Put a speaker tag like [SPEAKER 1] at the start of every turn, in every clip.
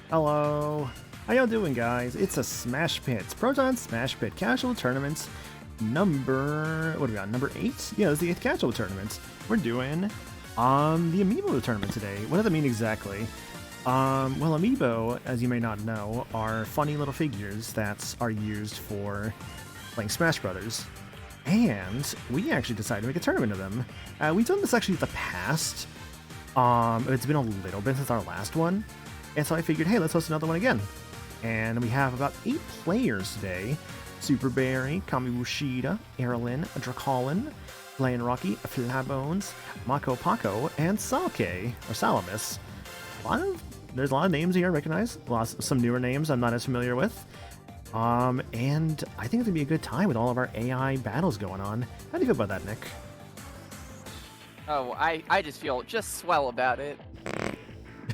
[SPEAKER 1] Hello. How y'all doing, guys? It's a Smash Pit. It's Proton Smash Pit Casual Tournament number... What are we on? Number 8? Yeah, it's the 8th Casual Tournament. We're doing the Amiibo tournament today. What does that mean exactly? Well, Amiibo, as you may not know, are funny little figures that are used for playing Smash Brothers. And we actually decided to make a tournament of them. We've done this actually in the past. It's been a little bit since our last one. And so I figured, hey, let's host another one again. And we have about 8 players today. Super Barry, Kami Wushida, Erlin, Dracolin, Lion Rocky, Flabones, Mako Paco, and Salke, or Salamis. There's a lot of names here I recognize. Some newer names I'm not as familiar with. And I think it's gonna be a good time with all of our AI battles going on. How do you feel about that, Nick?
[SPEAKER 2] Oh, I just feel just swell about it.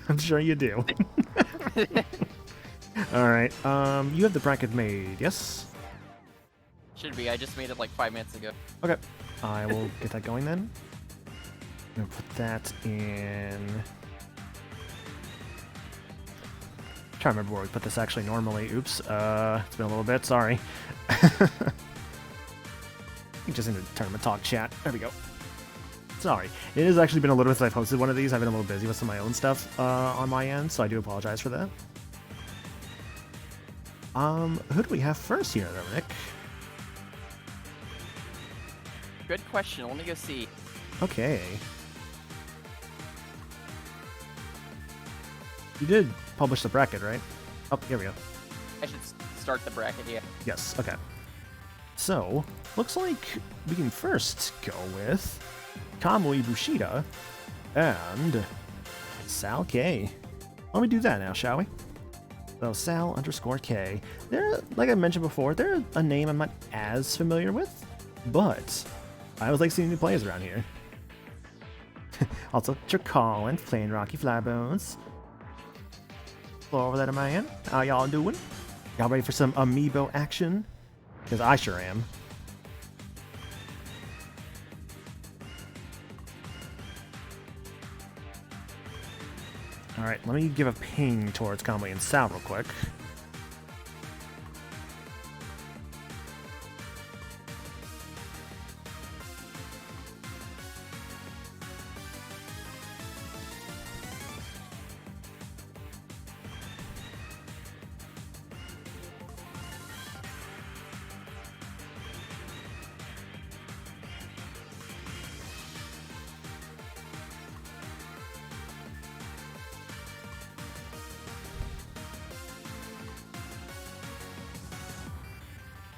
[SPEAKER 1] I'm sure you do. Alright, you have the bracket made, yes?
[SPEAKER 2] Should be, I just made it like 5 minutes ago.
[SPEAKER 1] Okay, I will get that going then. I'm gonna put that in... Trying to remember where we put this actually normally. Oops, it's been a little bit, sorry. Just in the tournament talk chat. There we go. Sorry. It has actually been a little bit since I've hosted one of these. I've been a little busy with some of my own stuff on my end, so I do apologize for that. Who do we have first here, though, Nick?
[SPEAKER 2] Good question. Let me go see.
[SPEAKER 1] Okay. You did publish the bracket, right? Oh, here we go.
[SPEAKER 2] I should start the bracket, yeah.
[SPEAKER 1] Yes, okay. So, looks like we can first go with Kamui Bushida and Sal K. Why don't we do that now, shall we? So Sal_K. They're, like I mentioned before, they're a name I'm not as familiar with, but I always like seeing new players around here. Also, Dracolin, playing Rocky Flybones. Hello over there, man. How y'all doing? Y'all ready for some Amiibo action? Because I sure am. Alright, let me give a ping towards Kamui and Sal real quick.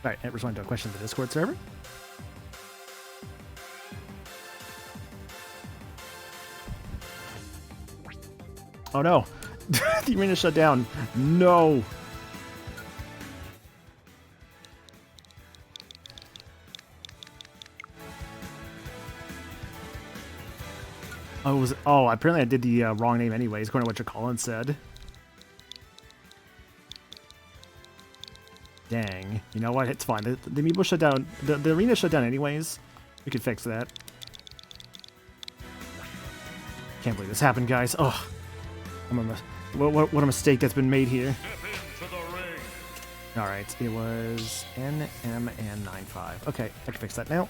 [SPEAKER 1] Alright, respond to a question in the Discord server. Oh no! The arena shut down. No! Oh, apparently I did the wrong name anyways, according to what Dracolin said. Dang. You know what? It's fine. The Amiibo shut down. The arena shut down anyways. We could fix that. Can't believe this happened, guys. Oh, what a mistake that's been made here. Alright, it was NMN95. Okay, I can fix that now.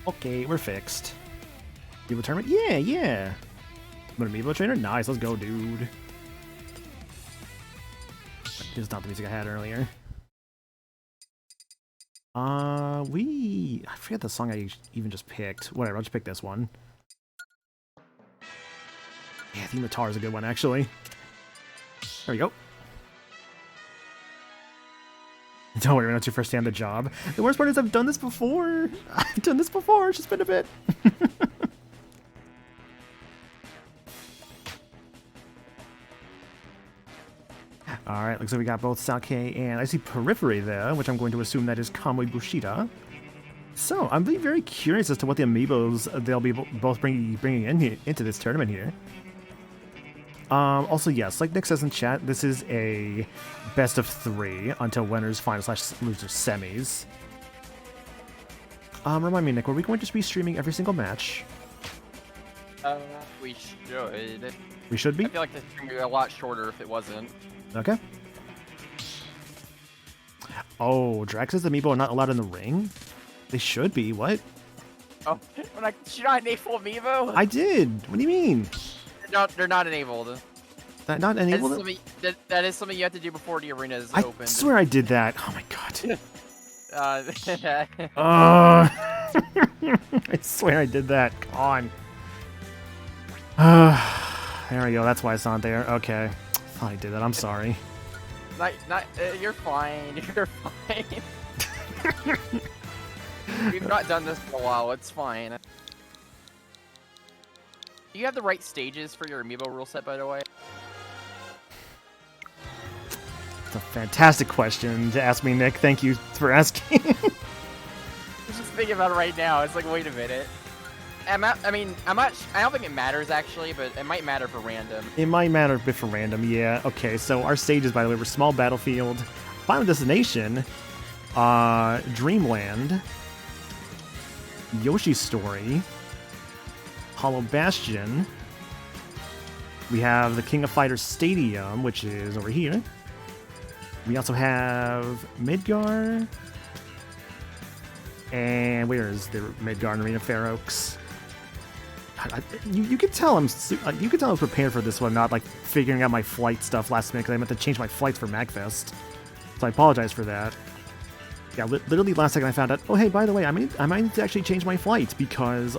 [SPEAKER 1] Okay, we're fixed. Amiibo tournament? Yeah, yeah. I'm an Amiibo trainer? Nice, let's go, dude. This is not the music I had earlier. I forget the song I even just picked. Whatever, I'll just pick this one. Yeah, Theme of Tar is a good one, actually. There we go. Don't worry, we're not too first hand the job. The worst part is I've done this before. I've done this before. It's just been a bit. Alright, looks like we got both Salke and I see Periphery there, which I'm going to assume that is Kamui Bushida. So, I'm being very curious as to what the Amiibos they'll be both bringing in here, into this tournament here. Also, yes, like Nick says in chat, this is a best of 3 until winners, finals, / losers, semis. Remind me, Nick, were we going to just be streaming every single match?
[SPEAKER 2] We should.
[SPEAKER 1] We should be?
[SPEAKER 2] I feel like this would be a lot shorter if it wasn't.
[SPEAKER 1] Okay. Oh, Drax's Amiibo are not allowed in the ring? They should be, what?
[SPEAKER 2] Oh, should I enable Amiibo?
[SPEAKER 1] I did! What do you mean?
[SPEAKER 2] They're not enabled.
[SPEAKER 1] Not enabled?
[SPEAKER 2] That is something you have to do before the arena is
[SPEAKER 1] I
[SPEAKER 2] opened.
[SPEAKER 1] swear I did that. Oh my god. I swear I did that. Come on. There we go. That's why it's not there. Okay. I thought I did that. I'm sorry.
[SPEAKER 2] You're fine. You're fine. We've not done this for a while. It's fine. Do you have the right stages for your Amiibo rule set, by the way?
[SPEAKER 1] It's a fantastic question to ask me, Nick. Thank you for asking.
[SPEAKER 2] I'm just thinking about it right now. It's like, wait a minute. I don't think it matters actually, but it might matter for random.
[SPEAKER 1] It might matter a bit for random, yeah. Okay, so our stages, by the way, were Small Battlefield, Final Destination, Dreamland, Yoshi's Story, Hollow Bastion. We have the King of Fighters Stadium, which is over here. We also have Midgar. And where is the Midgar and Arena Fair Oaks? You could tell I'm prepared for this one, not like figuring out my flight stuff last minute because I meant to change my flights for MagFest. So I apologize for that. Yeah, literally last second I found out, oh hey, by the way, I might need to actually change my flights because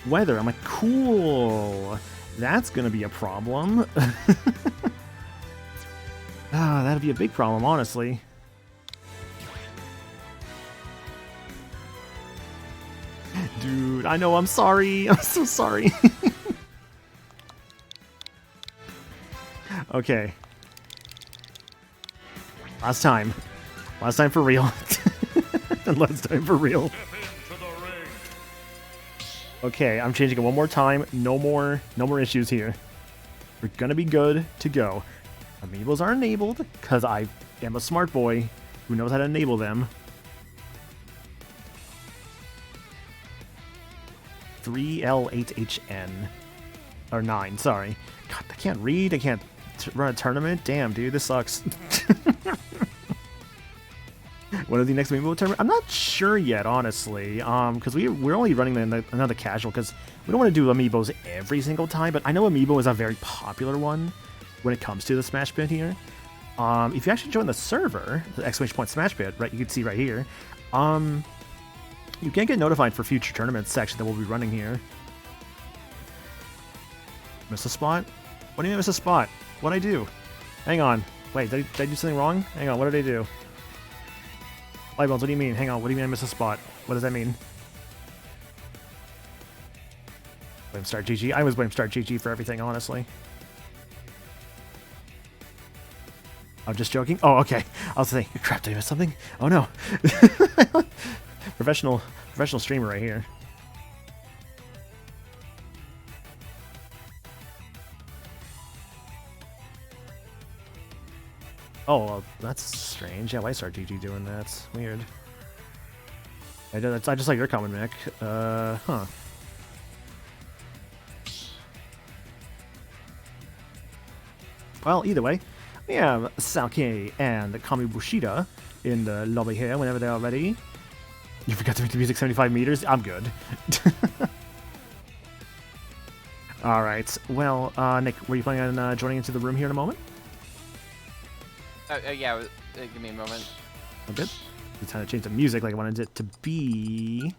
[SPEAKER 1] weather. I'm like, cool. That's gonna be a problem. That'd be a big problem, honestly. Dude, I know, I'm sorry. I'm so sorry. Okay. Last time. Last time for real. Last time for real. Okay, I'm changing it one more time. No more issues here. We're gonna be good to go. Amiibos are enabled, because I am a smart boy who knows how to enable them. 3L8HN. Or 9, sorry. God, I can't read. I can't run a tournament. Damn, dude, this sucks. When is the next Amiibo tournament? I'm not sure yet, honestly. Because we're only running another casual, because we don't want to do Amiibos every single time, but I know Amiibo is a very popular one when it comes to the Smash Pit here. If you actually join the server, the ! Smash Pit, right, you can see right here, you can get notified for future tournaments, actually, that we'll be running here. Miss a spot? What do you mean miss a spot? What'd I do? Hang on. Wait, did I do something wrong? Hang on, what did I do? Lightbones, what do you mean? Hang on, what do you mean I missed a spot? What does that mean? Blame Start GG. I always blame Start GG for everything, honestly. I'm just joking. Oh, okay. I was thinking, crap, did I miss something? Oh no. Professional streamer right here. Oh, well, that's strange. Yeah, why is RGG doing that? It's weird. I just like your comment, Mick. Huh. Well, either way, we have Salke and Kami Bushida in the lobby here whenever they are ready. You forgot to make the music 75 meters? I'm good. Alright, well, Nick, were you planning on joining into the room here in a moment?
[SPEAKER 2] Yeah, give me a moment.
[SPEAKER 1] I'm good. It's time to change the music like I wanted it to be.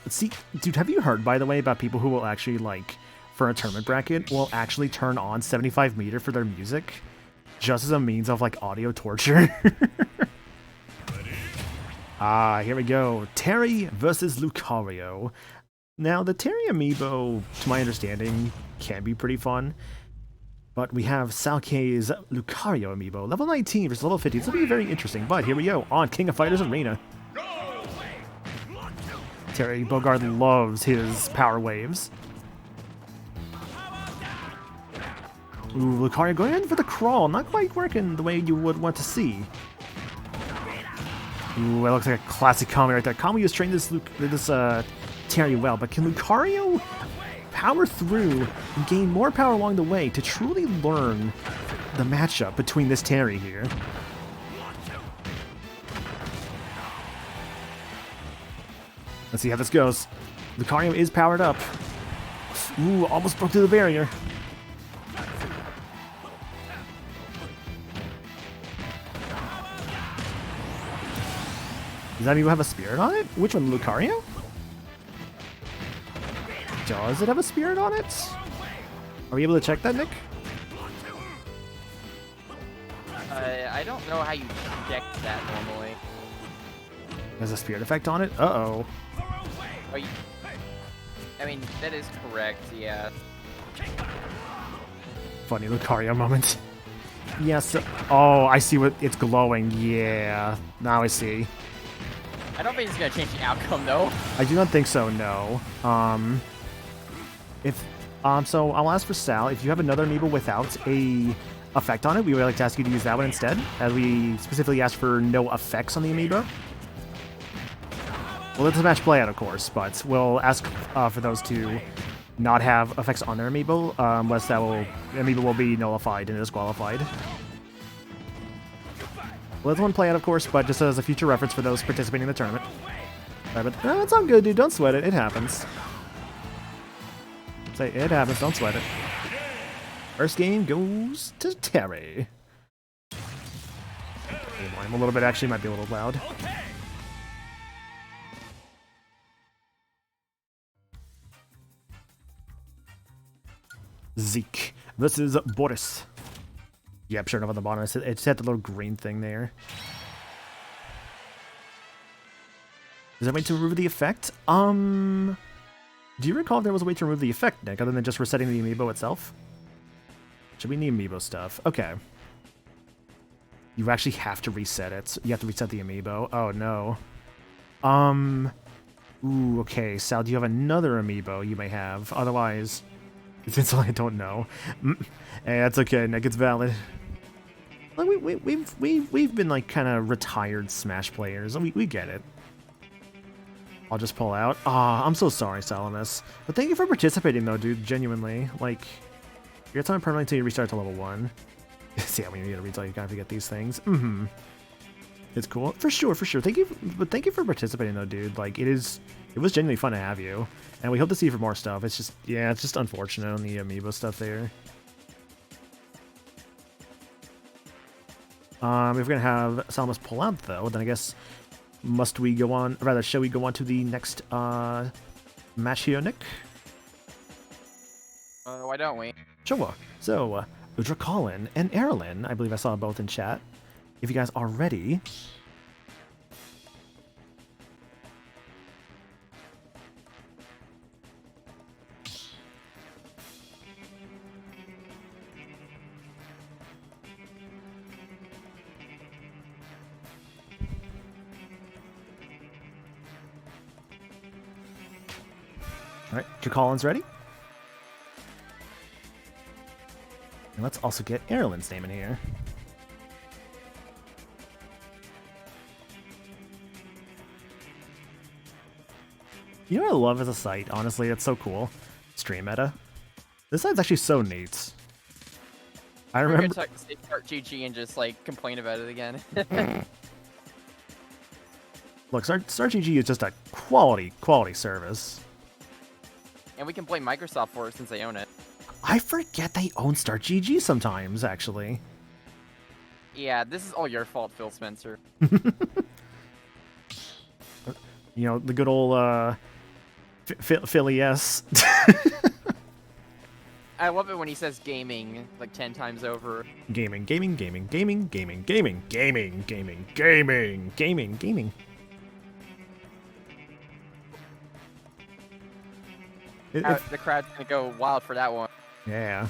[SPEAKER 1] See, dude, have you heard, by the way, about people who will actually, like, for a tournament bracket, will actually turn on 75 meter for their music? Just as a means of, like, audio torture? Here we go. Terry versus Lucario. Now, the Terry Amiibo, to my understanding, can be pretty fun. But we have Salke's Lucario Amiibo, level 19 versus level 50. This will be very interesting, but here we go, on King of Fighters Arena. Terry Bogard loves his power waves. Ooh, Lucario going in for the crawl. Not quite working the way you would want to see. Ooh, that looks like a classic Kami right there. Kami has trained this Terry well, but can Lucario power through and gain more power along the way to truly learn the matchup between this Terry here? Let's see how this goes. Lucario is powered up. Ooh, almost broke through the barrier. Does that even have a spirit on it? Which one, Lucario? Does it have a spirit on it? Are we able to check that, Nick?
[SPEAKER 2] I don't know how you check that normally.
[SPEAKER 1] There's a spirit effect on it? Uh-oh.
[SPEAKER 2] Oh, I mean, that is correct, yeah.
[SPEAKER 1] Funny Lucario moment. Yes. Oh, I see what it's glowing. Yeah. Now I see.
[SPEAKER 2] I don't think it's gonna change the outcome, though.
[SPEAKER 1] I do not think so, no. So I'll ask for Sal, if you have another Amiibo without a effect on it, we would like to ask you to use that one instead, as we specifically asked for no effects on the Amiibo. Well, it's a match play out, of course, but we'll ask for those to not have effects on their Amiibo, unless Amiibo will be nullified and disqualified. Well, that's one play out, of course, but just as a future reference for those participating in the tournament. But it's all good, dude. Don't sweat it. It happens. Say it happens. Don't sweat it. First game goes to Terry. I'm a little bit. Actually, might be a little loud. Zeke versus Boris. Yep, sure enough on the bottom. It's had the little green thing there. Is there a way to remove the effect? Do you recall if there was a way to remove the effect, Nick, other than just resetting the Amiibo itself? Should we need Amiibo stuff? Okay. You actually have to reset it. You have to reset the Amiibo. Oh, no. Ooh, okay. Sal, do you have another Amiibo you may have? Otherwise, it's something I don't know. Hey, that's okay, Nick. It's valid. Like, we've been, like, kind of retired Smash players. We get it. I'll just pull out. I'm so sorry, Salamis. But thank you for participating, though, dude. Genuinely. Like, you're time permanently until you restart to level 1. See how many you need to retail you gotta get these things. It's cool. For sure, for sure. Thank you for participating, though, dude. Like, it was genuinely fun to have you. And we hope to see you for more stuff. It's just, yeah, it's just unfortunate on the Amiibo stuff there. If we're gonna have Salamis pull out, though, then I guess must we go on, rather, shall we go on to the next match here, Nick?
[SPEAKER 2] Why don't we?
[SPEAKER 1] Sure. So, Dracolin and Erlin, I believe I saw both in chat. If you guys are ready. Alright, Dracolin's ready. And let's also get Erlin's name in here. You know what I love as a site? Honestly, it's so cool. Stream meta. This site's actually so neat. I remember.
[SPEAKER 2] We're gonna start GG and just like complain about it again.
[SPEAKER 1] Look, StartGG is just a quality service.
[SPEAKER 2] And we can blame Microsoft for it since they own it.
[SPEAKER 1] I forget they own StartGG sometimes, actually.
[SPEAKER 2] Yeah, this is all your fault, Phil Spencer.
[SPEAKER 1] You know, the good old Philly S.
[SPEAKER 2] I love it when he says gaming like 10 times over.
[SPEAKER 1] Gaming.
[SPEAKER 2] The crowd's gonna go wild for that one.
[SPEAKER 1] Yeah.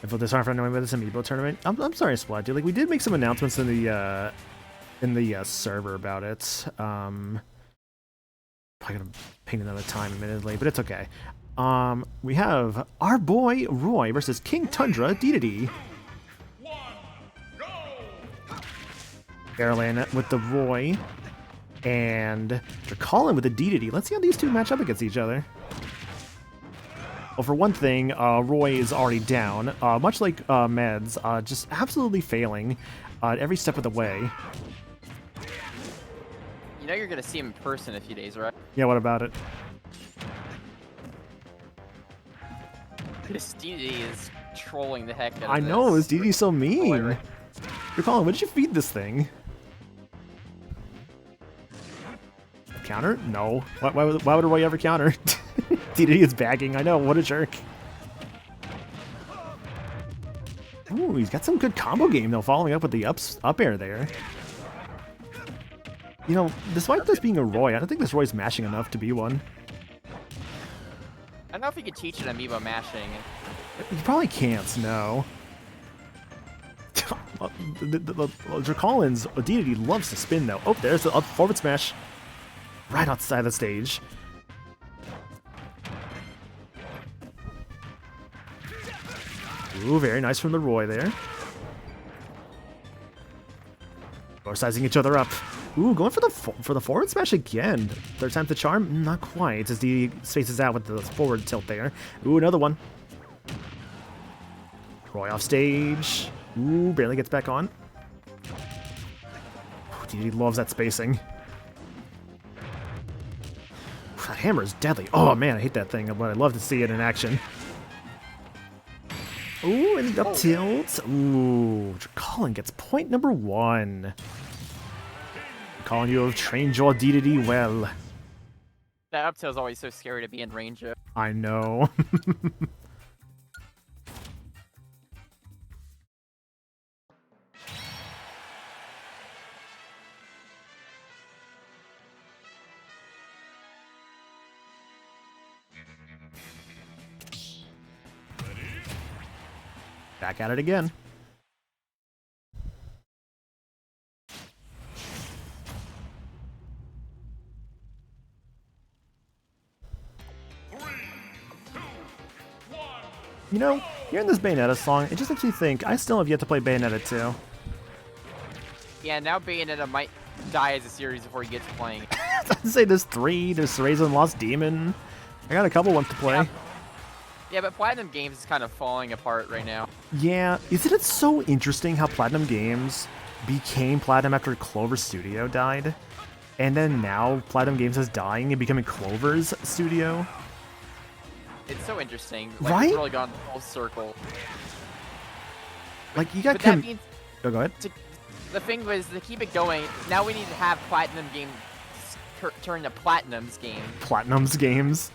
[SPEAKER 1] I feel disheartened for knowing about this Amiibo tournament. I'm sorry, Splat, dude. Like, we did make some announcements in the server about it. Probably gonna paint another time, admittedly, but it's okay. We have our boy Roy versus King Tundra DDD. Carolyn with the Roy, and Colin with the DDD. Let's see how these two match up against each other. Well, for one thing, Roy is already down, much like Meds, just absolutely failing every step of the way.
[SPEAKER 2] You know you're gonna see him in person in a few days, right?
[SPEAKER 1] Yeah, what about it?
[SPEAKER 2] This DD is trolling the heck out of
[SPEAKER 1] I know, this DDD's so mean. Colin, what did you feed this thing? Counter? No. Why would Roy ever counter? DDD is bagging. I know. What a jerk. Ooh, he's got some good combo game, though, following up with the up air there. You know, despite this being a Roy, I don't think this Roy's mashing enough to be one.
[SPEAKER 2] I don't know if you could teach an Amiibo mashing.
[SPEAKER 1] You probably can't, no. Colin's DDD loves to spin, though. Oh, there's the up forward smash. Right outside the stage. Ooh, very nice from the Roy there. Both sizing each other up. Ooh, going for the forward smash again. Third time's the charm? Not quite, as he spaces out with the forward tilt there. Ooh, another one. Roy off stage. Ooh, barely gets back on. DDD loves that spacing. That hammer is deadly. Oh man, I hate that thing, but I'd love to see it in action. Ooh, and up tilt. Ooh, Colin gets point number 1. Colin, you have trained your DDD well.
[SPEAKER 2] That up tilt is always so scary to be in range of.
[SPEAKER 1] I know. Back at it again. You know, hearing this Bayonetta song, it just makes me think I still have yet to play Bayonetta 2.
[SPEAKER 2] Yeah, now Bayonetta might die as a series before he gets to playing.
[SPEAKER 1] I'd say there's 3, there's Cereza and Lost Demon. I got a couple ones to play.
[SPEAKER 2] Yeah, but Platinum Games is kind of falling apart right now.
[SPEAKER 1] Yeah, isn't it so interesting how Platinum Games became Platinum after Clover Studio died? And then now Platinum Games is dying and becoming Clover's studio?
[SPEAKER 2] It's so interesting. Like,
[SPEAKER 1] right?
[SPEAKER 2] It's really gone full circle.
[SPEAKER 1] Like, you got
[SPEAKER 2] But that means
[SPEAKER 1] oh, go ahead.
[SPEAKER 2] the thing was, to keep it going, now we need to have Platinum Games turn to Platinum's game.
[SPEAKER 1] Platinum's games.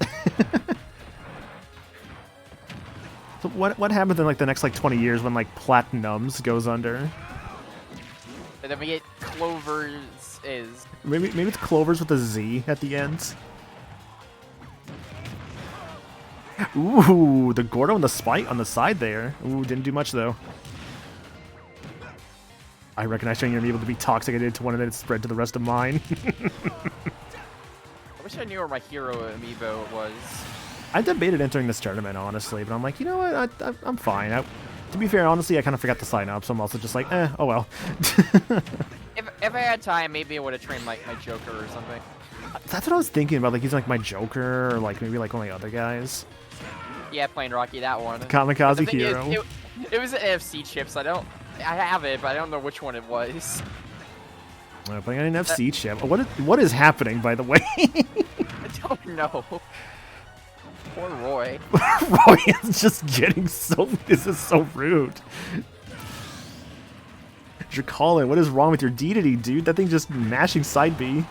[SPEAKER 1] So what happens in like the next like 20 years when like Platinum's goes under?
[SPEAKER 2] And then we get Clover's is.
[SPEAKER 1] Maybe it's Clover's with a Z at the end. Ooh, the Gordo and the Spite on the side there. Ooh, didn't do much though. I recognize your amiibo to be toxic. I did to one and then it spread to the rest of mine.
[SPEAKER 2] I wish I knew where my hero amiibo was.
[SPEAKER 1] I debated entering this tournament, honestly, but I'm like, you know what, I'm fine. To be fair, honestly, I kind of forgot to sign up, so I'm also just like, oh well.
[SPEAKER 2] If I had time, maybe I would have trained like my Joker or something.
[SPEAKER 1] That's what I was thinking about, like using like my Joker or like maybe like one of the other guys.
[SPEAKER 2] Yeah, playing Rocky, that one.
[SPEAKER 1] Kamikaze Hero.
[SPEAKER 2] It was an NFC chip, so I have it, but I don't know which one it was.
[SPEAKER 1] Playing on an NFC chip. What is happening, by the way?
[SPEAKER 2] I don't know. Poor Roy.
[SPEAKER 1] Roy is just getting so... This is so rude. Colin, what is wrong with your DDD, dude? That thing just mashing side B.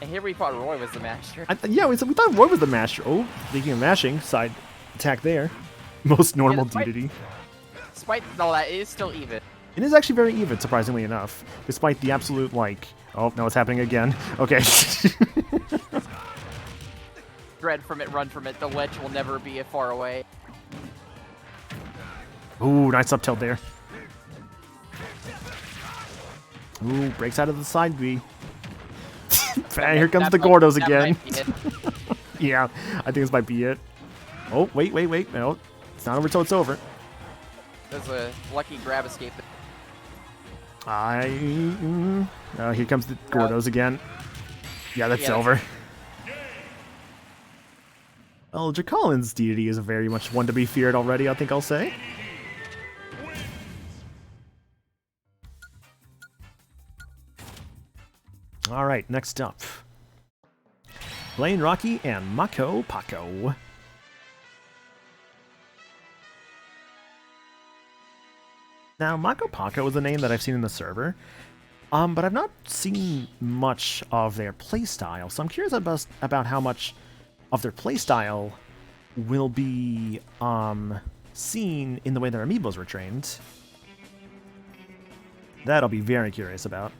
[SPEAKER 2] And here we thought Roy was the master.
[SPEAKER 1] Yeah, we thought Roy was the master. Oh, speaking of mashing, side attack there. Most normal DDD.
[SPEAKER 2] Despite all that, it is still even.
[SPEAKER 1] It is actually very even, surprisingly enough. Despite the absolute, like... Oh, no, it's happening again. Okay.
[SPEAKER 2] Dread from it, run from it. The ledge will never be far away.
[SPEAKER 1] Ooh, nice up tilt there. Ooh, breaks out of the side B. Bang, here comes the Gordos
[SPEAKER 2] that
[SPEAKER 1] again.
[SPEAKER 2] might be it.
[SPEAKER 1] Yeah, I think this might be it. Oh, wait. No, it's not over till it's over.
[SPEAKER 2] There's a lucky grab escape.
[SPEAKER 1] Here comes the Gordos again. Yeah, that's over. Well, Dracolin's deity is very much one to be feared already, I think I'll say. Alright, next up. Blaine Rocky and Mako Paco. Now, Mako Paco is a name that I've seen in the server, but I've not seen much of their playstyle, so I'm curious about how much of their playstyle will be seen in the way their amiibos were trained. That I'll be very curious about.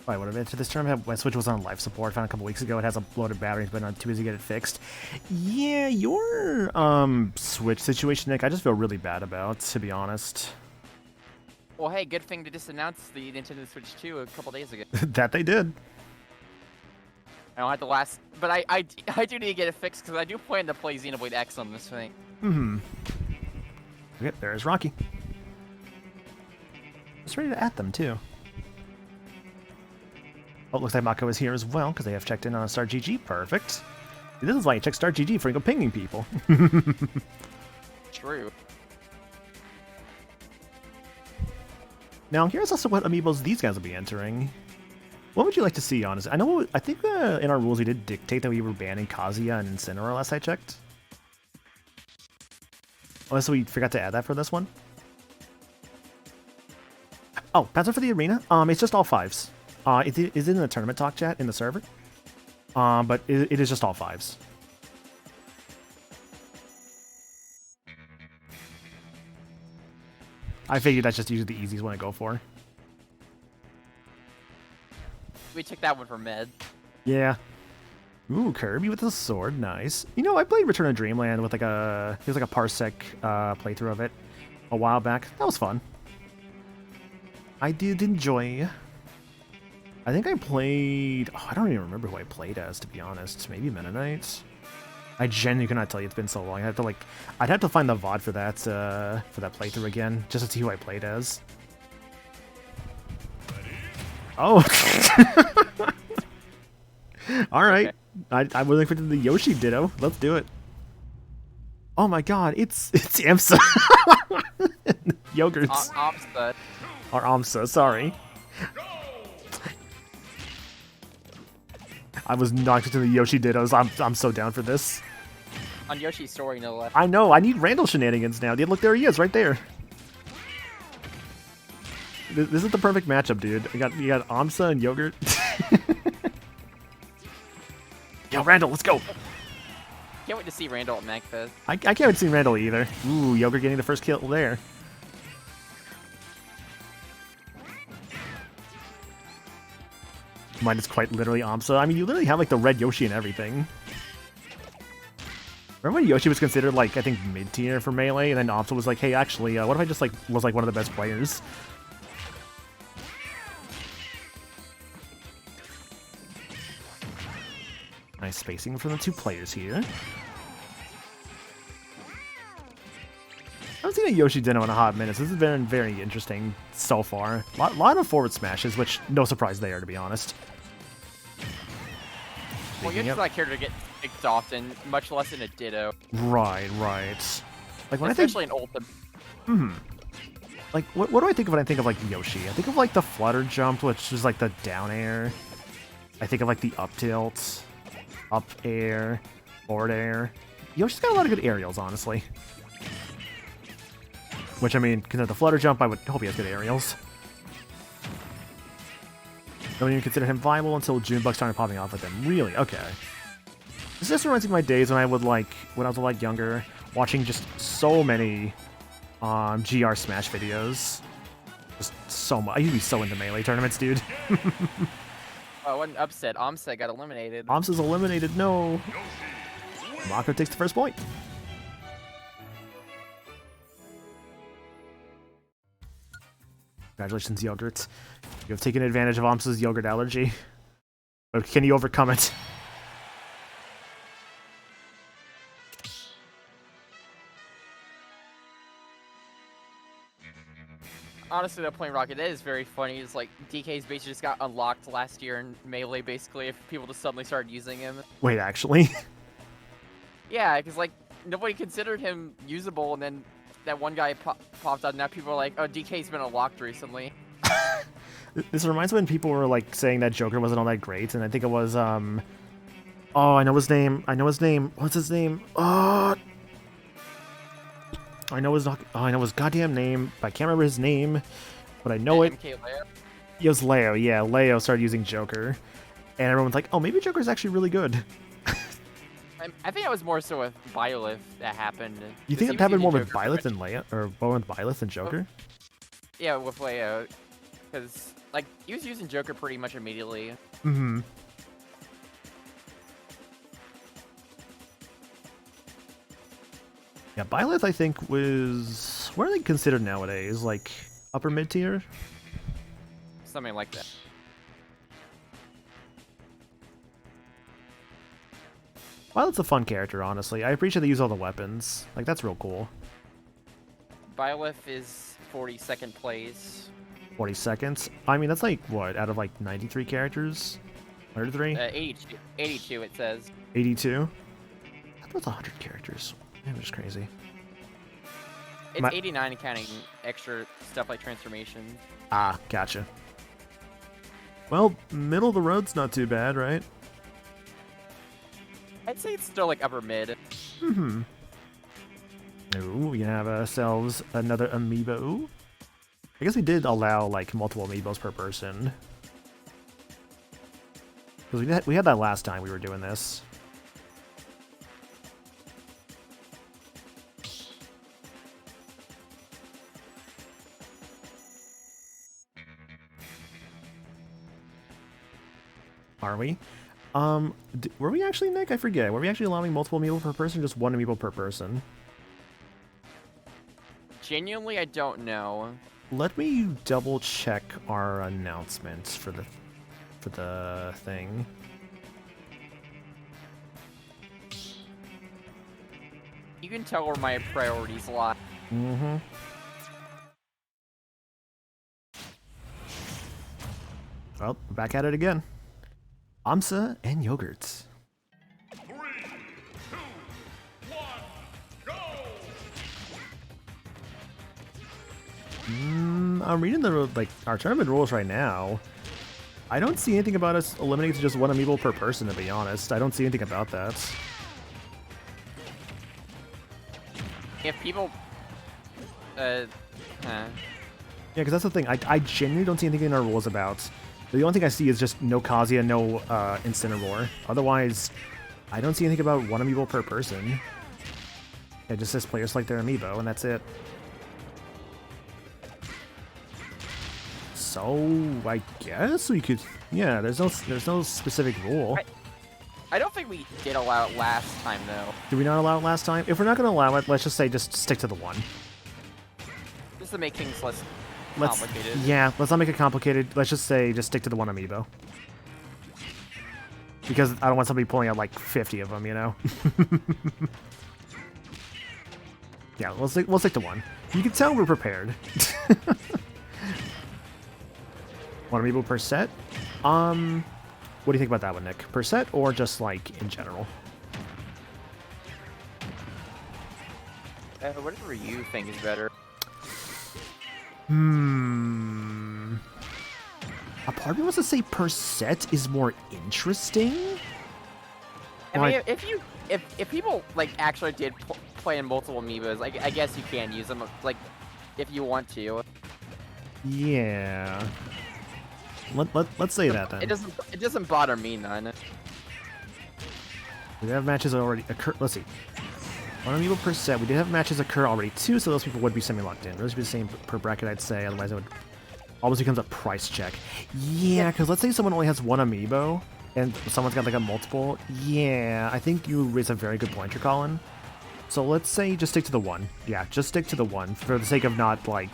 [SPEAKER 1] Wait, what into this tournament? My Switch was on life support. Found a couple weeks ago. It has a loaded battery, but I'm too busy to get it fixed. Yeah, your Switch situation, Nick, I just feel really bad about, to be honest.
[SPEAKER 2] Well, hey, good thing to just announce the Nintendo Switch 2 a couple days ago.
[SPEAKER 1] That they did.
[SPEAKER 2] I don't have to last, but I do need to get it fixed because I do plan to play Xenoblade X on this thing.
[SPEAKER 1] Okay, there's Rocky. It's ready to at them too. Oh, looks like Mako is here as well, because they have checked in on Start GG. Perfect. This is why you check Start GG for pinging people.
[SPEAKER 2] True.
[SPEAKER 1] Now, I'm curious as to what amiibos these guys will be entering. What would you like to see, honestly? I think in our rules we did dictate that we were banning Kazuya and Incineroar last I checked. Unless we forgot to add that for this one. Oh, password for the arena? It's just all 5s. It is in the tournament talk chat in the server, but it is just all 5s. I figured that's just usually the easiest one to go for.
[SPEAKER 2] We took that one for mid.
[SPEAKER 1] Yeah. Ooh, Kirby with a sword, nice. You know, I played Return of Dreamland with it was like a parsec playthrough of it a while back. That was fun. I did enjoy. I think I played... Oh, I don't even remember who I played as, to be honest. Maybe Mennonite? I genuinely cannot tell you. It's been so long. I'd have to find the VOD for that playthrough again, just to see who I played as. Oh! Alright. Okay. I wasn't expecting the Yoshi Ditto. Let's do it. Oh my god, it's Amsa. Yogurts.
[SPEAKER 2] Amsa.
[SPEAKER 1] Or Amsa, sorry. I was not expecting the Yoshi Dittos. I'm so down for this.
[SPEAKER 2] On Yoshi's story, no less.
[SPEAKER 1] I know. I need Randall shenanigans now. Look, there he is, right there. This is the perfect matchup, dude. You got Amsa and Yogurt. Yo, Randall, let's go.
[SPEAKER 2] Can't wait to see Randall at MagFest.
[SPEAKER 1] I can't wait to see Randall either. Ooh, Yogurt getting the first kill there. Mine is quite literally Amsa. I mean, you literally have like the red Yoshi and everything. Remember when Yoshi was considered like, I think, mid-tier for Melee, and then Amsa was like, hey, actually, what if I just like was like one of the best players? Nice spacing from the two players here. I haven't seen a Yoshi Dino in a hot minute, so this has been very interesting so far. A lot of forward smashes, which no surprise there, to be honest.
[SPEAKER 2] Well, Yoshi's not here to get picked often, much less in a Ditto.
[SPEAKER 1] Right. Like when
[SPEAKER 2] especially in Ultimate.
[SPEAKER 1] Like, what do I think of when I think of like Yoshi? I think of like the flutter jump, which is like the down air. I think of like the up tilt, up air, forward air. Yoshi's got a lot of good aerials, honestly. Which, I mean, consider the flutter jump, I would hope he has good aerials. Don't even consider him viable until Junebug started popping off with him. Really? Okay. This just reminds me of my days when I would when I was like younger, watching just so many GR Smash videos. Just so much. I used to be so into Melee tournaments, dude.
[SPEAKER 2] Oh, what an upset. Amsa got eliminated.
[SPEAKER 1] Amsa's eliminated, no. Mako takes the first point. Congratulations, Yogurt. You have taken advantage of Amsa's yogurt allergy. But can you overcome it?
[SPEAKER 2] Honestly, though, playing Rocket, that is very funny. It's like DK's basically just got unlocked last year in Melee, basically, if people just suddenly started using him.
[SPEAKER 1] Wait, actually?
[SPEAKER 2] Yeah, because, like, nobody considered him usable, and then that one guy popped out, and now people are like, oh, DK's been unlocked recently.
[SPEAKER 1] This reminds me when people were, like, saying that Joker wasn't all that great, and I think it was, oh, I know his name. What's his name? Oh... I know his goddamn name, but I can't remember his name. But I know it.
[SPEAKER 2] MK Leo?
[SPEAKER 1] It was Leo, yeah. Leo started using Joker. And everyone's like, oh, maybe Joker's actually really good.
[SPEAKER 2] I think it was more so with Byleth that happened.
[SPEAKER 1] You think it happened more with Byleth than Leo? Or more with Byleth than Joker?
[SPEAKER 2] Yeah, with Leo. Because, like, he was using Joker pretty much immediately.
[SPEAKER 1] Mm-hmm. Yeah, Byleth, I think, was... What are they considered nowadays? Like, upper mid-tier?
[SPEAKER 2] Something like that.
[SPEAKER 1] Byleth's a fun character, honestly. I appreciate they use all the weapons. Like, that's real cool.
[SPEAKER 2] Byleth is 42nd place.
[SPEAKER 1] 40 seconds? I mean, that's like, what, out of like 93 characters? 103?
[SPEAKER 2] 82 it says.
[SPEAKER 1] 82? I thought it was 100 characters. That was crazy.
[SPEAKER 2] It's 89 counting extra stuff like transformation.
[SPEAKER 1] Ah, gotcha. Well, middle of the road's not too bad, right?
[SPEAKER 2] I'd say it's still like upper mid.
[SPEAKER 1] Mm-hmm. Ooh, we have ourselves another Amiibo. I guess we did allow, like, multiple Amiibos per person. Because we had that last time we were doing this. Are we? Were we actually, Nick? I forget. Were we actually allowing multiple Amiibo per person or just one Amiibo per person?
[SPEAKER 2] Genuinely, I don't know.
[SPEAKER 1] Let me double check our announcements for the thing.
[SPEAKER 2] You can tell where my priorities lie.
[SPEAKER 1] Mm-hmm. Well, we're back at it again. Amsa and Yogurt.
[SPEAKER 3] 3, 2, 1, go!
[SPEAKER 1] I'm reading our tournament rules right now. I don't see anything about us eliminating to just one Amiibo per person, to be honest. I don't see anything about that.
[SPEAKER 2] If people...
[SPEAKER 1] Yeah, because that's the thing. I genuinely don't see anything in our rules about... The only thing I see is just no Kazuya, no Incineroar. Otherwise, I don't see anything about one Amiibo per person. It just says players select their Amiibo, and that's it. So, I guess we could... Yeah, there's no specific rule.
[SPEAKER 2] I don't think we did allow it last time, though.
[SPEAKER 1] Did we not allow it last time? If we're not going to allow it, let's just say just stick to the one.
[SPEAKER 2] Just to make things less complicated.
[SPEAKER 1] Yeah, let's not make it complicated. Let's just say just stick to the one Amiibo. Because I don't want somebody pulling out like 50 of them, you know? Yeah, we'll stick to one. You can tell we're prepared. One Amiibo per set? What do you think about that one, Nick? Per set or just like in general?
[SPEAKER 2] Whatever you think is better.
[SPEAKER 1] A part of me wants to say per set is more interesting.
[SPEAKER 2] I mean, if people like actually did play in multiple Amiibos, I guess you can use them. Like, if you want to.
[SPEAKER 1] Yeah. Let's say that then.
[SPEAKER 2] It doesn't bother me none.
[SPEAKER 1] We have matches already occur. Let's see. 1 amiibo per set. We did have matches occur already too, so those people would be semi-locked in. Those would be the same per bracket, I'd say. Otherwise, it would almost becomes a price check. Yeah, because let's say someone only has 1 amiibo and someone's got like a multiple. Yeah, I think you raise a very good point, you're calling. So let's say just stick to the 1. Yeah, just stick to the 1 for the sake of not like.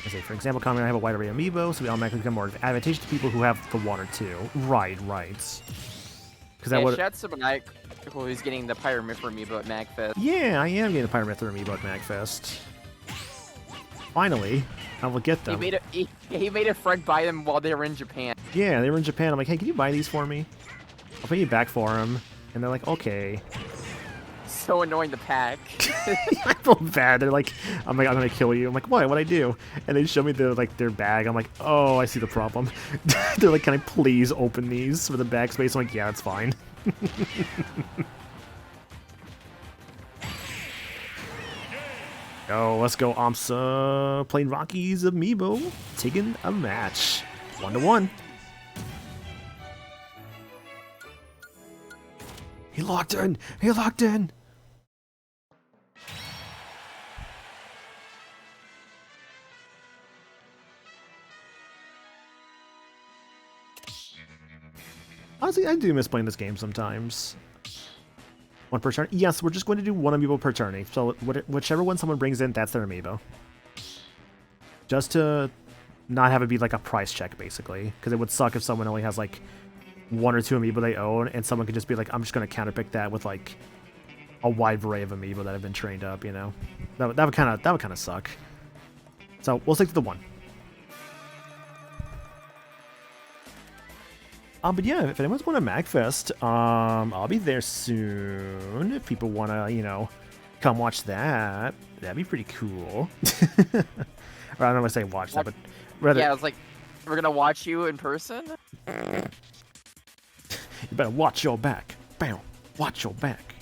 [SPEAKER 1] Let's say, for example, I have a wide array amiibo, so we automatically become more advantageous to people who have the 1 or 2. Right. Because that would.
[SPEAKER 2] Shouts to Mike, who's getting the Pyramithra amiibo at MagFest.
[SPEAKER 1] Yeah, I am getting the Pyramithra amiibo at MagFest. Finally, I will get them.
[SPEAKER 2] He made a friend buy them while they were in Japan.
[SPEAKER 1] Yeah, they were in Japan. I'm like, hey, can you buy these for me? I'll pay you back for them. And they're like, okay.
[SPEAKER 2] So annoying, the pack.
[SPEAKER 1] I feel bad. They're like, I'm gonna kill you. I'm like, what? What'd I do? And they show me their bag. I'm like, oh, I see the problem. They're like, can I please open these for the bag space? I'm like, yeah, it's fine. Oh, let's go, Amsa. Playing Rocky's amiibo, taking a match. 1-1. He locked in. He locked in. Honestly, I do miss playing this game sometimes. 1 per turn? Yes, we're just going to do 1 amiibo per turn. So whichever one someone brings in, that's their amiibo. Just to not have it be like a price check, basically. Because it would suck if someone only has like 1 or 2 amiibo they own, and someone could just be like, I'm just going to counterpick that with like a wide array of amiibo that have been trained up, you know? That would kind of suck. So we'll stick to the 1. But yeah, if anyone's going to MagFest, I'll be there soon. If people want to, you know, come watch that, that'd be pretty cool. Or I don't know if I say watch that, but rather.
[SPEAKER 2] Yeah, I was like, we're gonna watch you in person.
[SPEAKER 1] You better watch your back. Bam, watch your back.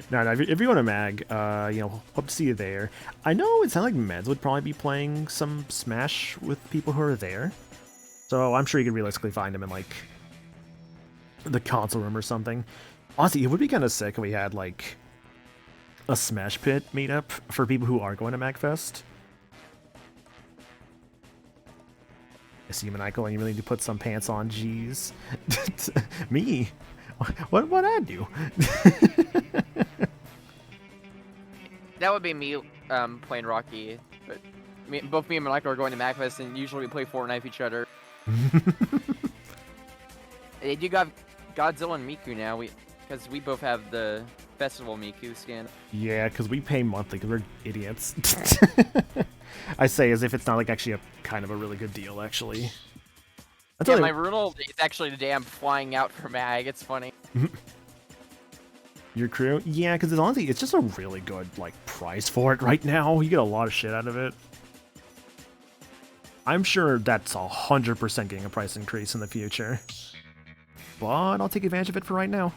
[SPEAKER 1] No, if you want to Mag, you know, hope to see you there. I know it sounds like Meds would probably be playing some Smash with people who are there. So I'm sure you could realistically find him in, like, the console room or something. Honestly, it would be kind of sick if we had, like, a Smash Pit meetup for people who are going to MagFest. I see you, Maniacal, and you really need to put some pants on, jeez. Me? What'd I do?
[SPEAKER 2] That would be me playing Rocky. But both me and Maniacal are going to MagFest, and usually we play Fortnite with each other. They do got Godzilla and Miku now, because we both have the Festival Miku skin.
[SPEAKER 1] Yeah, because we pay monthly, because we're idiots. I say as if it's not like actually a kind of a really good deal, actually.
[SPEAKER 2] Yeah, my Runal is actually the day I'm flying out for Mag. It's funny.
[SPEAKER 1] Your crew? Yeah, because honestly, it's just a really good like price for it right now. You get a lot of shit out of it. I'm sure that's 100% getting a price increase in the future. But I'll take advantage of it for right now.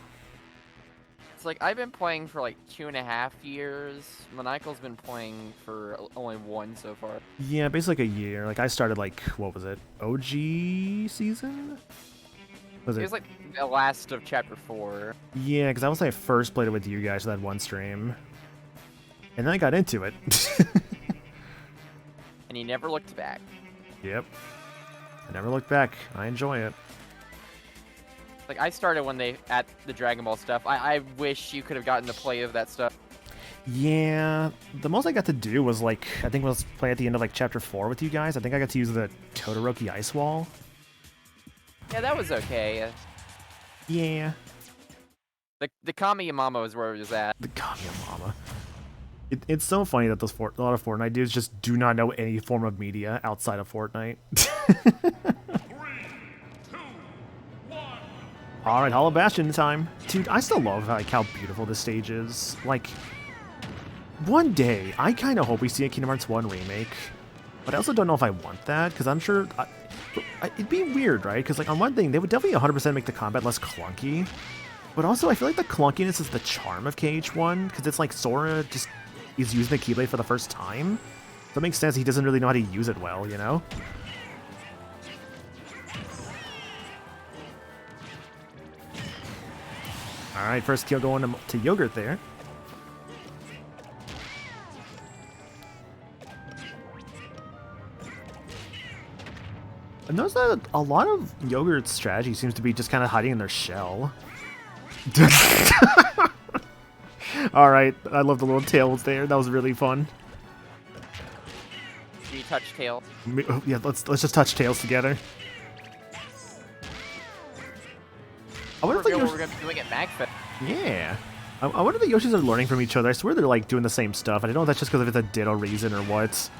[SPEAKER 2] It's like, I've been playing for like 2.5 years. Maniacal's been playing for only 1 so far.
[SPEAKER 1] Yeah, basically like a year. Like, I started like, what was it? OG season?
[SPEAKER 2] It was like the last of Chapter 4.
[SPEAKER 1] Yeah, because I was like, I first played it with you guys for that one stream. And then I got into it.
[SPEAKER 2] And he never looked back.
[SPEAKER 1] Yep. I never looked back. I enjoy it.
[SPEAKER 2] Like, I started when they at the Dragon Ball stuff. I wish you could have gotten to play of that stuff.
[SPEAKER 1] Yeah, the most I got to do was like, I think was play at the end of like Chapter 4 with you guys. I think I got to use the Todoroki Ice Wall.
[SPEAKER 2] Yeah, that was okay.
[SPEAKER 1] Yeah.
[SPEAKER 2] The Kamiyamama is where it was at.
[SPEAKER 1] The Kamiyamama. It's so funny that a lot of Fortnite dudes just do not know any form of media outside of Fortnite.
[SPEAKER 3] 3, 2, 1.
[SPEAKER 1] Alright, Hollow Bastion time. Dude, I still love like how beautiful this stage is. Like, one day, I kind of hope we see a Kingdom Hearts 1 remake. But I also don't know if I want that, because I'm sure... it'd be weird, right? Because like on one thing, they would definitely 100% make the combat less clunky. But also, I feel like the clunkiness is the charm of KH1, because it's like Sora just he's using the Keyblade for the first time. So it makes sense he doesn't really know how to use it well, you know? Alright, first kill going to Yogurt there. I noticed that a lot of Yogurt's strategy seems to be just kind of hiding in their shell. Alright, I love the little tails there. That was really fun.
[SPEAKER 2] Do you touch tail?
[SPEAKER 1] Yeah, let's just touch tails together. I wonder if
[SPEAKER 2] Reveal
[SPEAKER 1] the
[SPEAKER 2] what we're gonna be doing at MagFest.
[SPEAKER 1] Yeah. I wonder if the Yoshis are learning from each other. I swear they're like doing the same stuff. I don't know if that's just because of it's a ditto reason or what.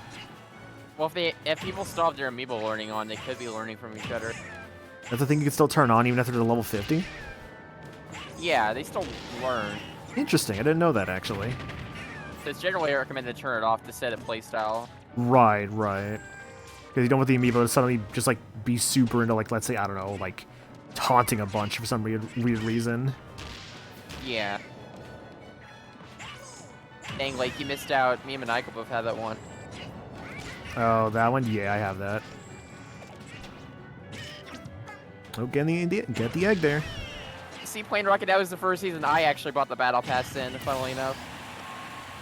[SPEAKER 2] Well, if people still have their Amiibo learning on, they could be learning from each other.
[SPEAKER 1] That's the thing you can still turn on even after they're level 50.
[SPEAKER 2] Yeah, they still learn.
[SPEAKER 1] Interesting. I didn't know that actually.
[SPEAKER 2] So it's generally recommended to turn it off to set a playstyle.
[SPEAKER 1] Right. Because you don't want the Amiibo to suddenly just like be super into like, let's say, I don't know, like taunting a bunch for some weird reason.
[SPEAKER 2] Yeah. Dang, like you missed out. Me and Maniacal both had that one.
[SPEAKER 1] Oh, that one? Yeah, I have that. Oh, get the egg there.
[SPEAKER 2] Seaplane Rocket, that was the first season I actually bought the Battle Pass in, funnily enough.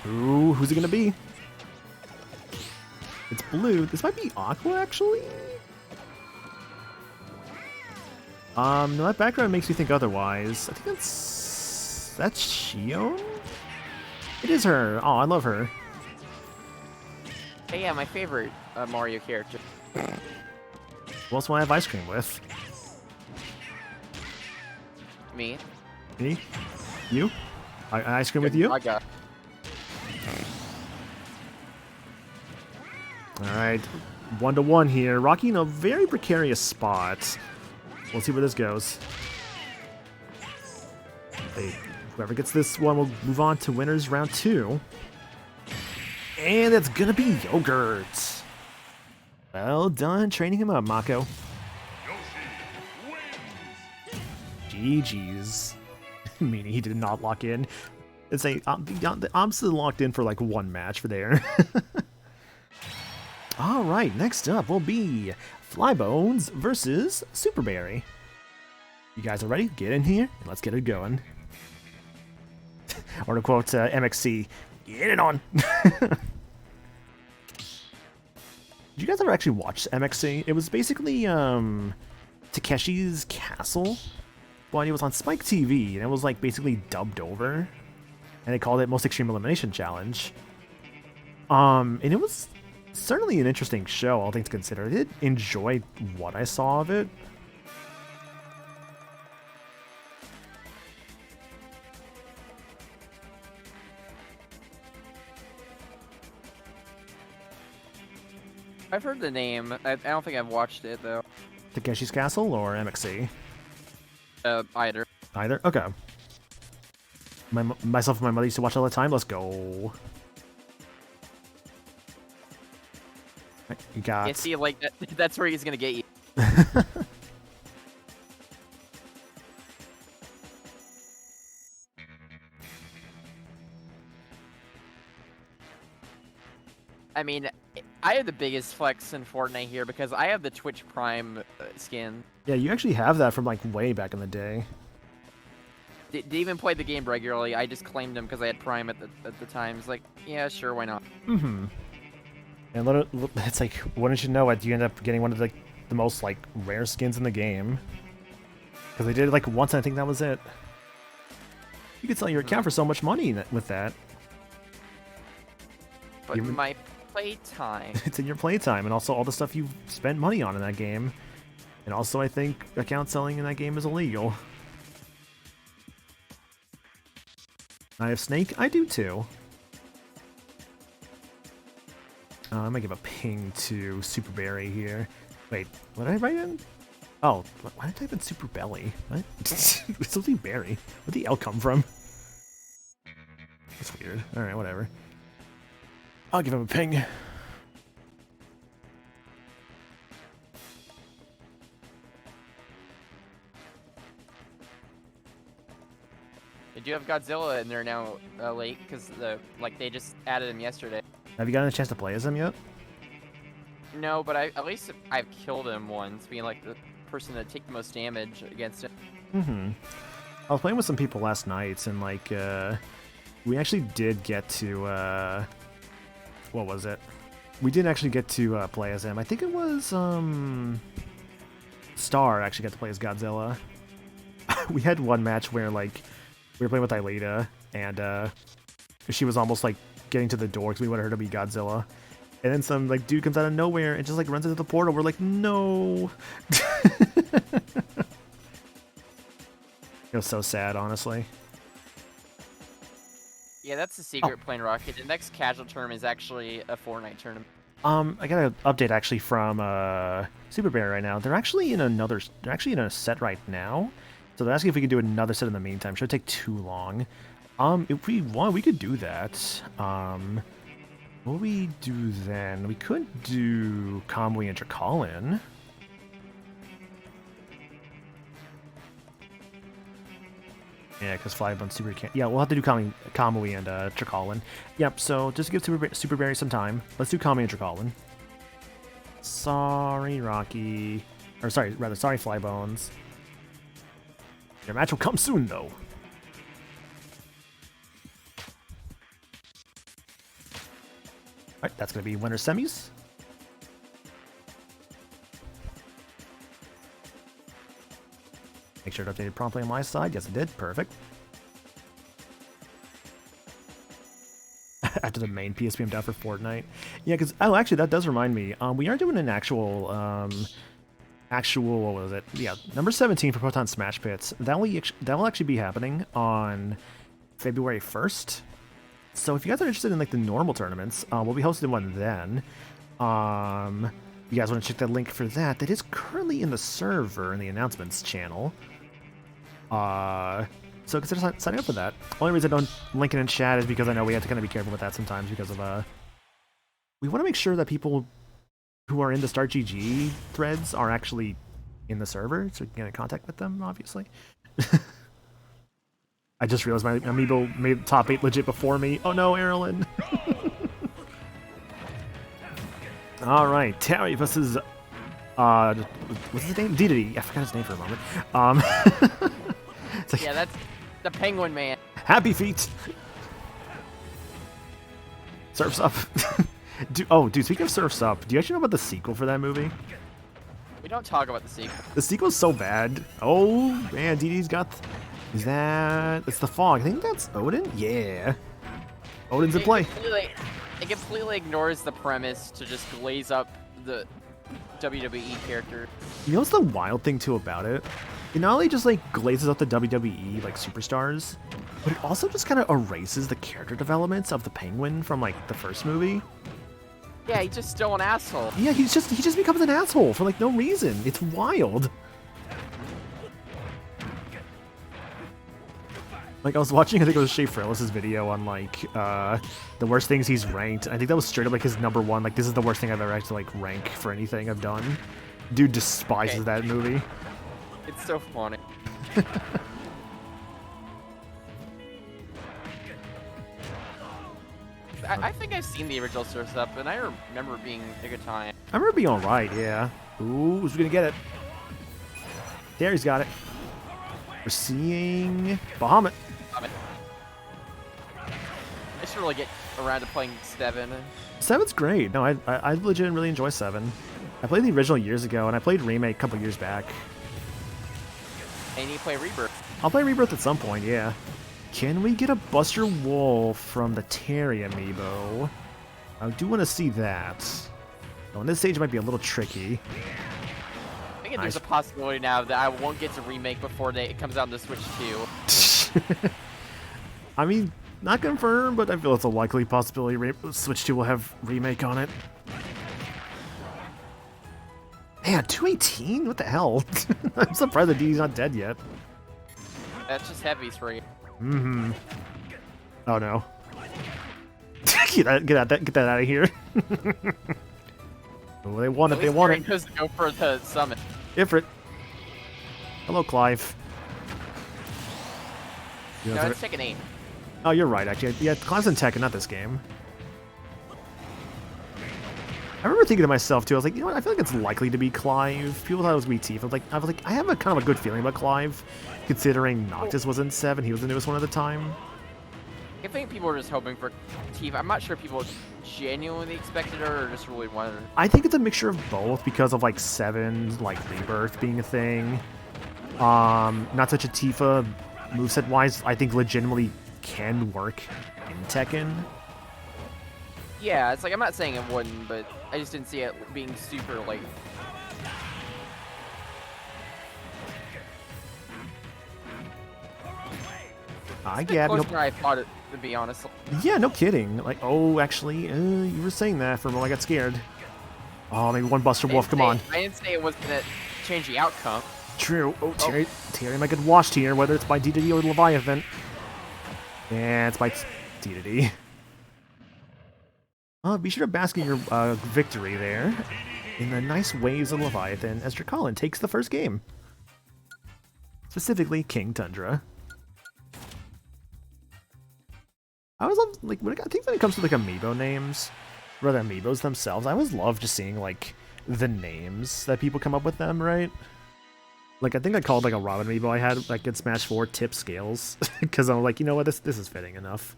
[SPEAKER 1] Ooh, who's it gonna be? It's blue. This might be Aqua, actually? No, that background makes me think otherwise. I think that's Shion? It is her. Oh, I love her.
[SPEAKER 2] Hey, yeah, my favorite Mario character.
[SPEAKER 1] Who else will I have ice cream with?
[SPEAKER 2] Me.
[SPEAKER 1] Me? You? Ice cream with you?
[SPEAKER 2] I got.
[SPEAKER 1] Alright, 1-1 here. Rocky in a very precarious spot. We'll see where this goes. Hey, whoever gets this one will move on to winners round 2. And it's gonna be Yogurt. Well done training him up, Mako.
[SPEAKER 3] Yoshi wins.
[SPEAKER 1] GG's. Meaning he did not lock in. It's a the opposite locked in for like one match for there. Alright, next up will be Flybones versus Superberry. You guys are ready? Get in here and let's get it going. Or to quote MXC, get it on! Did you guys ever actually watch MXC? It was basically Takeshi's Castle, but it was on Spike TV, and it was like basically dubbed over, and they called it Most Extreme Elimination Challenge. And it was certainly an interesting show, all things considered. I did enjoy what I saw of it.
[SPEAKER 2] I've heard the name. I don't think I've watched it though.
[SPEAKER 1] Takeshi's Castle or MXC?
[SPEAKER 2] Either.
[SPEAKER 1] Either? Okay. Myself and my mother used to watch all the time. Let's go. Right, you got...
[SPEAKER 2] Yeah, see, like, that's where he's gonna get you. I mean, I have the biggest flex in Fortnite here because I have the Twitch Prime skin.
[SPEAKER 1] Yeah, you actually have that from like way back in the day.
[SPEAKER 2] Didn't even play the game regularly. I just claimed him because I had Prime at the time. It's like, yeah, sure, why not?
[SPEAKER 1] Mm-hmm. And it's like, wouldn't you know it, you end up getting one of the most like rare skins in the game. Because they did it like once, and I think that was it. You could sell your account for so much money with that.
[SPEAKER 2] But my playtime.
[SPEAKER 1] It's in your playtime, and also all the stuff you've spent money on in that game. And also, I think account selling in that game is illegal. I have Snake. I do too. I'm gonna give a ping to Superberry here. Wait, what did I write in? Oh, why did I type in Super Belly? What? It's supposed to be Berry. Where'd the L come from? That's weird. Alright, whatever. I'll give him a ping.
[SPEAKER 2] do have Godzilla in there now, late, because they just added him yesterday.
[SPEAKER 1] Have you gotten a chance to play as him yet?
[SPEAKER 2] No, but at least I've killed him once, being like the person that take the most damage against him.
[SPEAKER 1] Mm-hmm. I was playing with some people last night, and like, we actually did get to, what was it? We didn't actually get to play as him. I think it was, Star actually got to play as Godzilla. We had one match where, like, we were playing with Aelita, and she was almost, like, getting to the door because we wanted her to be Godzilla. And then some, like, dude comes out of nowhere and just, like, runs into the portal. We're like, no! It was so sad, honestly.
[SPEAKER 2] Yeah, that's the secret Plane Rocket. The next casual tournament is actually a Fortnite tournament.
[SPEAKER 1] I got an update actually from Super Bear right now. They're actually in a set right now. So they're asking if we could do another set in the meantime. Should take too long. If we want, we could do that. What would we do then? We could do Kamui and Drakalin. Yeah, because Flybone Super can't. Yeah, we'll have to do Kamui and Drakalin. Yep, so just to give Super Berry some time, let's do Kamui and Drakalin. Sorry, Rocky. Or sorry, Flybones. Your match will come soon, though. Alright, that's going to be winner semis. Make sure it updated promptly on my side. Yes, it did. Perfect. After the main PSP, I'm down for Fortnite. Yeah, because... Oh, actually, that does remind me. We are doing an actual... what was it? Yeah, number 17 for Proton Smash Pits. That will actually be happening on February 1st. So if you guys are interested in, like, the normal tournaments, we'll be hosting one then. You guys want to check that link for that? That is currently in the server in the announcements channel. So consider signing up for that. Only reason I don't link it in chat is because I know we have to kind of be careful with that sometimes because of we want to make sure that people who are in the Start GG threads are actually in the server, so we can get in contact with them, obviously. I just realized my Amiibo made top 8 legit before me. Oh no, Erlen! Alright, Terry versus... what's his name? Dedede. I forgot his name for a moment. It's like,
[SPEAKER 2] yeah, that's the Penguin Man.
[SPEAKER 1] Happy feet! Surf's Up. Dude, speaking of Surf's Up, do you actually know about the sequel for that movie?
[SPEAKER 2] We don't talk about the sequel.
[SPEAKER 1] The sequel's so bad. Oh, man, Dedede's got... Is that... It's the fog. I think that's Odin? Yeah. Odin's in play.
[SPEAKER 2] It completely ignores the premise to just glaze up the WWE character.
[SPEAKER 1] You know what's the wild thing, too, about it? It not only just, like, glazes up the WWE, like, superstars, but it also just kind of erases the character developments of the Penguin from, like, the first movie.
[SPEAKER 2] Yeah, he's just still an asshole.
[SPEAKER 1] Yeah, he just becomes an asshole for, like, no reason. It's wild. Like, I was watching, I think it was Shea Frillis' video on, like, the worst things he's ranked. I think that was straight up, like, his #1. Like, this is the worst thing I've ever had to, like, rank for anything I've done. Dude despises that movie.
[SPEAKER 2] It's so funny. I think I've seen the original Surf's Up, and I remember it being a good time.
[SPEAKER 1] I remember being alright, yeah. Ooh, who's gonna get it? There, he's got it. We're seeing Bahamut.
[SPEAKER 2] I should really get around to playing 7.
[SPEAKER 1] 7's great. No, I legit really enjoy 7. I played the original years ago, and I played Remake a couple years back.
[SPEAKER 2] And you play Rebirth.
[SPEAKER 1] I'll play Rebirth at some point, yeah. Can we get a Buster Wolf from the Terry Amiibo? I do want to see that. On this stage, it might be a little tricky.
[SPEAKER 2] I think there's a possibility now that I won't get to Remake before it comes out on the Switch 2.
[SPEAKER 1] I mean, not confirmed, but I feel it's a likely possibility Switch 2 will have Remake on it. Man, 218? What the hell? I'm surprised that Dedede's not dead yet.
[SPEAKER 2] That's just heavies for you.
[SPEAKER 1] Mm-hmm. Oh no. Get that out of here. Oh, they want it, they want it.
[SPEAKER 2] Just go for the summit.
[SPEAKER 1] Ifrit. Hello, Clive. You know,
[SPEAKER 2] No,
[SPEAKER 1] it's
[SPEAKER 2] it's Tekken 8.
[SPEAKER 1] oh, you're right, actually. Yeah, Cloud's in Tekken, not this game. I remember thinking to myself, too, I was like, you know what, I feel like it's likely to be Clive. People thought it was going to be Tifa. I have a kind of a good feeling about Clive, considering Noctis was in 7. He was the newest one at the time.
[SPEAKER 2] I think people were just hoping for Tifa. I'm not sure people genuinely expected her or just really wanted her.
[SPEAKER 1] I think it's a mixture of both because of, like, 7, like, Rebirth being a thing. Not such a Tifa moveset-wise, I think legitimately can work in Tekken.
[SPEAKER 2] Yeah, it's like, I'm not saying it wouldn't, but I just didn't see it being super, like...
[SPEAKER 1] Yeah,
[SPEAKER 2] closer than I thought it would be, honestly.
[SPEAKER 1] yeah, no kidding. Like, oh, actually, you were saying that for a moment. I got scared. Oh, maybe one Buster Wolf. Come on.
[SPEAKER 2] I didn't say it was gonna change the outcome.
[SPEAKER 1] True. Oh, Terry might get washed here, whether it's by DDD or Leviathan. Yeah, it's by DDD. Be sure to bask in your victory there in the nice waves of Leviathan as Dracolin takes the first game. Specifically, King Tundra. I always love, like, I think when it comes to, like, Amiibo names, rather Amiibos themselves, I always love just seeing, like, the names that people come up with them, right? Like, I think I called, like, a Robin Amiibo I had, like, in Smash 4 Tip Scales, because I'm like, you know what, this is fitting enough.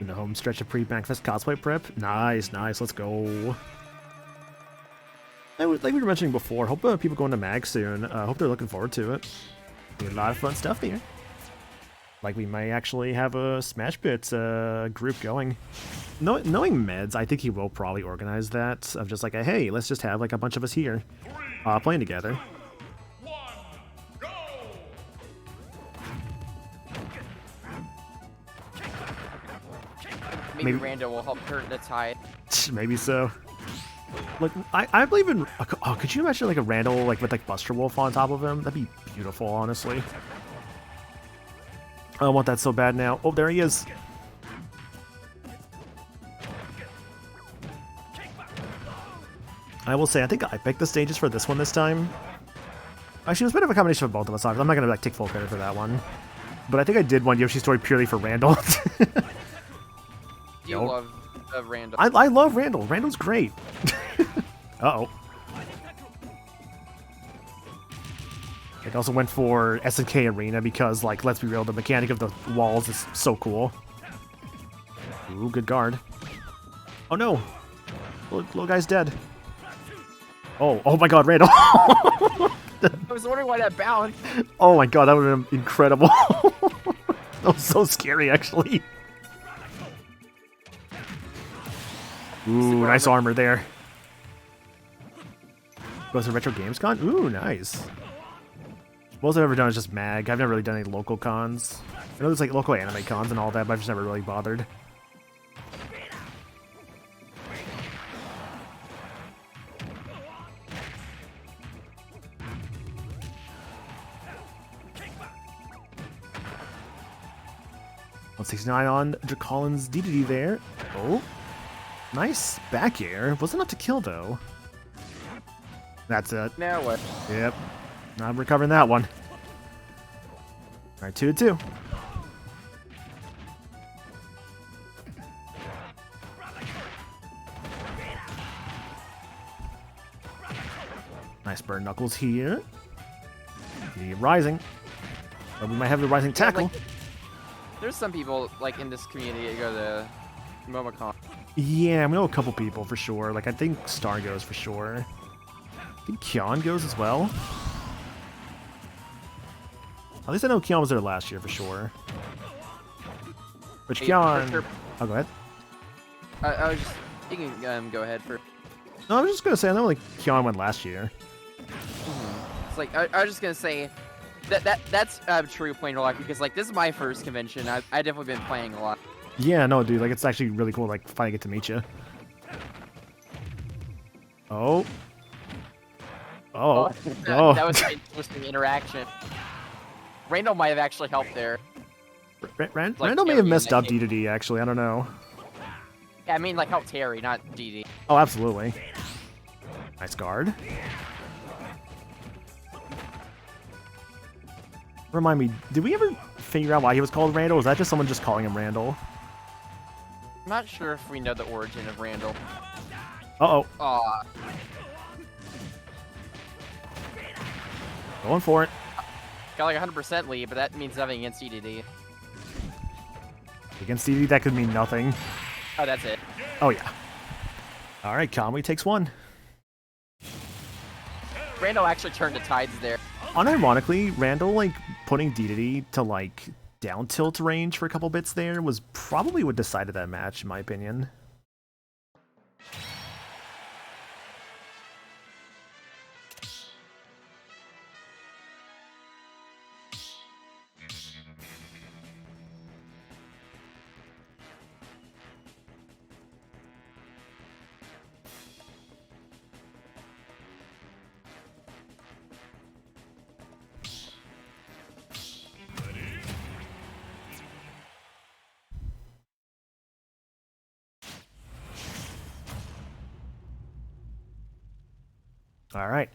[SPEAKER 1] In the home stretch of pre-Bankfest cosplay prep. Nice, let's go. Like we were mentioning before, hope people go into MAG soon. Hope they're looking forward to it. Be a lot of fun stuff here. Like, we may actually have a Smash Bits group going. Knowing Meds, I think he will probably organize that. Of just like, hey, let's just have like a bunch of us here playing together.
[SPEAKER 2] Maybe Rando will help turn the tide.
[SPEAKER 1] Maybe so. Look, I believe in. Oh, could you imagine like a Randall like with like Buster Wolf on top of him? That'd be beautiful, honestly. I want that so bad now. Oh, there he is. I will say, I think I picked the stages for this one this time. Actually, it was a bit of a combination of both of us. I'm not gonna like take full credit for that one, but I think I did one Yoshi story purely for Randall.
[SPEAKER 2] You love Randall.
[SPEAKER 1] I love Randall. Randall's great. Uh-oh. I also went for SNK Arena because, like, let's be real, the mechanic of the walls is so cool. Ooh, good guard. Oh no! Little guy's dead. Oh my god, Randall!
[SPEAKER 2] I was wondering why that bounced.
[SPEAKER 1] Oh my god, that would have been incredible. That was so scary, actually. Ooh, nice armor there. Goes to Retro Gamescom? Ooh, nice. Most I've ever done is just MAG. I've never really done any local cons. I know there's like local anime cons and all that, but I've just never really bothered. $169 on Dracolin's DDD there. Oh. Nice back air. Wasn't enough to kill, though. That's it.
[SPEAKER 2] Now what?
[SPEAKER 1] Yep. I'm recovering that one. Alright, 2-2. Nice burn knuckles here. The rising. Or we might have the rising tackle.
[SPEAKER 2] Like, there's some people like in this community that go to Momocon.
[SPEAKER 1] Yeah, I know a couple people for sure. Like, I think Star goes for sure. I think Kyon goes as well. At least I know Kyon was there last year for sure. Which Kyon...
[SPEAKER 2] Sure.
[SPEAKER 1] Oh, go ahead.
[SPEAKER 2] I was just... You can go ahead for...
[SPEAKER 1] No, I was just going to say, I know like Kyon went last year.
[SPEAKER 2] It's like, I was just going to say... That's true playing a lot because like this is my first convention. I've definitely been playing a lot.
[SPEAKER 1] Yeah, no, dude, like it's actually really cool. Like finally get to meet you. Oh.
[SPEAKER 2] That was an interesting interaction. Randall might have actually helped there.
[SPEAKER 1] Randall may have messed up DDD, actually. I don't know.
[SPEAKER 2] Yeah, I mean, like, help Terry, not DD.
[SPEAKER 1] Oh, absolutely. Nice guard. Remind me, did we ever figure out why he was called Randall? Was that just someone just calling him Randall?
[SPEAKER 2] I'm not sure if we know the origin of Randall.
[SPEAKER 1] Uh-oh.
[SPEAKER 2] Aw.
[SPEAKER 1] Going for it.
[SPEAKER 2] Got like 100% lead, but that means nothing against DDD.
[SPEAKER 1] Against DDD, that could mean nothing.
[SPEAKER 2] Oh, that's it.
[SPEAKER 1] Oh, yeah. All right, Conway takes one.
[SPEAKER 2] Randall actually turned the tides there.
[SPEAKER 1] Unironically, Randall, like, putting DDD to, like, down tilt range for a couple bits there was probably what decided that match, in my opinion. All right.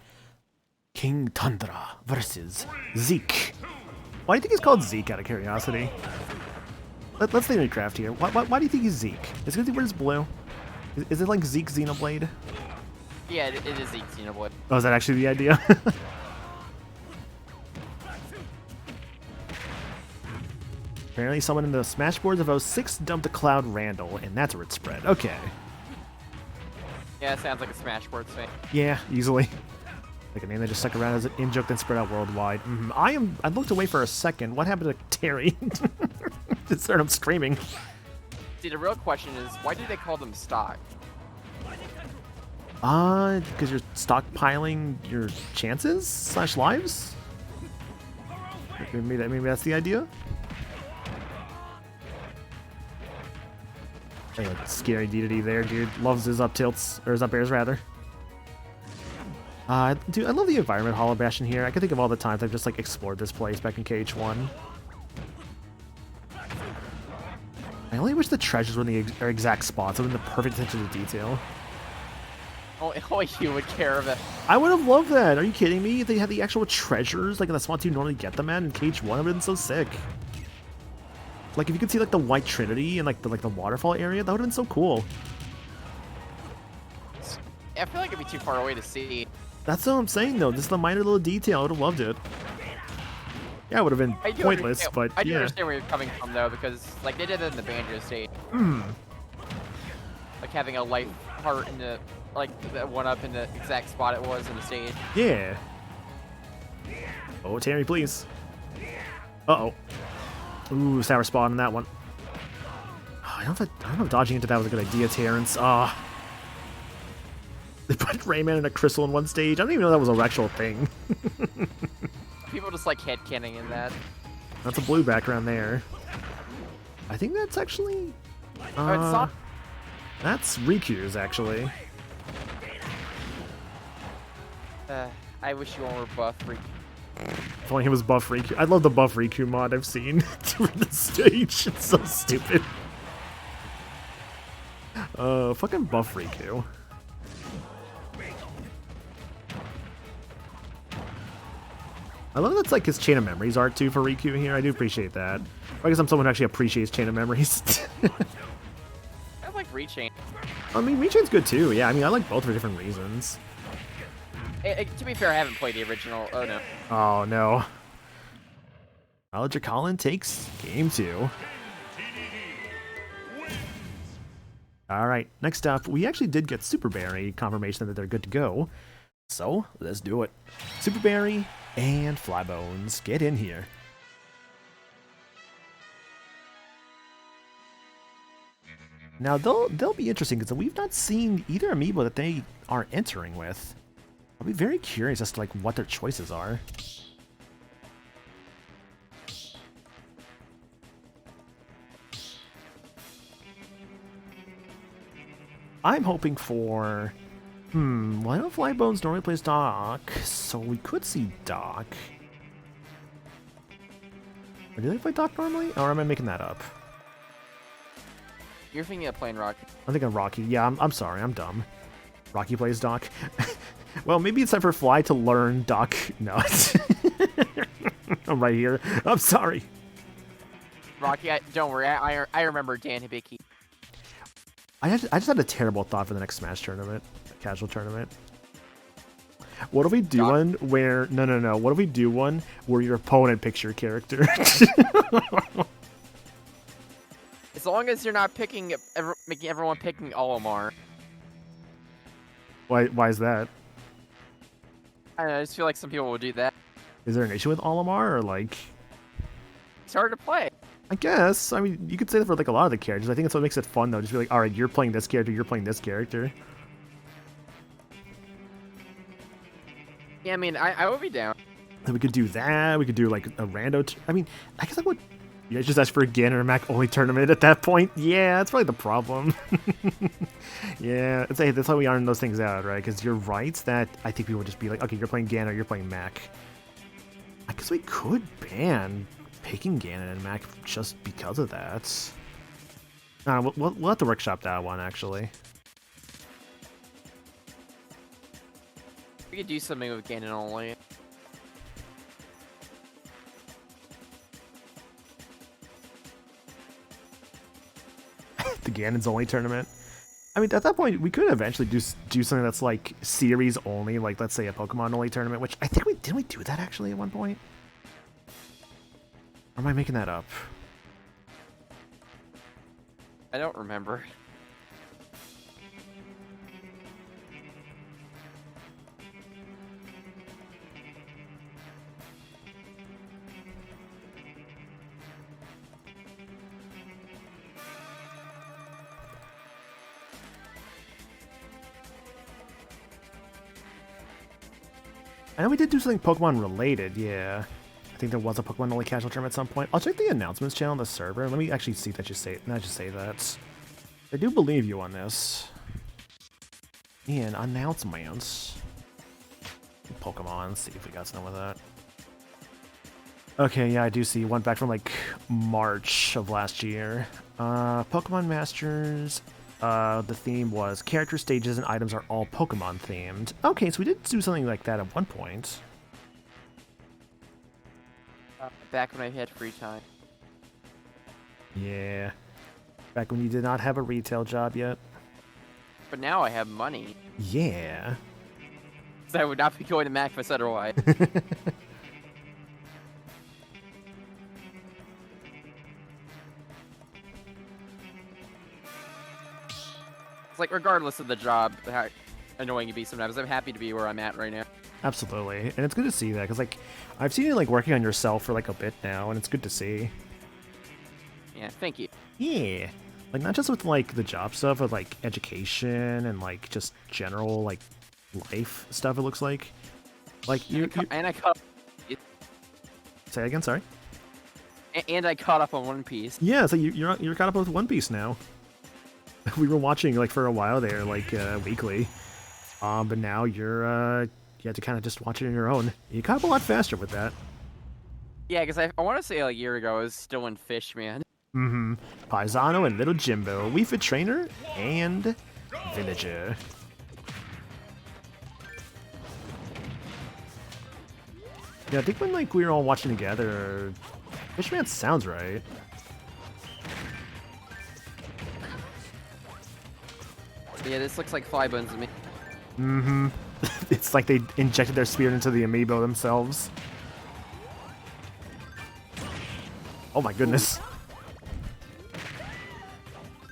[SPEAKER 1] King Tundra versus Zeke. Why do you think he's called Zeke, out of curiosity? Let's think of craft here. Why do you think he's Zeke? Is it because he wears blue? Is it like Zeke Xenoblade?
[SPEAKER 2] Yeah, it is Zeke Xenoblade.
[SPEAKER 1] Oh, is that actually the idea? Apparently someone in the Smashboards of 06 dumped a Cloud Randall, and that's where it spread. Okay.
[SPEAKER 2] Yeah, it sounds like a Smashboards thing.
[SPEAKER 1] Yeah, easily. Like a name that just stuck around as an in-joke then spread out worldwide. I looked away for a second. What happened to Terry? Just heard him screaming.
[SPEAKER 2] See, the real question is, why do they call them stock?
[SPEAKER 1] Because you're stockpiling your chances / lives? Maybe that's the idea? Hey, like, scary DDD there, dude. Loves his up tilts, or his up airs, rather. Dude, I love the environment Hollow Bastion here. I can think of all the times I've just, like, explored this place back in KH1. I only wish the treasures were in the exact spots, so in the perfect attention to detail.
[SPEAKER 2] Only you would care of it.
[SPEAKER 1] I would have loved that. Are you kidding me? If they had the actual treasures, like in the spots you normally get them at in KH1, it would have been so sick. Like, if you could see, like, the White Trinity and, like, the waterfall area, that would have been so cool.
[SPEAKER 2] I feel like it'd be too far away to see.
[SPEAKER 1] That's what I'm saying, though. Just the minor little detail. I would have loved it. Yeah, it would have been pointless, but
[SPEAKER 2] I do
[SPEAKER 1] yeah.
[SPEAKER 2] understand where you're coming from, though, because, like, they did it in the Banjo stage. Like, having a life heart in the, like, that one up in the exact spot it was in the stage.
[SPEAKER 1] Yeah. Oh, Terry, please. Uh-oh. Ooh, sour spawn on that one. Oh, I don't know if dodging into that was a good idea, Terrence. They put Rayman and a crystal in one stage. I don't even know that was an actual thing.
[SPEAKER 2] People just like headcanning in that.
[SPEAKER 1] That's a blue background there. I think that's actually...
[SPEAKER 2] Oh, it's not.
[SPEAKER 1] That's Riku's, actually.
[SPEAKER 2] I wish you all were buff, Riku.
[SPEAKER 1] If only he was buff Riku. I love the buff Riku mod I've seen through the stage. It's so stupid. Fucking buff Riku. I love that's like his Chain of Memories art too for Riku here. I do appreciate that. I guess I'm someone who actually appreciates Chain of Memories.
[SPEAKER 2] I like Rechain.
[SPEAKER 1] I mean, Rechain's good too. Yeah, I mean, I like both for different reasons.
[SPEAKER 2] To be fair, I haven't played the original. Oh no.
[SPEAKER 1] Oh no. Knowledge Colin takes game 2. Alright, next up, we actually did get Super Berry confirmation that they're good to go. So, let's do it. Super Berry and Flybones, get in here. Now, they'll be interesting because we've not seen either amiibo that they are entering with. I'll be very curious as to like what their choices are. I'm hoping for... well, I know Flybones normally plays Doc, so we could see Doc. Or do they play Doc normally? Or am I making that up?
[SPEAKER 2] You're thinking of playing Rocky.
[SPEAKER 1] I'm thinking Rocky. Yeah, I'm sorry, I'm dumb. Rocky plays Doc. Well, maybe it's time for Fly to learn Doc. No. I'm right here. I'm sorry.
[SPEAKER 2] Rocky, don't worry. I remember Dan Hibiki.
[SPEAKER 1] I just had a terrible thought for the next Smash tournament. Casual tournament. What if we do one where... No. What if we do one where your opponent picks your character?
[SPEAKER 2] As long as you're not making everyone picking Olimar.
[SPEAKER 1] Why is that?
[SPEAKER 2] I don't know, I just feel like some people would do that.
[SPEAKER 1] Is there an issue with Olimar, or like...
[SPEAKER 2] It's hard to play.
[SPEAKER 1] I guess. I mean, you could say that for like a lot of the characters. I think that's what makes it fun, though. Just be like, alright, you're playing this character, you're playing this character.
[SPEAKER 2] Yeah, I mean, I would be down.
[SPEAKER 1] Then we could do that. We could do like a rando... I mean, I guess I would... You guys just ask for a Ganon or Mac only tournament at that point? Yeah, that's probably the problem. Yeah, that's how we iron those things out, right? Because you're right that I think people would just be like, okay, you're playing Ganon or you're playing Mac. I guess we could ban picking Ganon and Mac just because of that. We'll have to workshop that one, actually.
[SPEAKER 2] We could do something with Ganon only.
[SPEAKER 1] The Ganon's only tournament. I mean, at that point, we could eventually do something that's like series only, like let's say a Pokemon only tournament, which I think didn't we do that actually at one point? Or am I making that up?
[SPEAKER 2] I don't remember.
[SPEAKER 1] I know we did do something Pokemon related, yeah. I think there was a Pokemon only casual tournament at some point. I'll check the announcements channel on the server. Let me actually see that you say it. Not just say that. I do believe you on this. And announcements. Pokemon, let's see if we got something with that. Okay, yeah, I do see one back from like March of last year. Pokemon Masters. The theme was character stages and items are all Pokemon themed. Okay, so we did do something like that at one point.
[SPEAKER 2] Back when I had free time.
[SPEAKER 1] Yeah. Back when you did not have a retail job yet.
[SPEAKER 2] But now I have money.
[SPEAKER 1] Yeah.
[SPEAKER 2] So I would not be going to Mac if I said otherwise. Like, regardless of the job, how annoying it be sometimes, I'm happy to be where I'm at right now.
[SPEAKER 1] Absolutely. And it's good to see that, because, like, I've seen you, like, working on yourself for, like, a bit now, and it's good to see.
[SPEAKER 2] Yeah, thank you.
[SPEAKER 1] Yeah. Like, not just with, like, the job stuff, but, like, education and, like, just general, like, life stuff, it looks like. Like,
[SPEAKER 2] And I caught...
[SPEAKER 1] Say again, sorry?
[SPEAKER 2] And I caught up on One Piece.
[SPEAKER 1] Yeah, so you're caught up with One Piece now. We were watching, like, for a while there, like, weekly. But now you have to kind of just watch it on your own. You caught up a lot faster with that.
[SPEAKER 2] Yeah, because I want to say a year ago I was still in Fish, man.
[SPEAKER 1] Mm-hmm. Paisano and Little Jimbo, Wii Fit Trainer, and Villager. Yeah, I think when, like, we were all watching together, Fishman sounds right.
[SPEAKER 2] Yeah, this looks like Flybones to me.
[SPEAKER 1] Mm-hmm. It's like they injected their spirit into the Amiibo themselves. Oh my goodness.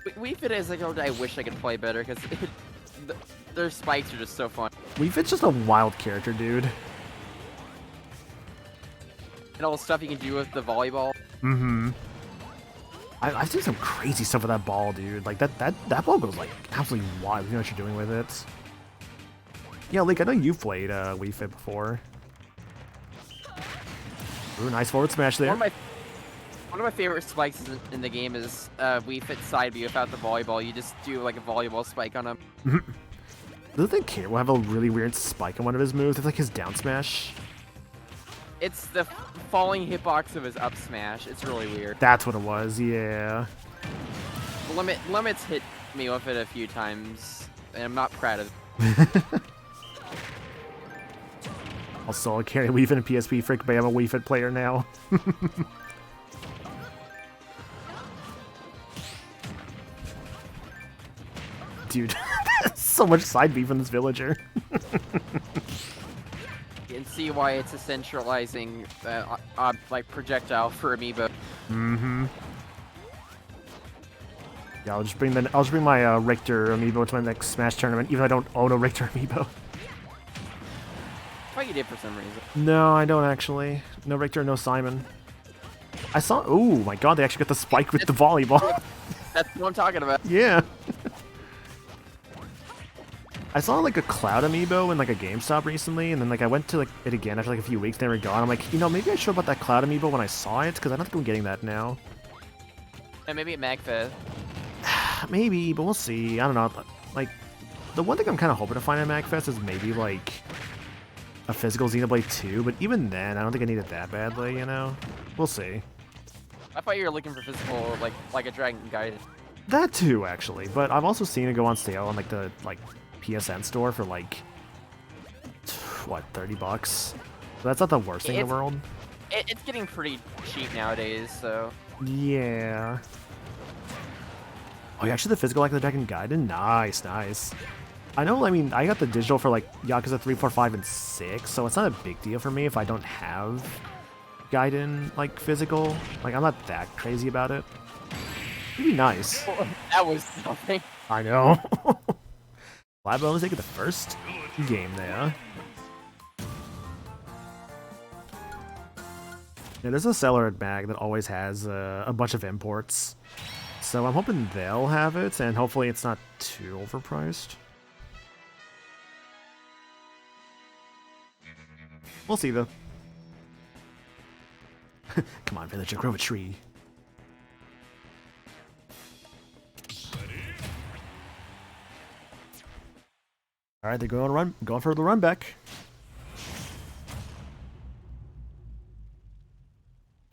[SPEAKER 2] Wii Fit is like, I wish I could play better, because their spikes are just so fun.
[SPEAKER 1] Wii Fit's just a wild character, dude.
[SPEAKER 2] And all the stuff you can do with the volleyball.
[SPEAKER 1] Mm-hmm. I've seen some crazy stuff with that ball, dude. Like, that ball goes, like, absolutely wild. You know what you're doing with it. Yeah, Link, I know you've played Wii Fit before. Ooh, nice forward smash there.
[SPEAKER 2] One of my favorite spikes in the game is Wii Fit side B without the volleyball. You just do, like, a volleyball spike on him.
[SPEAKER 1] Doesn't think Kid will have a really weird spike on one of his moves? It's like his down smash.
[SPEAKER 2] It's the falling hitbox of his up smash. It's really weird.
[SPEAKER 1] That's what it was, yeah.
[SPEAKER 2] Limits hit me with it a few times, and I'm not proud of it.
[SPEAKER 1] Also, I carry Wii Fit and PSP freak, but I'm a Wii Fit player now. Dude, so much side B from this villager.
[SPEAKER 2] You can see why it's a centralizing like projectile for Amiibo.
[SPEAKER 1] Mm-hmm. Yeah, I'll just bring my Richter Amiibo to my next Smash tournament, even though I don't own a Richter Amiibo.
[SPEAKER 2] I thought you did for some reason.
[SPEAKER 1] No, I don't actually. No Richter, no Simon. I saw. Oh my god, they actually got the spike with the volleyball.
[SPEAKER 2] That's what I'm talking about.
[SPEAKER 1] Yeah. I saw like a Cloud Amiibo in like a GameStop recently, and then like I went to like it again after like a few weeks. They were gone. I'm like, you know, maybe I should have bought that Cloud Amiibo when I saw it, because I don't think I'm getting that now.
[SPEAKER 2] And maybe at MagFest.
[SPEAKER 1] Maybe, but we'll see. I don't know. Like, the one thing I'm kind of hoping to find at MagFest is maybe like a physical Xenoblade 2, but even then, I don't think I need it that badly. You know, we'll see.
[SPEAKER 2] I thought you were looking for physical, like a Dragon Guide.
[SPEAKER 1] That too, actually. But I've also seen it go on sale on like the PSN store for like what, $30. So that's not the worst thing in the world.
[SPEAKER 2] It's getting pretty cheap nowadays, so.
[SPEAKER 1] Yeah. Oh, yeah, actually the physical like the Dragon Gaiden? Nice, nice. I know, I mean, I got the digital for like Yakuza 3, 4, 5, and 6, so it's not a big deal for me if I don't have Gaiden, like, physical. Like, I'm not that crazy about it. It'd be nice.
[SPEAKER 2] That was something.
[SPEAKER 1] I know. Lab was taking the first game there. Yeah, there's a seller at Mag that always has a bunch of imports. So I'm hoping they'll have it, and hopefully it's not too overpriced. We'll see, though. Come on, villager, grow a tree. Alright, they're going for the run back.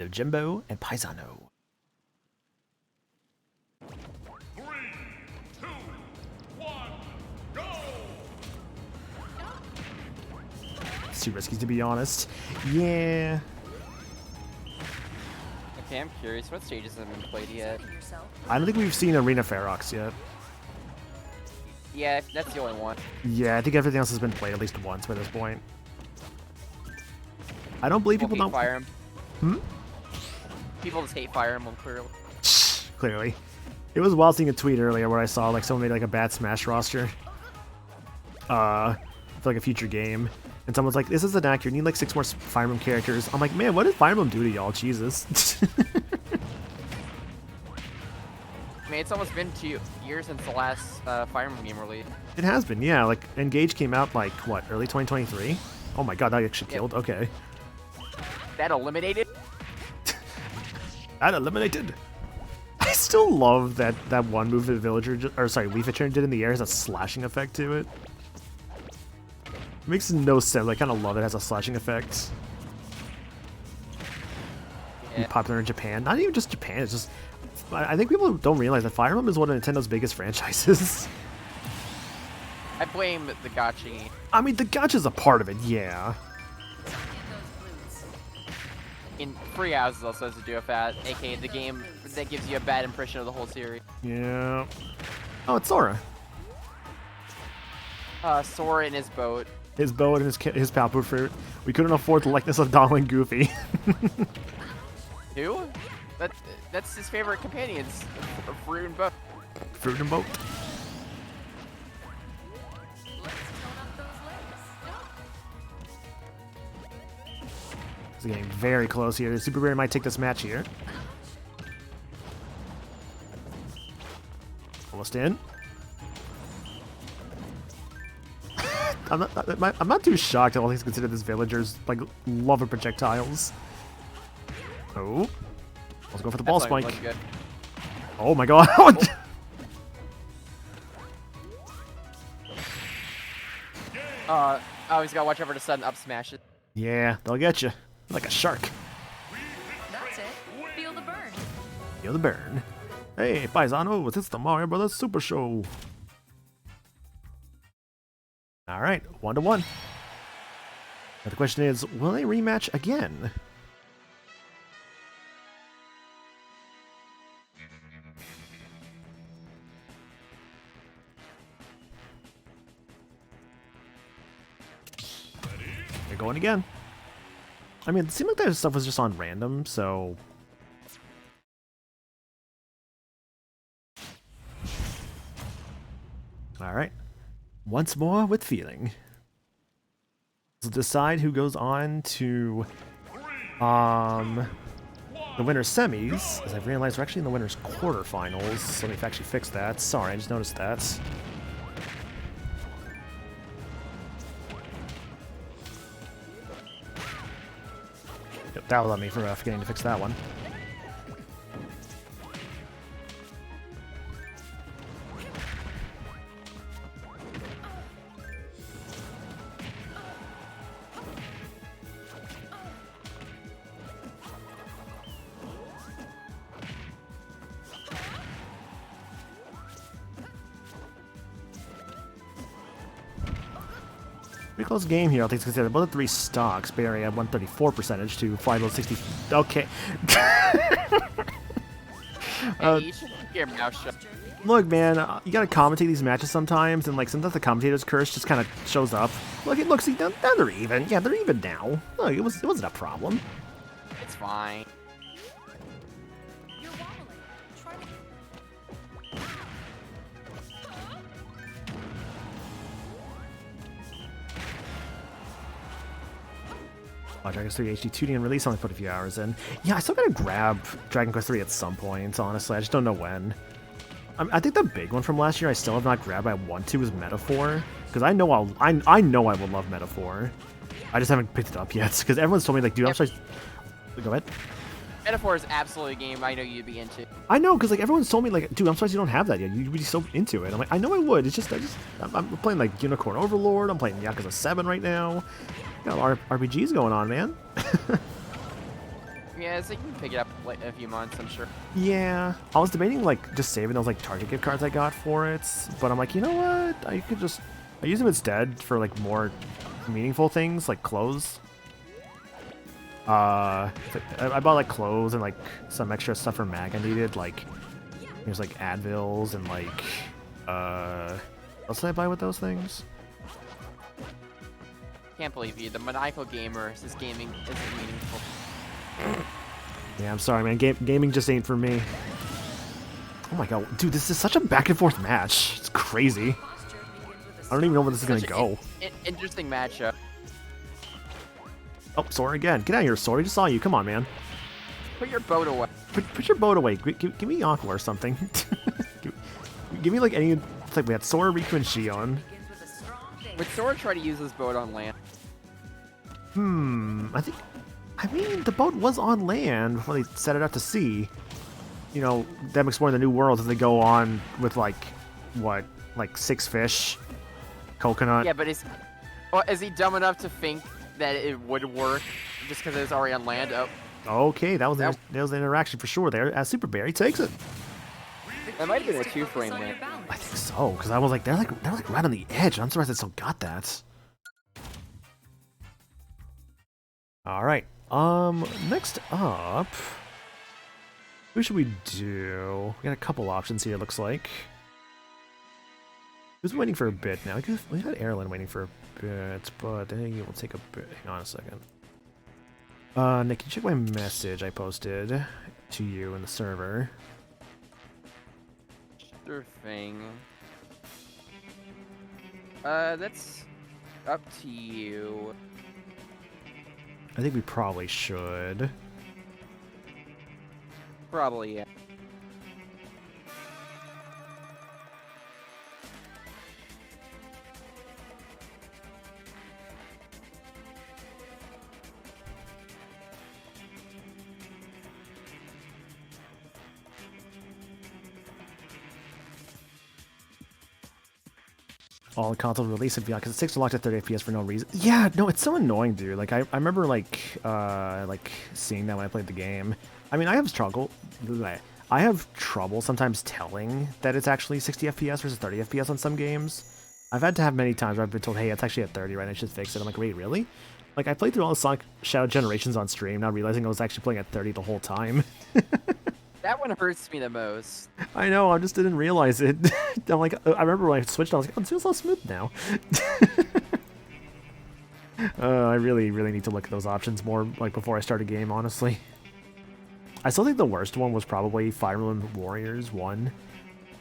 [SPEAKER 1] Jimbo and Paisano.
[SPEAKER 3] 3, 2, 1, go!
[SPEAKER 1] It's too risky to be honest. Yeah.
[SPEAKER 2] Okay, I'm curious. What stages haven't been played yet?
[SPEAKER 1] I don't think we've seen Arena Ferox yet.
[SPEAKER 2] Yeah, that's the only one.
[SPEAKER 1] Yeah, I think everything else has been played at least once by this point. I don't believe people don't.
[SPEAKER 2] Fire Emblem.
[SPEAKER 1] Hmm?
[SPEAKER 2] People just hate Fire Emblem, clearly.
[SPEAKER 1] Clearly. It was wild seeing a tweet earlier where I saw like someone made like a bad Smash roster. For like a future game. And someone's like, this isn't accurate, you need like 6 more Fire Emblem characters. I'm like, man, what did Fire Emblem do to y'all? Jesus.
[SPEAKER 2] I mean, it's almost been 2 years since the last Fire Emblem game release.
[SPEAKER 1] It has been, yeah. Like, Engage came out like, what, early 2023? Oh my god, that actually killed. Okay.
[SPEAKER 2] That eliminated?
[SPEAKER 1] That eliminated. I still love that one move that Villager, Wii Fit did in the air has a slashing effect to it. It makes no sense. I kind of love it as a slashing effect.
[SPEAKER 2] Yeah.
[SPEAKER 1] Popular in Japan. Not even just Japan. It's just I think people don't realize that Fire Emblem is one of Nintendo's biggest franchises.
[SPEAKER 2] I blame the gacha.
[SPEAKER 1] I mean, the gacha's a part of it, yeah.
[SPEAKER 2] In Free Houses also has to do with that, aka the game that gives you a bad impression of the whole series.
[SPEAKER 1] Yeah. Oh, it's Sora.
[SPEAKER 2] Sora in his boat.
[SPEAKER 1] His boat and his Palpu fruit. We couldn't afford the likeness of Donald and Goofy.
[SPEAKER 2] Who? That's his favorite companions. Fruit and boat.
[SPEAKER 1] Fruit and boat. It's getting very close here. Super Rare might take this match here. Almost in. I'm not too shocked at all things considered this villagers like love of projectiles. Oh, let's go for the ball spike. Oh my god!
[SPEAKER 2] Oh, he's gotta watch over to sudden up smashes.
[SPEAKER 1] Yeah, they'll get you. Like a shark.
[SPEAKER 4] That's it. Feel the burn.
[SPEAKER 1] Feel the burn. Hey, paisanos, it's the Mario Brothers Super Show. All right, 1-1. Now the question is, will they rematch again? They're going again. I mean, it seemed like that stuff was just on random, so... Alright. Once more with feeling. Let's decide who goes on to the winner's semis, as I've realized we're actually in the winner's quarterfinals, so we've actually fixed that. Sorry, I just noticed that. Yep, that was on me for forgetting to fix that one. Pretty close game here, I think it's considered. Both the 3 stocks, Barry at 134% to Fido 60. Okay.
[SPEAKER 2] Hey, you should keep your mouth shut.
[SPEAKER 1] Look, man, you gotta commentate these matches sometimes, and like sometimes the commentator's curse just kind of shows up. Look, it looks, see, now they're even. Yeah, they're even now. Look, it wasn't a problem.
[SPEAKER 2] It's fine.
[SPEAKER 4] You're wobbling. Try to...
[SPEAKER 1] Dragon Quest 3 HD 2D and release only put a few hours in. Yeah, I still gotta grab Dragon Quest 3 at some point, honestly. I just don't know when. I think the big one from last year I still have not grabbed, but I want to, is Metaphor. Because I know I know I will love Metaphor. I just haven't picked it up yet, because everyone's told me, like, dude, I'm sorry. Go ahead.
[SPEAKER 2] Metaphor is absolutely a game I know you'd be into.
[SPEAKER 1] I know, because like everyone's told me, like, dude, I'm surprised you don't have that yet. You'd be so into it. I'm like, I know I would. It's just, I'm playing like Unicorn Overlord. I'm playing Yakuza 7 right now. Got a lot of RPGs going on, man.
[SPEAKER 2] Yeah, so you can pick it up like in a few months, I'm sure.
[SPEAKER 1] Yeah, I was debating like just saving those like Target gift cards I got for it, but I'm like, you know what? I use them instead for like more meaningful things like clothes. I bought like clothes and like some extra stuff for Mag I needed, like there's like Advils and like what else did I buy with those things?
[SPEAKER 2] Can't believe you. The maniacal gamer says gaming isn't meaningful.
[SPEAKER 1] Yeah, I'm sorry, man. Gaming just ain't for me. Oh my god, dude, this is such a back and forth match. It's crazy. I don't even know where this is gonna go.
[SPEAKER 2] Interesting matchup.
[SPEAKER 1] Oh, Sora again. Get out of here, Sora. I just saw you. Come on, man.
[SPEAKER 2] Put your boat away.
[SPEAKER 1] Put your boat away. Give me Aqua or something. give me like any. It's like we had Sora, Riku, and Shion.
[SPEAKER 2] Would Sora try to use this boat on land?
[SPEAKER 1] I mean, the boat was on land before they set it out to sea. You know, them exploring the new worlds as they go on with like, what, like 6 fish, coconut.
[SPEAKER 2] Yeah, but is he dumb enough to think that it would work just because it's already on land? Oh.
[SPEAKER 1] Okay, that was an interaction for sure there. As Super Barry takes it.
[SPEAKER 2] That might have been a 2-frame there.
[SPEAKER 1] I think so, because I was like, they're like right on the edge. I'm surprised they still got that. All right. Next up, who should we do? We got a couple options here. It looks like. Who's waiting for a bit now? We had Erlen waiting for a bit, but I think it will take a bit. Hang on a second. Nick, can you check my message I posted to you in the server?
[SPEAKER 2] Sure thing. That's up to you.
[SPEAKER 1] I think we probably should.
[SPEAKER 2] Probably, yeah.
[SPEAKER 1] all the console release of because it takes a lot to 30 FPS for no reason. Yeah, no, it's so annoying, dude. Like I remember like seeing that when I played the game. I mean, I have trouble sometimes telling that it's actually 60 FPS versus 30 FPS on some games. I've had to have many times where I've been told, hey, it's actually at 30, right? I should fix it. I'm like, wait, really? Like, I played through all the Sonic Shadow Generations on stream, now realizing I was actually playing at 30 the whole time.
[SPEAKER 2] That one hurts me the most.
[SPEAKER 1] I know, I just didn't realize it. I'm like, I remember when I switched, I was like, oh, it feels so smooth now. I really need to look at those options more, like, before I start a game, honestly. I still think the worst one was probably Fire Emblem Warriors 1,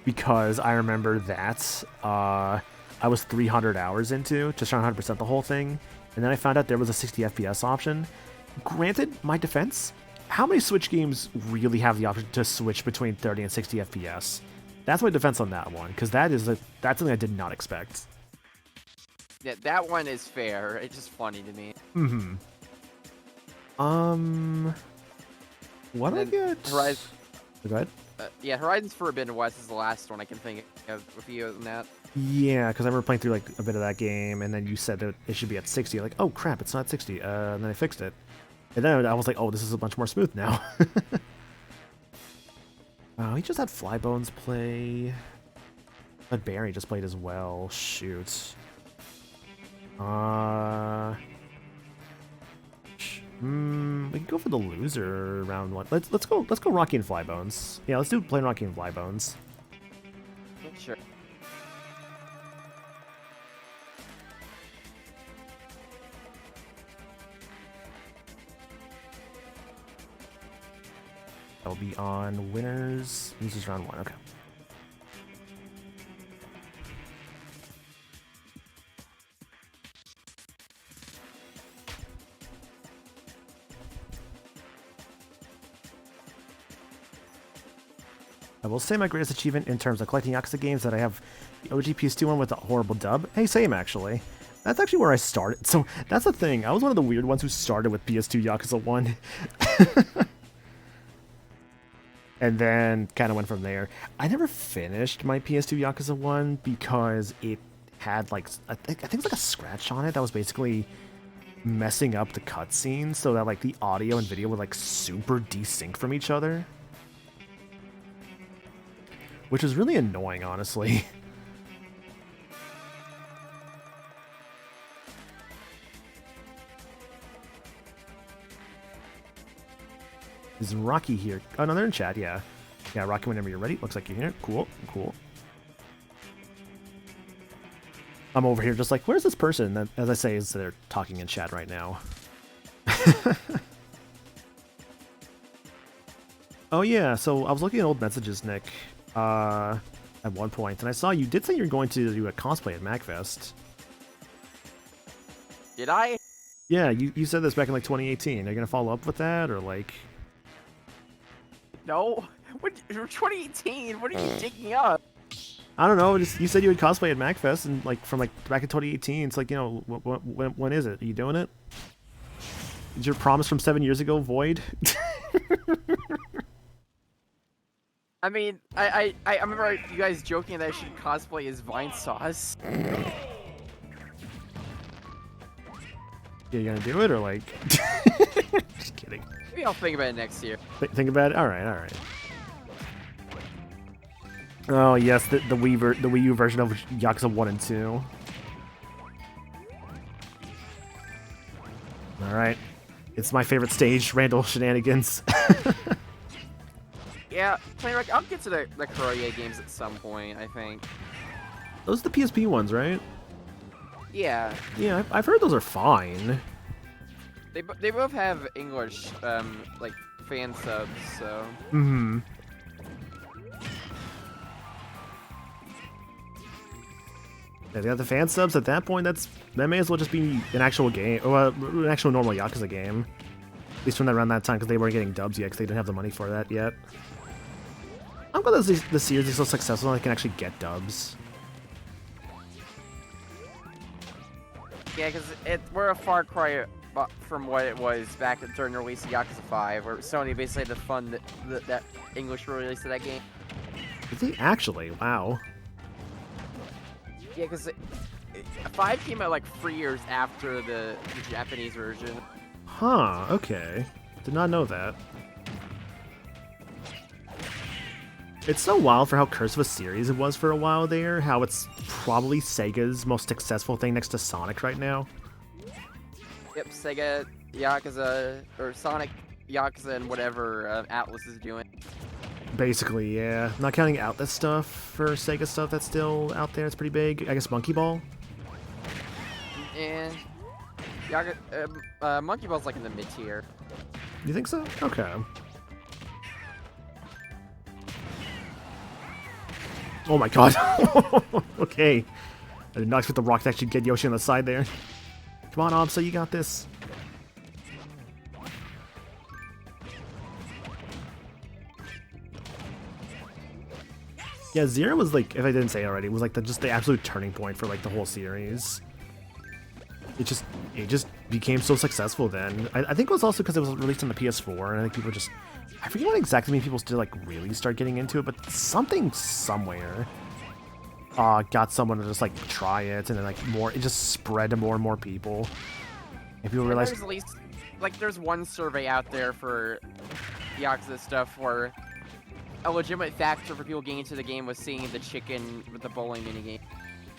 [SPEAKER 1] because I remember that I was 300 hours into, just trying 100% the whole thing, and then I found out there was a 60 FPS option. Granted, my defense, how many Switch games really have the option to switch between 30 and 60 FPS? That's my defense on that one, because that's something I did not expect.
[SPEAKER 2] Yeah, that one is fair. It's just funny to me.
[SPEAKER 1] Mm-hmm. What do I get?
[SPEAKER 2] Horizon.
[SPEAKER 1] Go ahead.
[SPEAKER 2] Yeah, Horizon's Forbidden West is the last one I can think of with you on that.
[SPEAKER 1] Yeah, because I remember playing through like a bit of that game, and then you said that it should be at 60. Like, oh crap, it's not 60. And then I fixed it, and then I was like, oh, this is a bunch more smooth now. Oh, he just had Flybones play. But Barry just played as well. Shoot. We can go for the loser round one. Let's go Rocky and Flybones. Yeah, let's do plain Rocky and Flybones.
[SPEAKER 2] Sure.
[SPEAKER 1] That'll be on winners. Losers round one. Okay. I will say my greatest achievement in terms of collecting Yakuza games that I have the OG PS2 one with a horrible dub. Hey, same actually. That's actually where I started. So that's the thing. I was one of the weird ones who started with PS2 Yakuza 1. And then kind of went from there. I never finished my PS2 Yakuza 1 because it had like, I think it was like a scratch on it that was basically messing up the cutscenes so that like the audio and video were like super desync from each other. Which was really annoying, honestly. Is Rocky here? Oh, no, they're in chat, yeah. Yeah, Rocky, whenever you're ready. Looks like you're here. Cool, cool. I'm over here just like, where's this person? That, as I say, is they're talking in chat right now. Oh, yeah, so I was looking at old messages, Nick. At one point, and I saw you did say you were going to do a cosplay at MagFest.
[SPEAKER 2] Did I?
[SPEAKER 1] Yeah, you said this back in like 2018. Are you gonna follow up with that, or like?
[SPEAKER 2] No. What? 2018? What are you digging up?
[SPEAKER 1] I don't know. Just you said you would cosplay at MagFest, and like from like back in 2018. It's like, you know, when is it? Are you doing it? Is your promise from 7 years ago void?
[SPEAKER 2] I mean, I remember you guys joking that I should cosplay as Vine Sauce.
[SPEAKER 1] Yeah, you gonna do it, or like? Just kidding.
[SPEAKER 2] Maybe I'll think about it next year.
[SPEAKER 1] Think about it. All right, all right. Oh yes, the Wii U version of Yakuza 1 and 2. All right, it's my favorite stage, Randall Shenanigans.
[SPEAKER 2] Yeah, I'll get to the Kuroye games at some point, I think.
[SPEAKER 1] Those are the PSP ones, right?
[SPEAKER 2] Yeah.
[SPEAKER 1] Yeah, I've heard those are fine.
[SPEAKER 2] They both have English, like, fan subs, so...
[SPEAKER 1] Mm-hmm. Yeah, they got the fan subs. At that point, that may as well just be an actual game, or an actual normal Yakuza game. At least from around that time, because they weren't getting dubs yet, because they didn't have the money for that yet. I'm glad that the series is so successful and they can actually get dubs.
[SPEAKER 2] Yeah, because we're a far cry from what it was back during the release of Yakuza 5, where Sony basically had to fund that English release of that game.
[SPEAKER 1] Did they actually? Wow.
[SPEAKER 2] Yeah, because 5 came out like 3 years after the Japanese version.
[SPEAKER 1] Huh, okay. Did not know that. It's so wild for how cursed of a series it was for a while there, how it's probably Sega's most successful thing next to Sonic right now.
[SPEAKER 2] Yep, Sega, Yakuza, or Sonic, Yakuza, and whatever Atlas is doing.
[SPEAKER 1] Basically, yeah. Not counting Outlet stuff for Sega stuff that's still out there, it's pretty big. I guess Monkey Ball?
[SPEAKER 2] And Monkey Ball's like in the mid tier.
[SPEAKER 1] You think so? Okay. Oh my god. Okay. I did not expect the rock to actually get Yoshi on the side there. Come on, Obsa, you got this. Yeah, Zero was like, if I didn't say it already, was like just the absolute turning point for like the whole series. It just became so successful then. I think it was also because it was released on the PS4, and I think people just, I forget what exactly made people still like really start getting into it, but something somewhere got someone to just like try it, and then like it just spread to more and more people. And people realized
[SPEAKER 2] There's at least, like, there's one survey out there for Yakuza stuff where a legitimate factor for people getting into the game was seeing the chicken with the bowling minigame.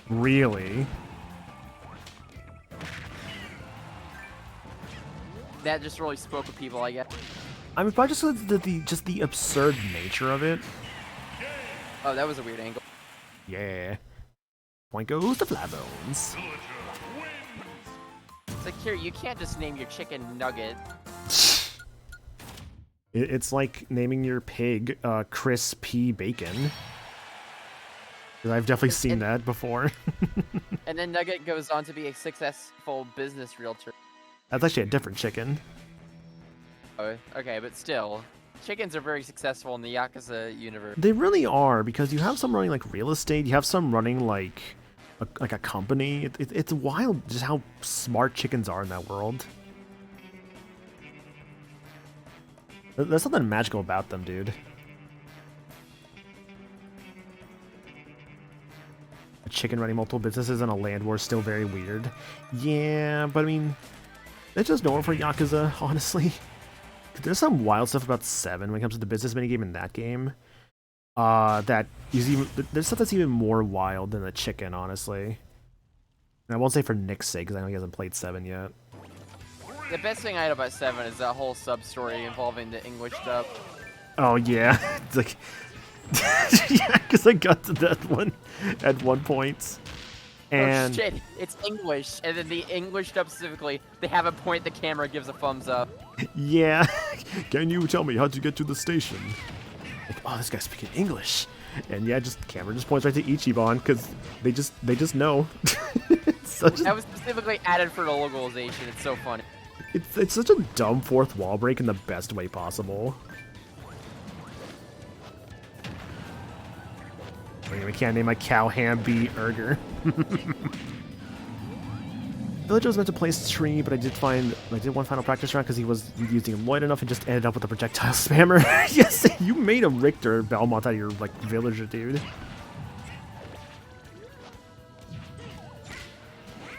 [SPEAKER 1] really.
[SPEAKER 2] That just really spoke with people, I guess.
[SPEAKER 1] I mean, probably just the absurd nature of it.
[SPEAKER 2] Oh, that was a weird angle.
[SPEAKER 1] Yeah. Point goes to Flatbones.
[SPEAKER 2] It's like, here, you can't just name your chicken Nugget.
[SPEAKER 1] It's like naming your pig Chris P. Bacon. 'Cause I've definitely seen that before.
[SPEAKER 2] And then Nugget goes on to be a successful business realtor.
[SPEAKER 1] That's actually a different chicken.
[SPEAKER 2] Oh, okay, but still. Chickens are very successful in the Yakuza universe.
[SPEAKER 1] They really are, because you have some running like real estate, you have some running like a company. It's wild just how smart chickens are in that world. There's something magical about them, dude. A chicken running multiple businesses in a land war is still very weird. Yeah, but I mean, it's just normal for Yakuza, honestly. There's some wild stuff about 7 when it comes to the business minigame in that game. That is even, there's stuff that's even more wild than the chicken, honestly. And I won't say for Nick's sake, because I know he hasn't played 7 yet.
[SPEAKER 2] The best thing I know about 7 is that whole sub-story involving the English dub.
[SPEAKER 1] Oh, yeah. It's like... yeah, because I got to that one at one point. And...
[SPEAKER 2] Oh shit, it's English, and then the English dub specifically, they have a point the camera gives a thumbs up.
[SPEAKER 1] Yeah. Can you tell me how to get to the station? Like, oh, this guy's speaking English. And yeah, just camera just points right to Ichiban, because they just know.
[SPEAKER 2] That was specifically added for the localization, it's so funny.
[SPEAKER 1] It's such a dumb fourth wall break in the best way possible. We can't name my cow Hamby Erger. Villager was meant to place tree, but I did one final practice round because he was using Lloyd enough and just ended up with a projectile spammer. Yes, you made a Richter Belmont out of your like villager, dude.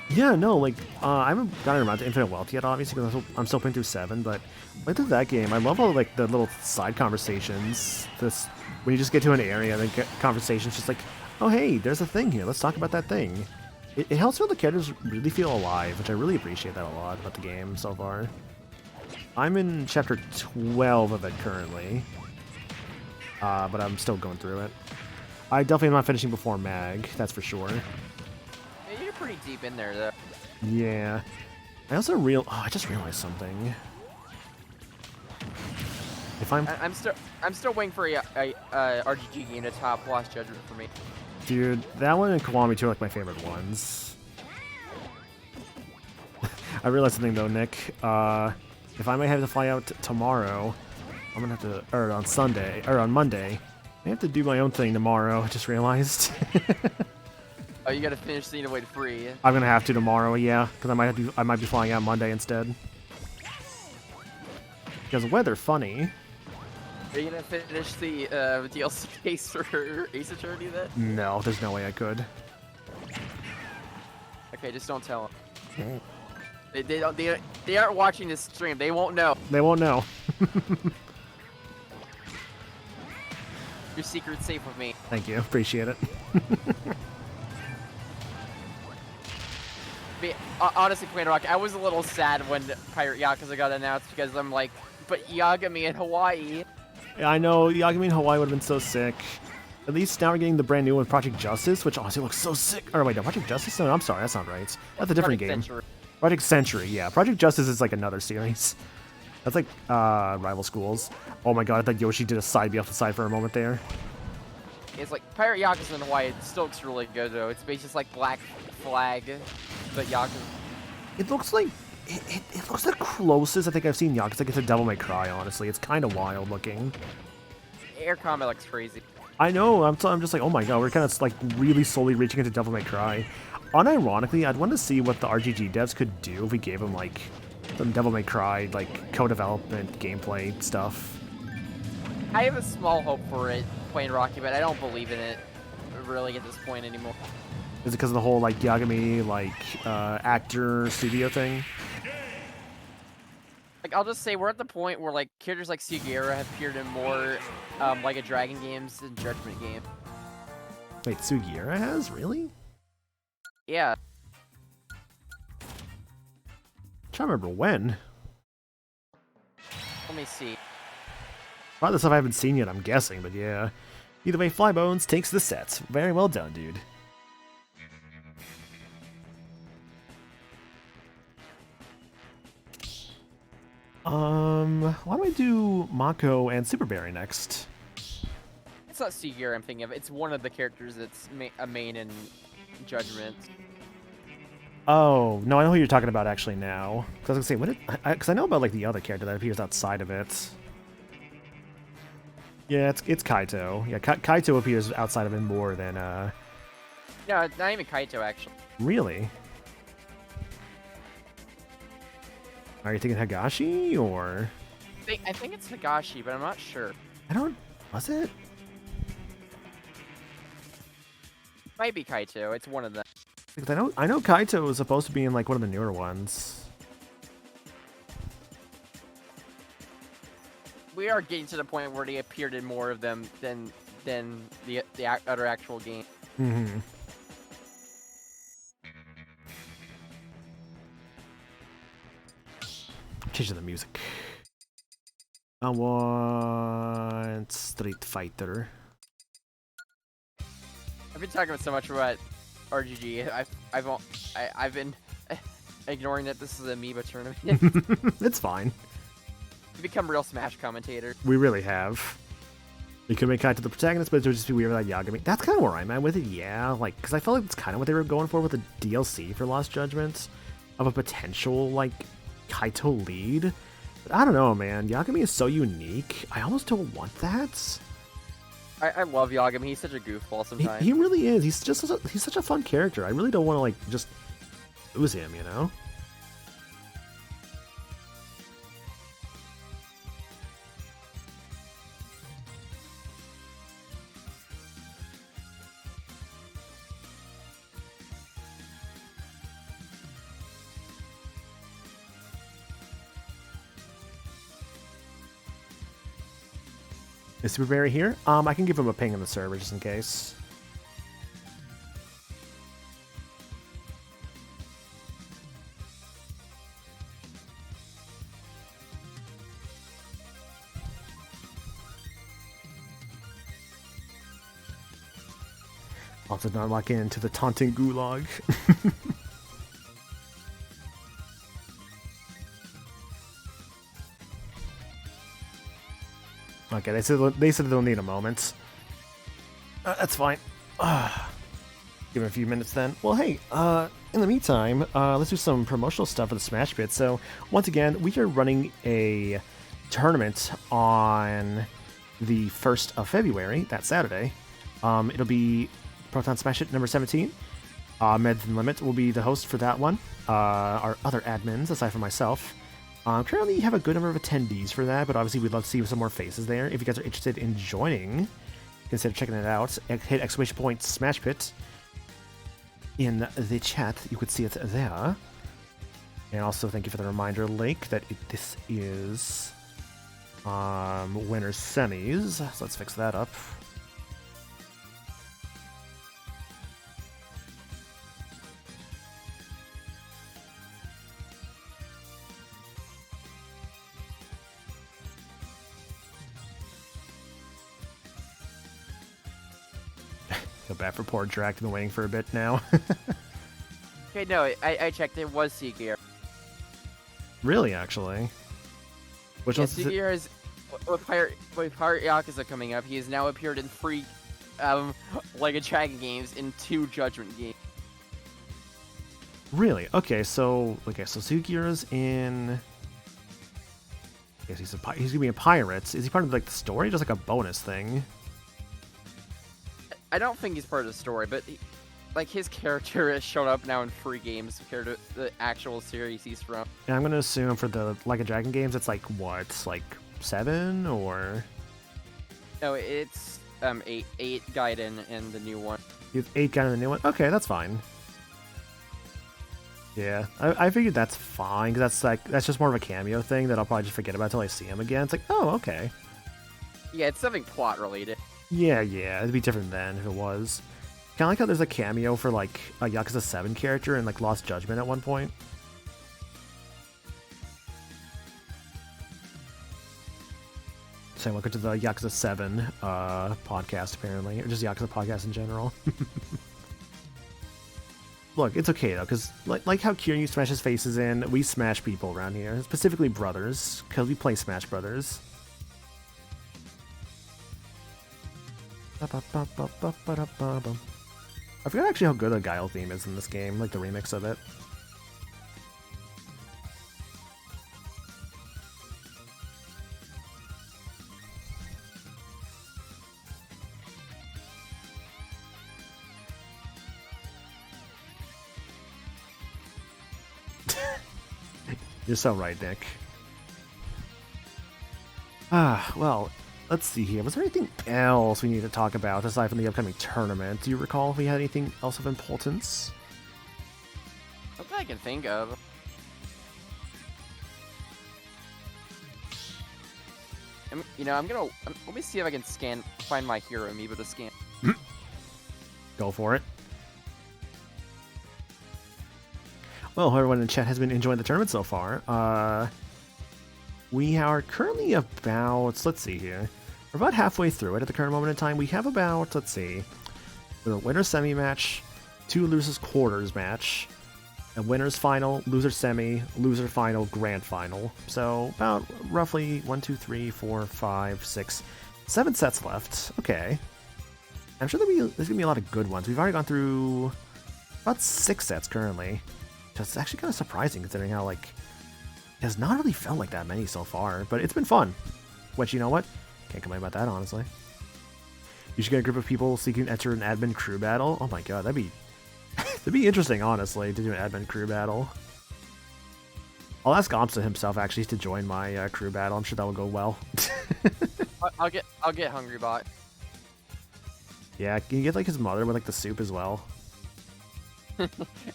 [SPEAKER 1] Yeah, no, like, I haven't gotten around to Infinite Wealth yet, obviously, because I'm still playing through 7, but like through that game, I love all, like, the little side conversations. When you just get to an area, and then get conversations just like, oh, hey, there's a thing here, let's talk about that thing. It helps feel the characters really feel alive, which I really appreciate that a lot about the game so far. I'm in chapter 12 of it currently, but I'm still going through it. I definitely am not finishing before Mag, that's for sure.
[SPEAKER 2] Yeah, you're pretty deep in there, though.
[SPEAKER 1] Yeah. I also I just realized something. If I'm
[SPEAKER 2] still waiting for a RGG game to top Lost Judgment for me.
[SPEAKER 1] Dude, that one and Kiwami 2 are like my favorite ones. I realized something though, Nick. If I might have to fly out tomorrow, I'm gonna have to, or on Monday, I have to do my own thing tomorrow, I just realized.
[SPEAKER 2] Oh, you gotta finish Xenoblade Free.
[SPEAKER 1] I'm gonna have to tomorrow, yeah, because I might be flying out Monday instead. Because weather funny.
[SPEAKER 2] Are you gonna finish the DLC case for Ace Attorney then?
[SPEAKER 1] No, there's no way I could.
[SPEAKER 2] okay? Just don't tell them. They aren't watching this stream. They won't know.
[SPEAKER 1] They won't know.
[SPEAKER 2] Your secret's safe with me.
[SPEAKER 1] Thank you. Appreciate it.
[SPEAKER 2] Honestly, Plain Rock, I was a little sad when Pirate Yakuza got announced because I'm like, but Yagami in Hawaii.
[SPEAKER 1] Yeah, I know. Yagami in Hawaii would have been so sick. At least now we're getting the brand new one, Project Justice, which honestly looks so sick. Or wait, no, Project Justice? No, I'm sorry, that's not right. That's a different game.
[SPEAKER 2] Century.
[SPEAKER 1] Project Century, yeah. Project Justice is like another series. That's like Rival Schools. Oh my god, I thought Yoshi did a side B off the side for a moment there.
[SPEAKER 2] It's like Pirate Yakuza in Hawaii. It still looks really good though. It's basically just like Black Flag, but Yakuza.
[SPEAKER 1] It looks like it looks the closest I think I've seen Yakuza get to Devil May Cry. Honestly, it's kind of wild looking.
[SPEAKER 2] Air combat looks crazy.
[SPEAKER 1] I know. I'm just like, oh my god, we're kind of like really slowly reaching into Devil May Cry. Unironically, I'd want to see what the RGG devs could do if we gave them like some Devil May Cry like co-development gameplay stuff.
[SPEAKER 2] I have a small hope for it, Plain Rocky, but I don't believe in it really at this point anymore.
[SPEAKER 1] Is it because of the whole like Yagami like actor studio thing?
[SPEAKER 2] Like I'll just say we're at the point where like characters like Sugiura have appeared in more like a Dragon games than Judgment game.
[SPEAKER 1] Wait, Sugiura has? Really?
[SPEAKER 2] Yeah.
[SPEAKER 1] I'm trying to remember when.
[SPEAKER 2] Let me see.
[SPEAKER 1] A lot of the stuff I haven't seen yet, I'm guessing, but yeah. Either way, Flybones takes the set. Very well done, dude. Why don't I do Mako and Super Berry next?
[SPEAKER 2] It's not Sugiura I'm thinking of. It's one of the characters that's a main in Judgment.
[SPEAKER 1] Oh, no, I know who you're talking about actually now. Because I was gonna say, because I know about like the other character that appears outside of it. Yeah, it's Kaito. Yeah, Kaito appears outside of it more than,
[SPEAKER 2] No, not even Kaito, actually.
[SPEAKER 1] Really? Are you thinking Hagashi, or...?
[SPEAKER 2] I think it's Higashi, but I'm not sure.
[SPEAKER 1] I don't... Was it?
[SPEAKER 2] Might be Kaito. It's one of them.
[SPEAKER 1] Because I know Kaito was supposed to be in, like, one of the newer ones.
[SPEAKER 2] We are getting to the point where they appeared in more of them than the other actual game.
[SPEAKER 1] Mm-hmm. Change the music. I want Street Fighter.
[SPEAKER 2] I've been talking so much about RGG. I've been ignoring that this is an Amiibo tournament.
[SPEAKER 1] It's fine.
[SPEAKER 2] We become real Smash commentators.
[SPEAKER 1] We really have. You could make Kaito the protagonist, but it would just be weird without Yagami. That's kind of where I'm at with it, yeah. Like, because I felt like that's kind of what they were going for with the DLC for Lost Judgments, of a potential, like, Kaito lead. But I don't know, man. Yagami is so unique. I almost don't want that.
[SPEAKER 2] I love Yagami. He's such a goofball sometimes.
[SPEAKER 1] He really is. He's just he's such a fun character. I really don't want to, like, just lose him, you know? Is Super Berry here? I can give him a ping in the server just in case. Also not lock into the taunting gulag. Okay, they said they'll need a moment. That's fine. Give it a few minutes then. Well, hey, in the meantime, let's do some promotional stuff for the Smash Pit. So, once again, we are running a tournament on the 1st of February, that Saturday. It'll be Proton Smash Pit number 17. Meds and Limit will be the host for that one. Our other admins, aside from myself. Currently, you have a good number of attendees for that, but obviously we'd love to see some more faces there. If you guys are interested in joining, consider checking it out. Hit !! Smash Pit. in the chat. You could see it there. And also thank you for the reminder, Lake, that this is winner's semis. So let's fix that up. Feel bad for poor Drac. I've been waiting for a bit now.
[SPEAKER 2] Okay, no, I checked. It was Seagear.
[SPEAKER 1] Really, actually. Which
[SPEAKER 2] Yeah,
[SPEAKER 1] one's it?
[SPEAKER 2] Seagear is with Pirate Yakuza coming up. He has now appeared in 3 Like a Dragon games in 2 Judgment games.
[SPEAKER 1] Really? Okay, so Sugira's in. I guess he's gonna be in Pirates. Is he part of like the story, just like a bonus thing?
[SPEAKER 2] I don't think he's part of the story, but like his character has shown up now in 3 games compared to the actual series he's from.
[SPEAKER 1] And I'm gonna assume for the Like a Dragon games, it's like what, like 7 or?
[SPEAKER 2] No, it's 8 Gaiden in the new one.
[SPEAKER 1] You have 8 guys in the new one. Okay, that's fine. Yeah, I figured that's fine because that's just more of a cameo thing that I'll probably just forget about until I see him again. It's like, oh, okay.
[SPEAKER 2] Yeah, it's something plot related.
[SPEAKER 1] Yeah, it'd be different then if it was. Kind of like how there's a cameo for like a Yakuza 7 character in like Lost Judgment at one point. So welcome to the Yakuza 7 podcast apparently, or just Yakuza podcast in general. Look, it's okay though, because like how Kiryu smashes faces in, we smash people around here, specifically brothers, because we play Smash Brothers. I forgot actually how good the Guile theme is in this game, like the remix of it. You're so right, Nick. Well, let's see here. Was there anything else we need to talk about aside from the upcoming tournament? Do you recall if we had anything else of importance?
[SPEAKER 2] Not that I can think of. Let me see if I can find my hero amiibo to scan.
[SPEAKER 1] Go for it. Well, everyone in chat has been enjoying the tournament so far. We are currently about, let's see here. We're about halfway through it at the current moment in time. We have about, let's see, the winner's semi match, 2 losers quarters match, a winner's final, loser semi, loser final, grand final. So about roughly 1, 2, 3, 4, 5, 6, 7 sets left. Okay. I'm sure there's going to be a lot of good ones. We've already gone through about 6 sets currently. It's actually kind of surprising considering how, like, it has not really felt like that many so far, but it's been fun. Which, you know what? Can't complain about that, honestly. You should get a group of people so you can enter an admin crew battle. Oh my god, that'd be interesting, honestly, to do an admin crew battle. I'll ask Omsa himself, actually, to join my crew battle. I'm sure that will go well.
[SPEAKER 2] I'll get Hungry Bot.
[SPEAKER 1] Yeah, can you get, like, his mother with, like, the soup as well?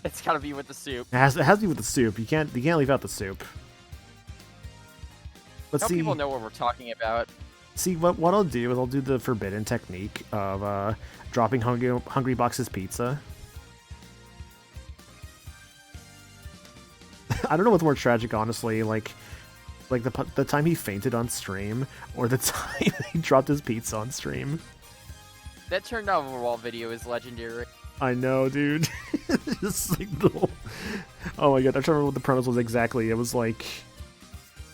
[SPEAKER 2] It's gotta be with the soup.
[SPEAKER 1] It has to be with the soup. You can't leave out the soup. Let's see.
[SPEAKER 2] People know what we're talking about.
[SPEAKER 1] See, what I'll do is I'll do the forbidden technique of dropping Hungry Box's pizza. I don't know what's more tragic, honestly. Like the time he fainted on stream, or the time he dropped his pizza on stream.
[SPEAKER 2] That turned out overall video is legendary.
[SPEAKER 1] I know, dude. Just like the whole... Oh my god, I'm trying to remember what the premise was exactly. It was like,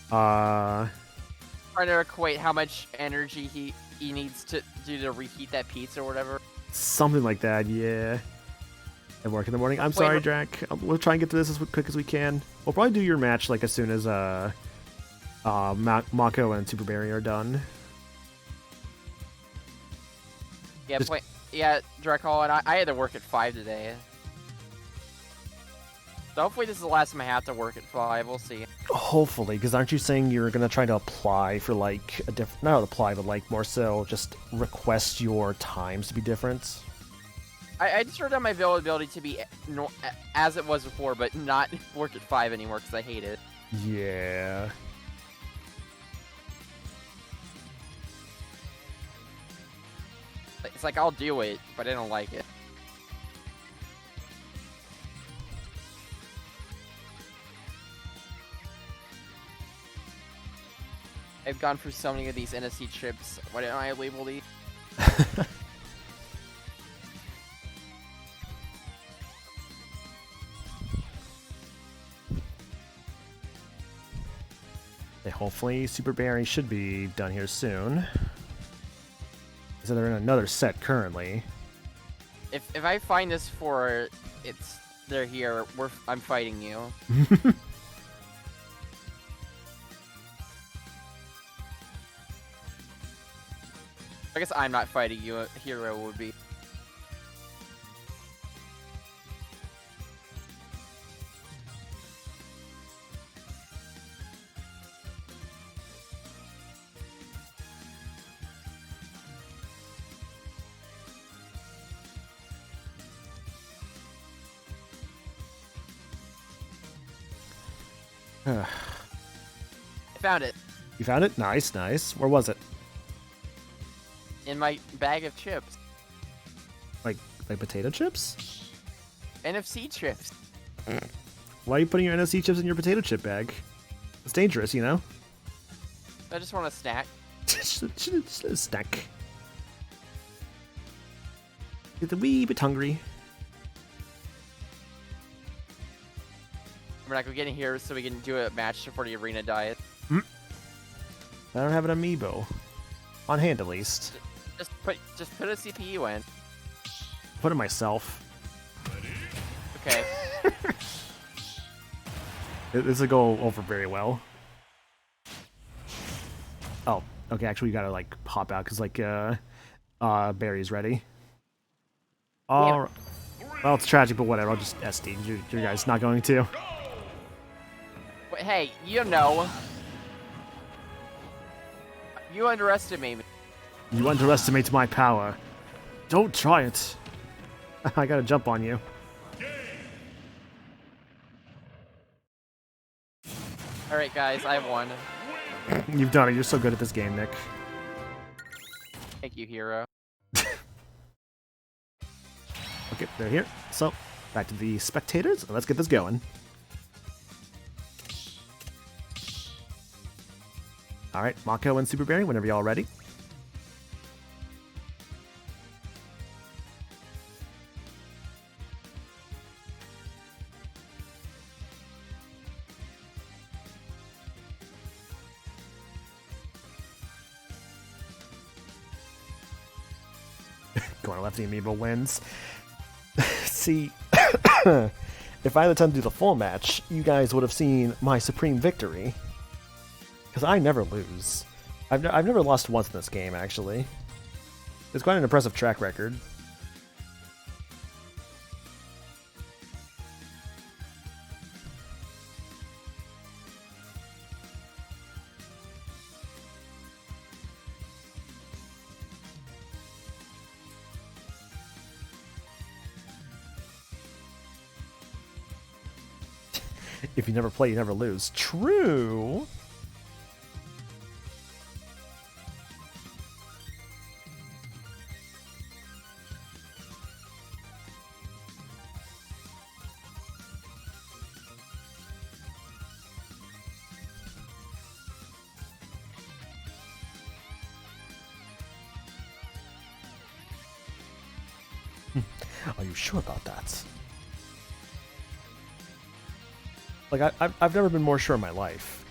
[SPEAKER 2] trying to equate how much energy he needs to do to reheat that pizza or whatever.
[SPEAKER 1] Something like that, yeah. At work in the morning. I'm sorry, Drac. We'll try and get to this as quick as we can. We'll probably do your match like as soon as Mako and Super Barry are done.
[SPEAKER 2] Yeah, yeah, Draco, and I had to work at 5 today. So hopefully this is the last time I have to work at 5. We'll see.
[SPEAKER 1] Hopefully, because aren't you saying you're going to try to apply for, like, a different... Not apply, but, like, more so just request your times to be different?
[SPEAKER 2] I just wrote down my availability to be as it was before, but not work at 5 anymore because I hate it.
[SPEAKER 1] Yeah.
[SPEAKER 2] It's like I'll do it, but I don't like it. I've gone through so many of these NFC trips. Why didn't I label these?
[SPEAKER 1] Hopefully, Super Berry should be done here soon. So they're in another set currently.
[SPEAKER 2] If I find this for they're here, I'm fighting you. I guess I'm not fighting you. A hero would be. I found it.
[SPEAKER 1] You found it? Nice, nice. Where was it?
[SPEAKER 2] In my bag of chips.
[SPEAKER 1] Like potato chips?
[SPEAKER 2] NFC chips.
[SPEAKER 1] Why are you putting your NFC chips in your potato chip bag? It's dangerous, you know?
[SPEAKER 2] I just want a snack.
[SPEAKER 1] Snack. Get a wee bit hungry.
[SPEAKER 2] We're not gonna get in here so we can do a match for the arena diet.
[SPEAKER 1] I don't have an amiibo. On hand, at least.
[SPEAKER 2] Just put a CPU in.
[SPEAKER 1] Put it myself.
[SPEAKER 2] Okay.
[SPEAKER 1] This will go over very well. Oh, okay. Actually, you gotta like hop out because like Barry's ready. Oh, well, it's tragic, but whatever. I'll just SD. Your guys not going to.
[SPEAKER 2] But hey, you know. You underestimate me.
[SPEAKER 1] You underestimate my power. Don't try it. I gotta jump on you.
[SPEAKER 2] Alright guys, I won.
[SPEAKER 1] You've done it. You're so good at this game, Nick.
[SPEAKER 2] Thank you, hero.
[SPEAKER 1] Okay, they're here. So, back to the spectators. Let's get this going. Alright, Mako and Super Berry, whenever y'all ready. Going left, the Amiibo wins. See, if I had the time to do the full match, you guys would have seen my supreme victory. Because I never lose. I've never lost once in this game, actually. It's quite an impressive track record. If you never play, you never lose. True. Are you sure about that? Like, I've never been more sure in my life.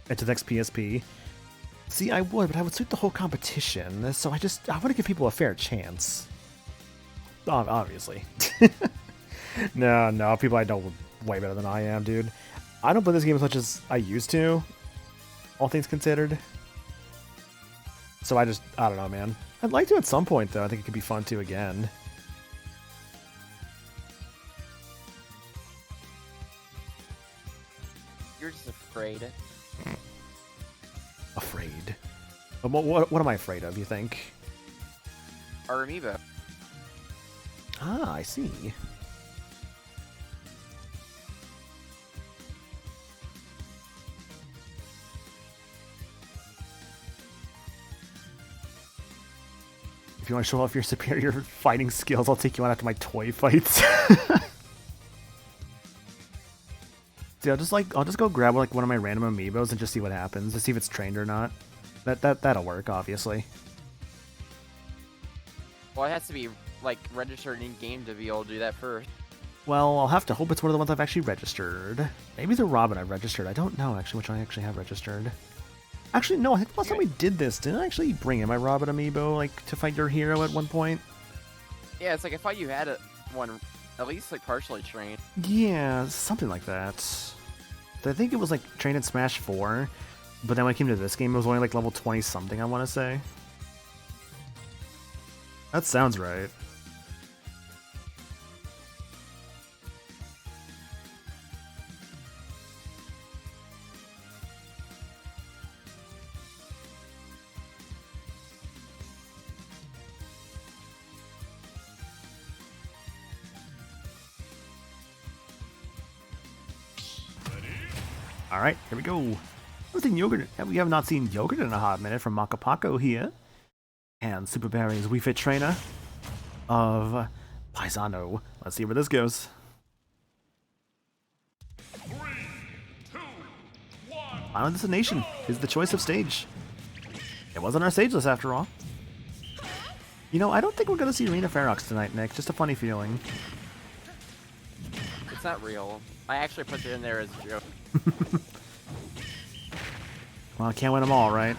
[SPEAKER 1] Into the next PSP. See, I would, but I would suit the whole competition, so I want to give people a fair chance. Obviously. No, people I know are way better than I am, dude. I don't play this game as much as I used to, all things considered. So I don't know, man. I'd like to at some point, though. I think it could be fun to again.
[SPEAKER 2] You're just afraid.
[SPEAKER 1] Afraid. But what am I afraid of, you think?
[SPEAKER 2] Our Amiibo.
[SPEAKER 1] Ah, I see. If you want to show off your superior fighting skills, I'll take you on after my toy fights. See, I'll just go grab like one of my random amiibos and just see what happens to see if it's trained or not. That'll work, obviously.
[SPEAKER 2] Well, it has to be like registered in game to be able to do that first.
[SPEAKER 1] Well, I'll have to hope it's one of the ones I've actually registered. Maybe the Robin I've registered. I don't know actually which one I actually have registered. Actually, no, I think last time we did this, didn't I actually bring in my Robin amiibo like to fight your hero at one point?
[SPEAKER 2] Yeah, it's like I thought you had one at least like partially trained.
[SPEAKER 1] Yeah, something like that. I think it was like trained in Smash 4, but then when it came to this game, it was only like level 20 something, I want to say. That sounds right. Alright, here we go. We have not seen Yogurt in a hot minute from Makapako here. And Super Barry's Wii Fit trainer of Paisano. Let's see where this goes.
[SPEAKER 3] 3, 2, 1.
[SPEAKER 1] Final Destination is the choice of stage. It wasn't our stage list after all. You know, I don't think we're going to see Rena Ferox tonight, Nick. Just a funny feeling.
[SPEAKER 2] It's not real. I actually put it in there as a joke.
[SPEAKER 1] Well, I can't win them all, right?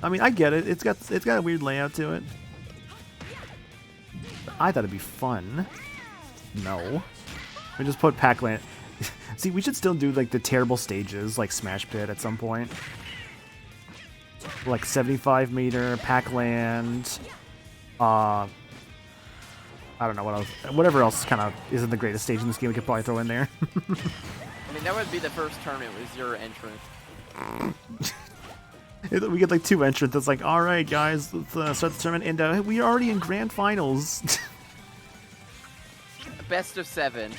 [SPEAKER 1] I mean, I get it. It's got a weird layout to it. I thought it'd be fun. No. We just put Pac-Land. See, we should still do like the terrible stages, like Smash Pit at some point. Like 75 meter, Pac-Land. I don't know what else. Whatever else kind of isn't the greatest stage in this game, we could probably throw in there.
[SPEAKER 2] I mean, that would be the first tournament with your entrance.
[SPEAKER 1] We get like 2 entrants. It's like, all right, guys, let's start the tournament, and we're already in grand finals.
[SPEAKER 2] Best of 7.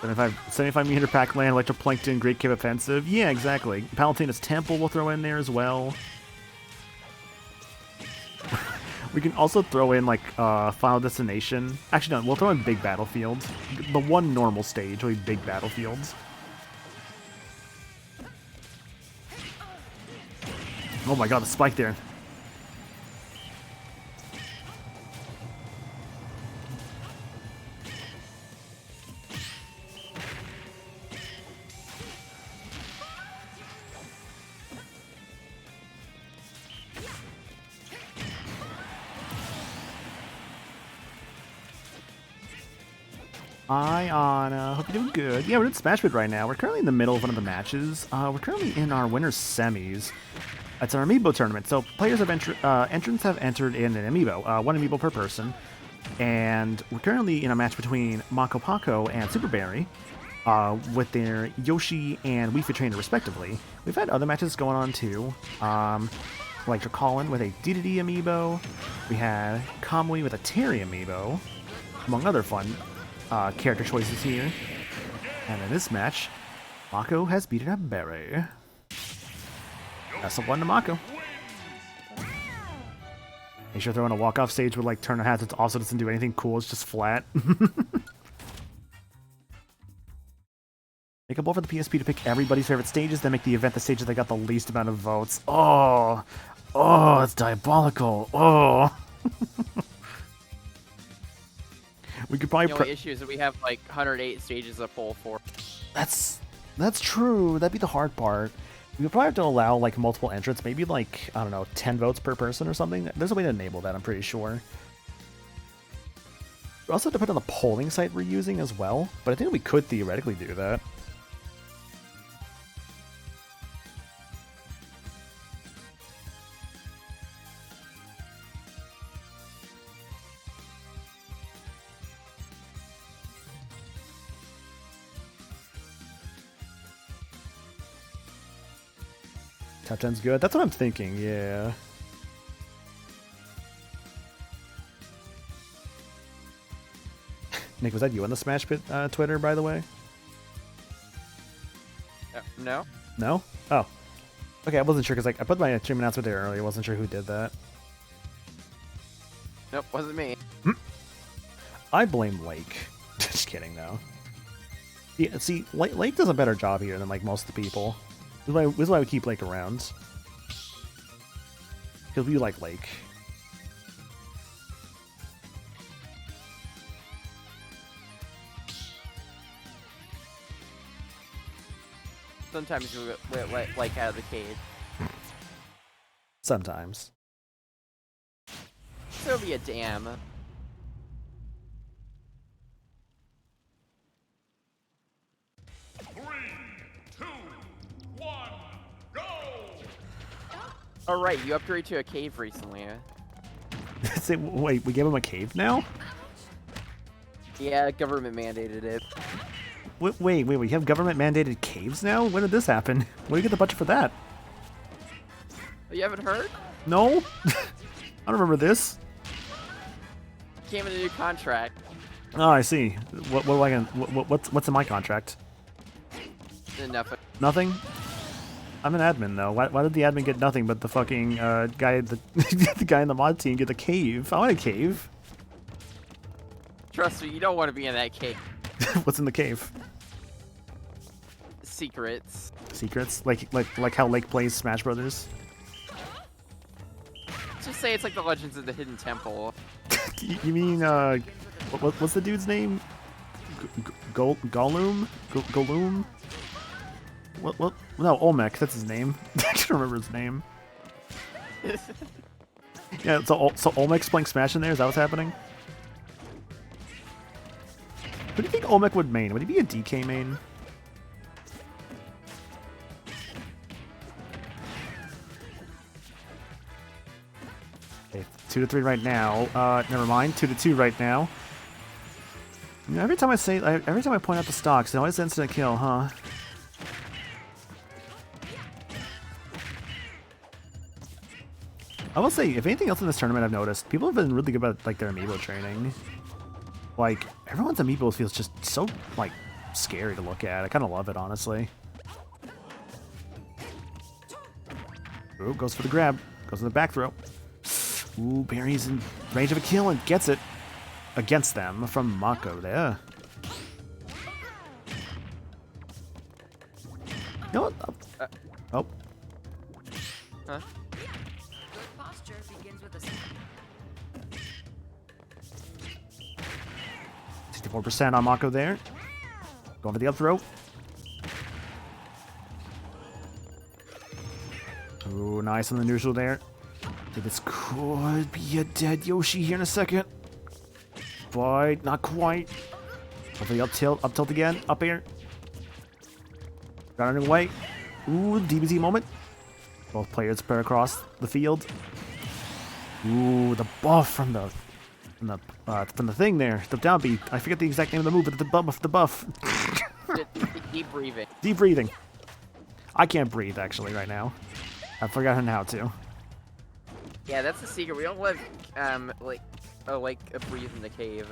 [SPEAKER 1] 75 meter Pac-Land, Electroplankton, Great Cave Offensive. Yeah, exactly. Palutena's Temple we'll throw in there as well. We can also throw in like Final Destination. Actually, no, we'll throw in Big Battlefield. The one normal stage will be Big Battlefields. Oh my god, the spike there. Hi, Anna. Hope you're doing good. Yeah, we're in Smash Pit right now. We're currently in the middle of one of the matches. We're currently in our winner's semis. It's our Amiibo tournament. So players have entrants have entered in an Amiibo, 1 Amiibo per person. And we're currently in a match between Makapako and Super Barry, with their Yoshi and Wii Fit trainer respectively. We've had other matches going on too. Like Colin with a DDD Amiibo. We had Kamui with a Terry Amiibo, among other fun character choices here. And in this match, Mako has beaten up Barry. That's a 1 to Mako. Make sure throwing a walk-off stage with like turn of hats, it also doesn't do anything cool, it's just flat. Make a bowl for the PSP to pick everybody's favorite stages, then make the event the stages that got the least amount of votes. Oh, it's diabolical. Oh. We could probably.
[SPEAKER 2] The only issue is that we have like 108 stages to pull for.
[SPEAKER 1] That's true. That'd be the hard part. We would probably have to allow like multiple entrants, maybe like, I don't know, 10 votes per person or something. There's a way to enable that, I'm pretty sure. We also depend on the polling site we're using as well, but I think we could theoretically do that. Top 10's good. That's what I'm thinking, yeah. Nick, was that you on the Smash Pit Twitter, by the way?
[SPEAKER 2] No.
[SPEAKER 1] No? Oh. Okay, I wasn't sure because like I put my stream announcement there earlier. I wasn't sure who did that.
[SPEAKER 2] Nope, wasn't me.
[SPEAKER 1] I blame Lake. Just kidding, though. Yeah, see, Lake does a better job here than like most of the people. This is why we keep Lake around. Because we like Lake.
[SPEAKER 2] Sometimes you let like out of the cage.
[SPEAKER 1] Sometimes.
[SPEAKER 2] There'll be a dam.
[SPEAKER 3] 3, 2, 1, go!
[SPEAKER 2] All right, you upgrade to a cave recently.
[SPEAKER 1] Say, wait, we gave him a cave now?
[SPEAKER 2] Yeah, government mandated it.
[SPEAKER 1] Wait, we have government mandated caves now? When did this happen? Where do you get the budget for that?
[SPEAKER 2] You haven't heard?
[SPEAKER 1] No? I don't remember this.
[SPEAKER 2] Came in a new contract.
[SPEAKER 1] Oh, I see. What am I gonna? What's in my contract?
[SPEAKER 2] Nothing.
[SPEAKER 1] Nothing. I'm an admin though. Why did the admin get nothing but the fucking guy, the guy in the mod team get the cave? I want a cave.
[SPEAKER 2] Trust me, you don't want to be in that cave.
[SPEAKER 1] What's in the cave?
[SPEAKER 2] Secrets.
[SPEAKER 1] Secrets? Like how Lake plays Smash Brothers?
[SPEAKER 2] Let's just say it's like the Legends of the Hidden Temple.
[SPEAKER 1] You mean what's the dude's name? Gollum? Gollum? What? No, Olmec. That's his name. I can't remember his name. Yeah, so Olmec's playing Smash in there. Is that what's happening? Who do you think Olmec would main? Would he be a DK main? Okay, 2-3 right now. Never mind. 2-2 right now. You know, every time I point out the stocks, it always ends in a kill, huh? I will say, if anything else in this tournament I've noticed, people have been really good about like their Amiibo training. Like, everyone's Amiibo feels just so, like, scary to look at. I kind of love it, honestly. Ooh, goes for the grab. Goes for the back throw. Ooh, Barry's in range of a kill and gets it against them from Mako there. You know what? Oh.
[SPEAKER 2] Huh?
[SPEAKER 4] Good posture begins with a
[SPEAKER 1] 64% on Mako there. Going for the up throw. Ooh, nice on the neutral there. This could be a dead Yoshi here in a second. But not quite. Hopefully up tilt again, up air. Got it away. Ooh, DBZ moment. Both players spread across the field. Ooh, the buff from the thing there. The down B. I forget the exact name of the move, but the buff.
[SPEAKER 2] Deep breathing.
[SPEAKER 1] Deep breathing. I can't breathe actually right now. I've forgotten how to.
[SPEAKER 2] Yeah, that's the secret. We don't let breathe in the cave.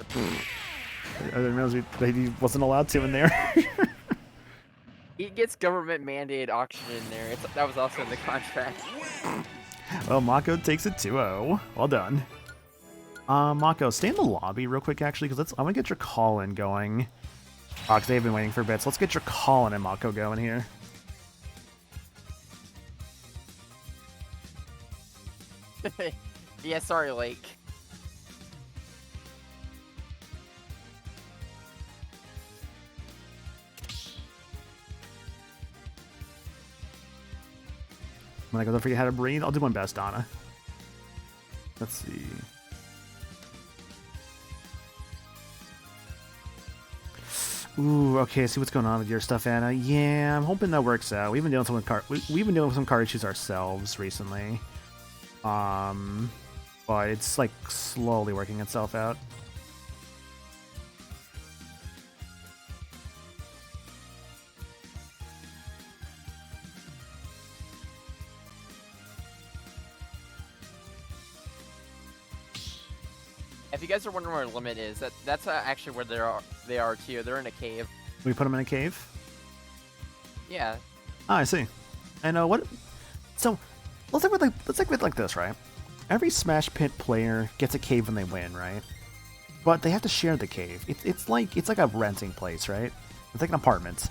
[SPEAKER 1] I didn't realize that he wasn't allowed to in there.
[SPEAKER 2] He gets government mandated oxygen in there. That was also in the contract.
[SPEAKER 1] Well, Mako takes it 2-0. Well done. Mako, stay in the lobby real quick, actually, because I want to get your call-in going. Because they've been waiting for a bit, so let's get your call-in and Mako going here.
[SPEAKER 2] Yeah, sorry, Lake.
[SPEAKER 1] When I go, don't forget how to breathe. I'll do my best, Donna. Let's see. Ooh, okay. See what's going on with your stuff, Anna. Yeah, I'm hoping that works out. We've been dealing with we've been dealing with some card issues ourselves recently. But it's like slowly working itself out.
[SPEAKER 2] If you guys are wondering where Limit is, that's actually where they are too. They're in a cave.
[SPEAKER 1] We put them in a cave?
[SPEAKER 2] Yeah.
[SPEAKER 1] Ah, I see. And what? So let's think with like this, right? Every Smash Pit player gets a cave when they win, right? But they have to share the cave. It's like a renting place, right? It's like an apartment.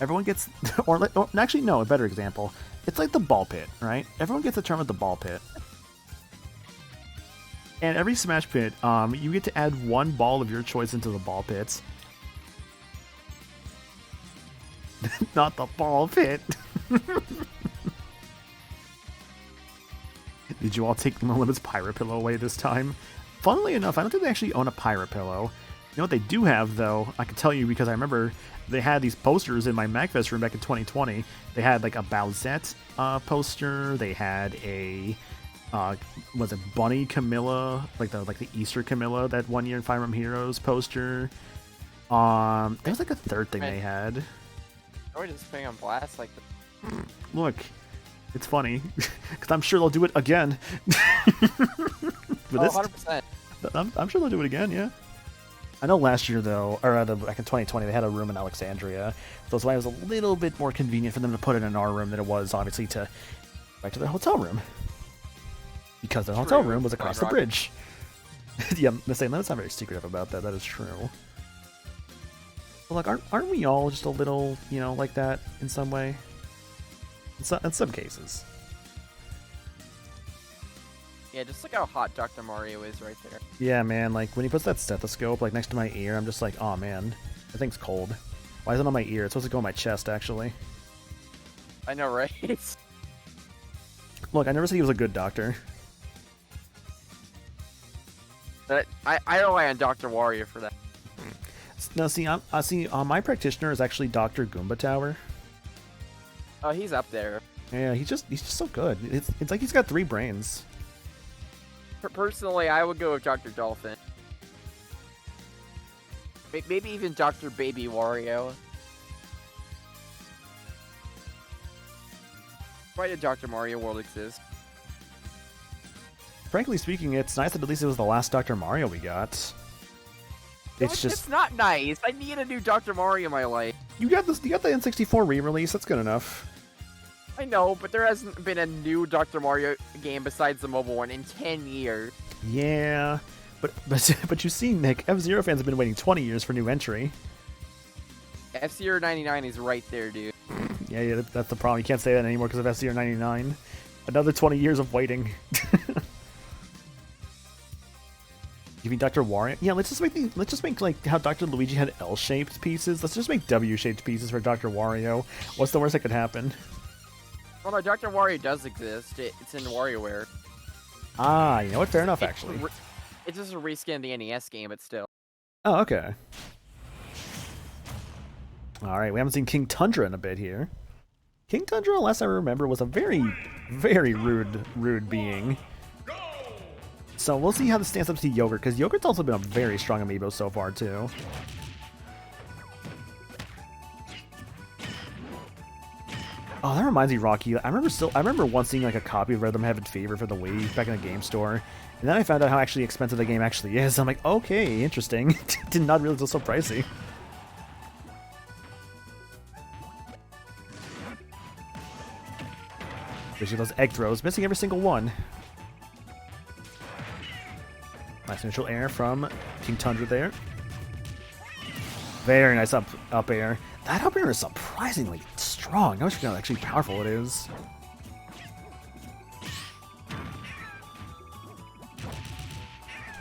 [SPEAKER 1] Everyone gets, or actually no, a better example. It's like the ball pit, right? Everyone gets a turn with the ball pit. And every Smash Pit, you get to add one ball of your choice into the ball pits. Not the ball pit. Did you all take No Limit's pirate pillow away this time? Funnily enough, I don't think they actually own a pirate pillow. You know what they do have, though? I can tell you because I remember they had these posters in my MagFest room back in 2020. They had like a Bowsette poster. They had a was it Bunny Camilla, like the Easter Camilla that one year in Fire Emblem Heroes poster. There was like a third thing they had.
[SPEAKER 2] Or just putting on blast like.
[SPEAKER 1] Look, it's funny because I'm sure they'll do it again.
[SPEAKER 2] Oh, 100%.
[SPEAKER 1] I'm sure they'll do it again, yeah. I know last year, though, or back in 2020, they had a room in Alexandria. So that's why it was a little bit more convenient for them to put it in our room than it was, obviously, to back to their hotel room. Because their hotel room was across the bridge. Yeah, let's not very secretive about that. That is true. But, like, aren't we all just a little, like that in some way? In some cases.
[SPEAKER 2] Yeah, just look how hot Dr. Mario is right there.
[SPEAKER 1] Yeah, man, like, when he puts that stethoscope, like, next to my ear, I'm just like, oh, man, that thing's cold. Why is it on my ear? It's supposed to go on my chest, actually.
[SPEAKER 2] I know, right?
[SPEAKER 1] Look, I never said he was a good doctor.
[SPEAKER 2] But I rely on Dr. Wario for that.
[SPEAKER 1] No, see, my practitioner is actually Dr. Goomba Tower.
[SPEAKER 2] Oh, he's up there.
[SPEAKER 1] Yeah, he's just so good. It's like he's got 3 brains.
[SPEAKER 2] Personally, I would go with Dr. Dolphin. Maybe even Dr. Baby Wario. Why did Dr. Mario World exist?
[SPEAKER 1] Frankly speaking, it's nice that at least it was the last Dr. Mario we got.
[SPEAKER 2] It's not nice. I need a new Dr. Mario in my life.
[SPEAKER 1] You got the N64 re-release. That's good enough.
[SPEAKER 2] I know, but there hasn't been a new Dr. Mario game besides the mobile one in 10 years.
[SPEAKER 1] Yeah, but you see, Nick, F-Zero fans have been waiting 20 years for new entry.
[SPEAKER 2] F-Zero 99 is right there, dude.
[SPEAKER 1] Yeah, that's the problem. You can't say that anymore because of F-Zero 99. Another 20 years of waiting. You mean Dr. Wario? Yeah, let's just make like how Dr. Luigi had L-shaped pieces. Let's just make W-shaped pieces for Dr. Wario. What's the worst that could happen?
[SPEAKER 2] Well, no, Dr. Wario does exist. It's in WarioWare.
[SPEAKER 1] Ah, you know what? Fair enough, actually.
[SPEAKER 2] It's just a reskin of the NES game, but still.
[SPEAKER 1] Oh, okay. Alright, we haven't seen King Tundra in a bit here. King Tundra, last I remember, was a very, very rude being. So we'll see how this stands up to Yogurt, because Yogurt's also been a very strong amiibo so far, too. Oh, that reminds me, Rocky. I remember once seeing like a copy of Rhythm Heaven Fever for the Wii back in the game store, and then I found out how actually expensive the game actually is. I'm like, okay, interesting. Did not realize it was so pricey. Especially those egg throws, missing every single one. Nice neutral air from King Tundra there. Very nice up air. That up air is surprisingly strong. I wish you know how actually powerful it is.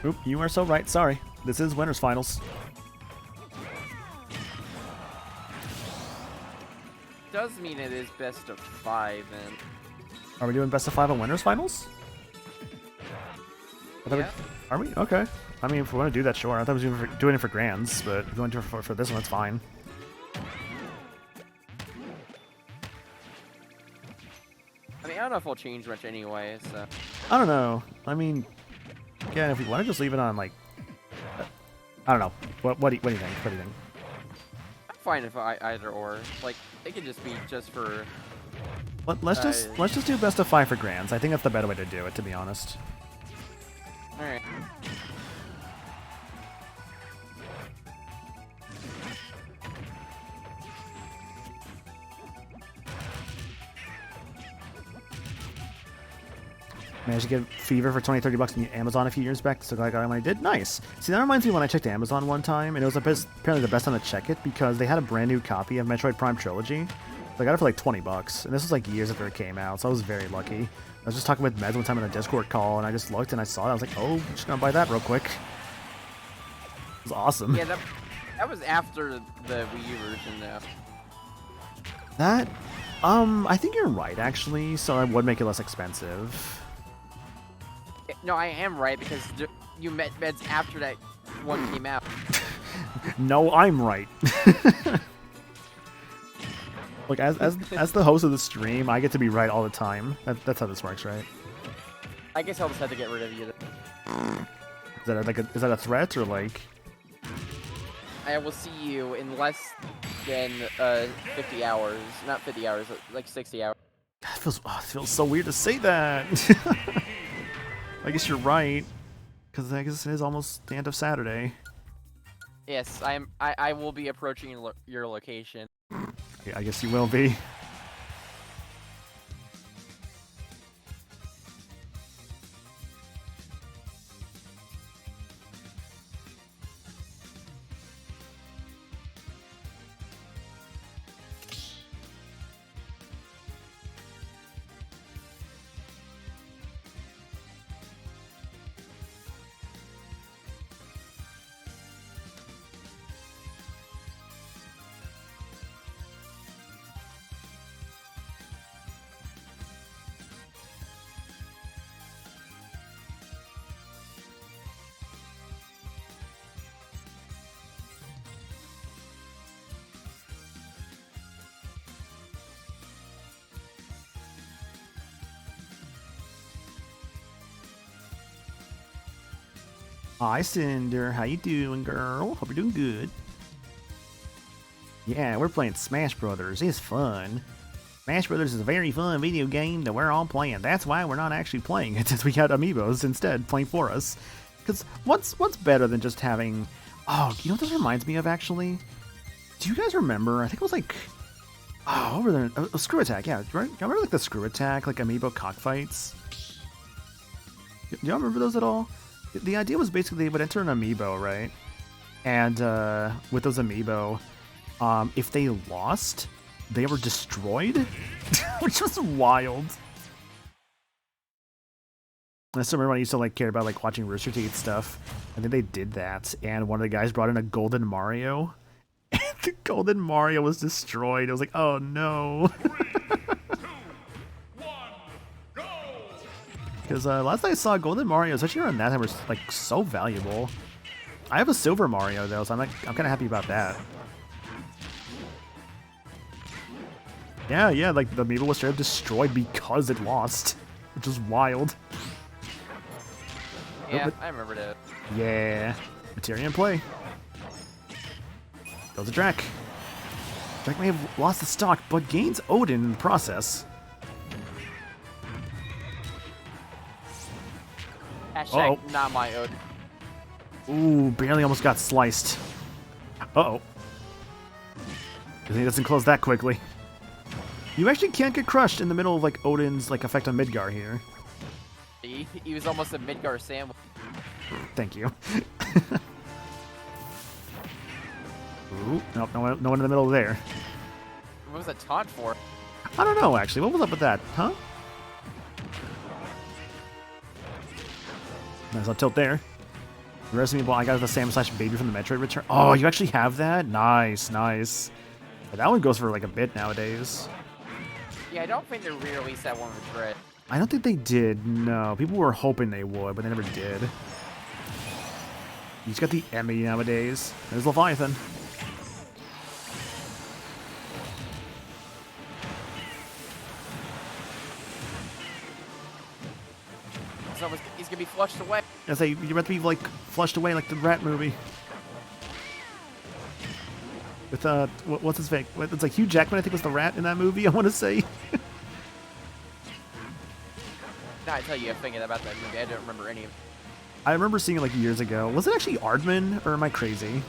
[SPEAKER 1] Oop, you are so right. Sorry. This is Winners Finals.
[SPEAKER 2] Does mean it is best of 5, and...
[SPEAKER 1] Are we doing best of 5 on Winners Finals?
[SPEAKER 2] Yeah.
[SPEAKER 1] Are we? Okay. I mean, if we want to do that, sure. I thought we were doing it for Grands, but if you want to do it for this one, that's fine.
[SPEAKER 2] I mean, I don't know if it'll change much anyway, so...
[SPEAKER 1] I don't know. I mean, yeah, if we want to just leave it on, like... I don't know. What do you think? What do you think?
[SPEAKER 2] I'm fine if either or. Like, it could just be just for...
[SPEAKER 1] Let's just do best of 5 for Grands. I think that's the better way to do it, to be honest.
[SPEAKER 2] Alright.
[SPEAKER 1] Managed to get Fever for 20-30 bucks on Amazon a few years back, so I got it when I did. Nice. See, that reminds me when I checked Amazon one time, and it was apparently the best time to check it because they had a brand new copy of Metroid Prime Trilogy. So I got it for like 20 bucks, and this was like years after it came out, so I was very lucky. I was just talking with Mez one time in a Discord call, and I just looked and I saw it. I was like, oh, I'm just gonna buy that real quick. It was awesome.
[SPEAKER 2] Yeah, that was after the Wii U version, though.
[SPEAKER 1] That, I think you're right, actually, so I would make it less expensive.
[SPEAKER 2] No, I am right because you met Meds after that one came out.
[SPEAKER 1] No, I'm right. Look, as the host of the stream, I get to be right all the time. That's how this works, right?
[SPEAKER 2] I guess I'll just have to get rid of you.
[SPEAKER 1] Is that a threat or like?
[SPEAKER 2] I will see you in less than 50 hours. Not 50 hours, like 60 hours.
[SPEAKER 1] It feels so weird to say that. I guess you're right, because I guess it is almost the end of Saturday.
[SPEAKER 2] Yes, I will be approaching your location.
[SPEAKER 1] Yeah, I guess you will be. Hi, Cinder. How you doing, girl? Hope you're doing good. Yeah, we're playing Smash Brothers. It's fun. Smash Brothers is a very fun video game that we're all playing. That's why we're not actually playing it, since we got Amiibos instead playing for us. Because what's better than just having... Oh, you know what this reminds me of, actually? Do you guys remember? I think it was like... Oh, what were there? Oh, Screw Attack, yeah. Do you remember like the Screw Attack, like Amiibo cockfights? Do y'all remember those at all? The idea was basically they would enter an Amiibo, right? And with those Amiibo, if they lost, they were destroyed, which was wild. I still remember when I used to like care about like watching Rooster Teeth stuff. I think they did that, and one of the guys brought in a Golden Mario, and the Golden Mario was destroyed. I was like, oh no. Because last time I saw Golden Mario, especially around that time, was like so valuable. I have a Silver Mario though, so I'm kind of happy about that. Yeah, like the Amiibo was straight up destroyed because it lost, which was wild.
[SPEAKER 2] Yeah, I remember that.
[SPEAKER 1] Yeah, Materia in play. Goes a Drac. Drac may have lost the stock, but gains Odin in the process.
[SPEAKER 2] Hashtag not my Odin.
[SPEAKER 1] Ooh, barely almost got sliced. Uh-oh. Because he doesn't close that quickly. You actually can't get crushed in the middle of like Odin's like effect on Midgar here.
[SPEAKER 2] He was almost a Midgar sandwich.
[SPEAKER 1] Thank you. Ooh, nope, no one in the middle there.
[SPEAKER 2] What was a taunt for?
[SPEAKER 1] I don't know actually. What was up with that, huh? Nice little tilt there. The rest of me, well, I got the Sam/Baby from the Metroid Return. Oh, you actually have that? Nice, nice. Yeah, that one goes for like a bit nowadays.
[SPEAKER 2] Yeah, I don't think they re-released that one with Dread.
[SPEAKER 1] I don't think they did, no. People were hoping they would, but they never did. He's got the Emmy nowadays. There's Leviathan.
[SPEAKER 2] He's gonna be flushed away.
[SPEAKER 1] I say you're about to be like flushed away like the Rat movie. With what's his fake? It's like Hugh Jackman, I think, was the Rat in that movie. I want to say.
[SPEAKER 2] Now I tell you a thing about that movie. I don't remember any of it.
[SPEAKER 1] I remember seeing it like years ago. Was it actually Aardman, or am I crazy?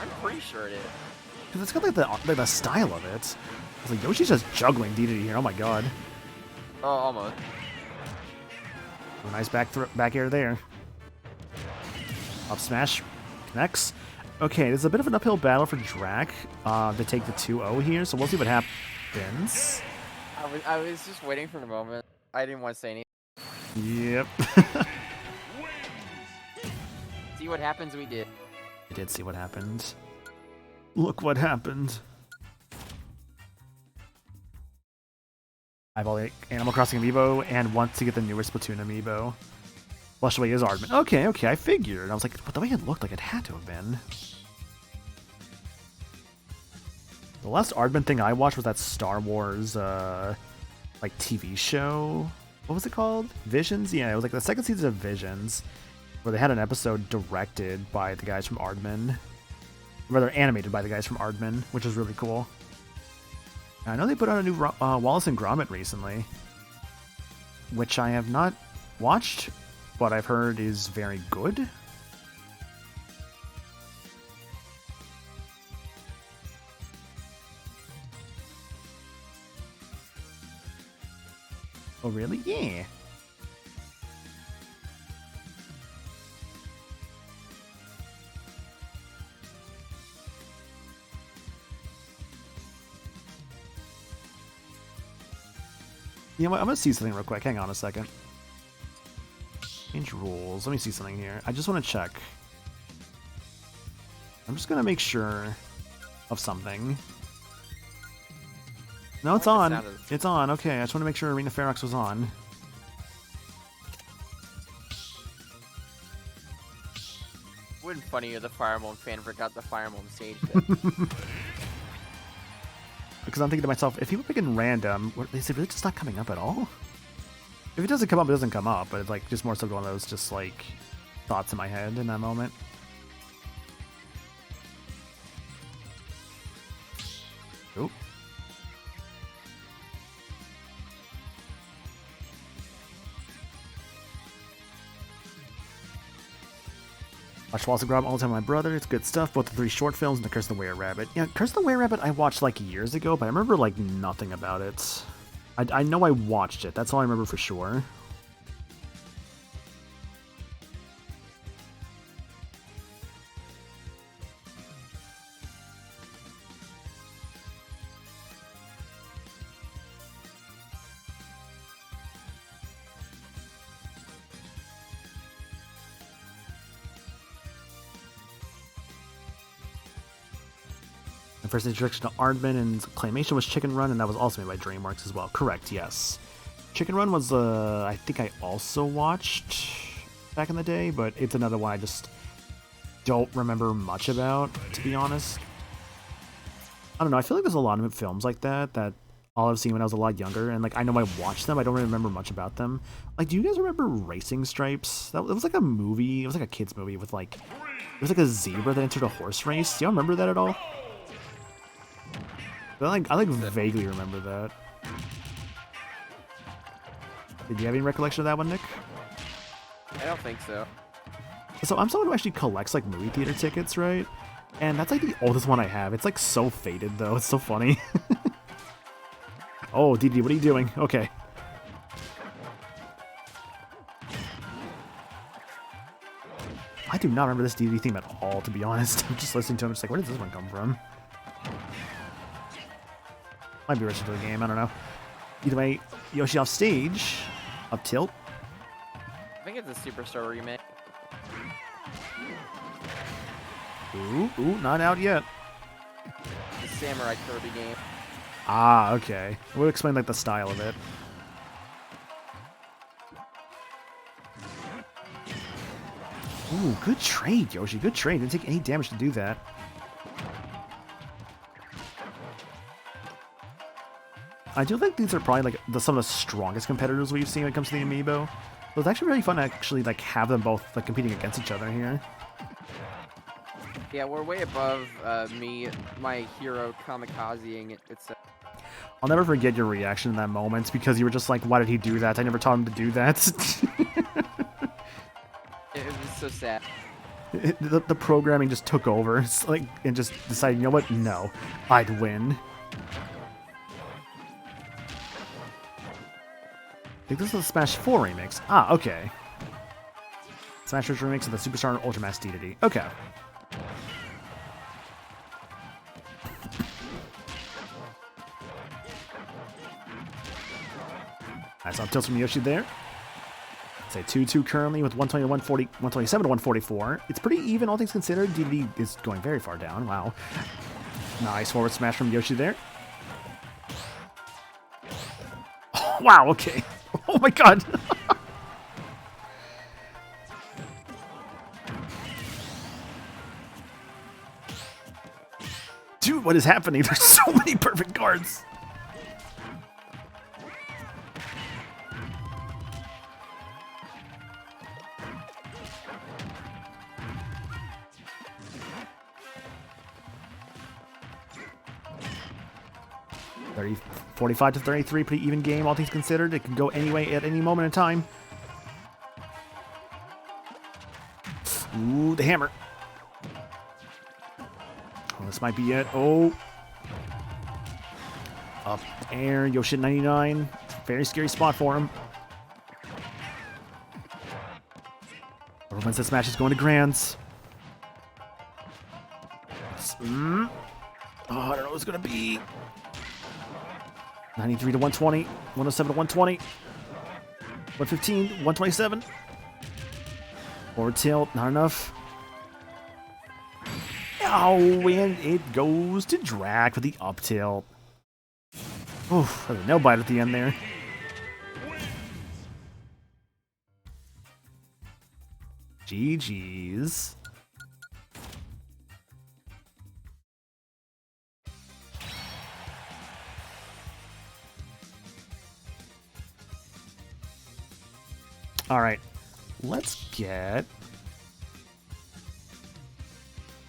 [SPEAKER 2] I'm pretty sure it is.
[SPEAKER 1] Because it's got like the style of it. It's like Yoshi's just juggling DDD here. Oh my god.
[SPEAKER 2] Oh, almost.
[SPEAKER 1] Nice back air there. Up smash. Connects. Okay, there's a bit of an uphill battle for Drac to take the 2-0 here, so we'll see what happens.
[SPEAKER 2] I was just waiting for the moment. I didn't want to say anything.
[SPEAKER 1] Yep.
[SPEAKER 2] See what happens, we did.
[SPEAKER 1] I did see what happened. Look what happened. I have all the Animal Crossing Amiibo and want to get the newer Splatoon Amiibo. Flush away is Aardman. Okay, I figured. I was like, but the way it looked like it had to have been. The last Aardman thing I watched was that Star Wars, like, TV show. What was it called? Visions? Yeah, it was like the second season of Visions, where they had an episode directed by the guys from Aardman. Rather, animated by the guys from Aardman, which was really cool. I know they put out a new Wallace and Gromit recently, which I have not watched, but I've heard is very good. Oh, really? Yeah. You know what? I'm gonna see something real quick. Hang on a second. Change rules. Let me see something here. I just want to check. I'm just gonna make sure of something. No, it's on. It's on. Okay, I just want to make sure Arena Ferox was on.
[SPEAKER 2] Wouldn't funny if the Fire Emblem fan forgot the Fire Emblem stage.
[SPEAKER 1] Because I'm thinking to myself, if people pick in random, is it really just not coming up at all? If it doesn't come up, it doesn't come up. But it's like just more so one of those just like thoughts in my head in that moment. Oop. Watched Wallace and Gromit all the time with my brother. It's good stuff. Both the 3 short films and the Curse of the Were-Rabbit. Yeah, Curse of the Were-Rabbit I watched like years ago, but I remember like nothing about it. I know I watched it. That's all I remember for sure. The first introduction to Aardman and Claymation was Chicken Run, and that was also made by DreamWorks as well. Correct, yes. Chicken Run was, I think I also watched back in the day, but it's another one I just don't remember much about, to be honest. I don't know, I feel like there's a lot of films like that all I've seen when I was a lot younger, and like I know I watched them, I don't really remember much about them. Like, do you guys remember Racing Stripes? It was like a movie, it was like a kid's movie with like, it was like a zebra that entered a horse race. Do y'all remember that at all? I vaguely remember that. Did you have any recollection of that one, Nick?
[SPEAKER 2] I don't think so.
[SPEAKER 1] So I'm someone who actually collects like movie theater tickets, right? And that's like the oldest one I have. It's like so faded though. It's so funny. Oh, DD, what are you doing? Okay. I do not remember this DD theme at all, to be honest. I'm just listening to him, just like, where did this one come from? Might be rushing to the game, I don't know. Either way, Yoshi off stage. Up tilt.
[SPEAKER 2] I think it's a Superstar remake.
[SPEAKER 1] Ooh, not out yet.
[SPEAKER 2] The Samurai Kirby game.
[SPEAKER 1] Ah, okay. We'll explain like the style of it. Ooh, good trade, Yoshi. Good trade. Didn't take any damage to do that. I do think these are probably like some of the strongest competitors we've seen when it comes to the Amiibo. So it's actually really fun to actually like have them both like competing against each other here.
[SPEAKER 2] Yeah, we're way above my hero kamikazing it.
[SPEAKER 1] I'll never forget your reaction in that moment because you were just like, why did he do that? I never taught him to do that.
[SPEAKER 2] It was so sad.
[SPEAKER 1] The programming just took over. It's like, and just decided, you know what? No, I'd win. think this is a Smash 4 remix. Ah, okay. Smash Bros. Remix of the Superstar and Ultramax Dedede. Okay. Nice up tilts from Yoshi there. Say 2-2 currently with 120 to 140, 127 to 144. It's pretty even, all things considered. Dedede is going very far down. Wow. Nice forward smash from Yoshi there. Oh, wow, okay. Oh my god. Dude, what is happening? There's so many perfect cards. $30, 45 to 33, pretty even game, all things considered. It can go anyway at any moment in time. Ooh, the hammer. Oh, this might be it. Oh. Up air, Yoshi 99. Very scary spot for him. Once this match is going to Grands. Oh, I don't know what it's going to be. 93 to 120, 107 to 120, 115, 127. Forward tilt, not enough. Oh, and it goes to Drac with the up tilt. Oof, that was a nail bite at the end there. GG's. All right, let's get...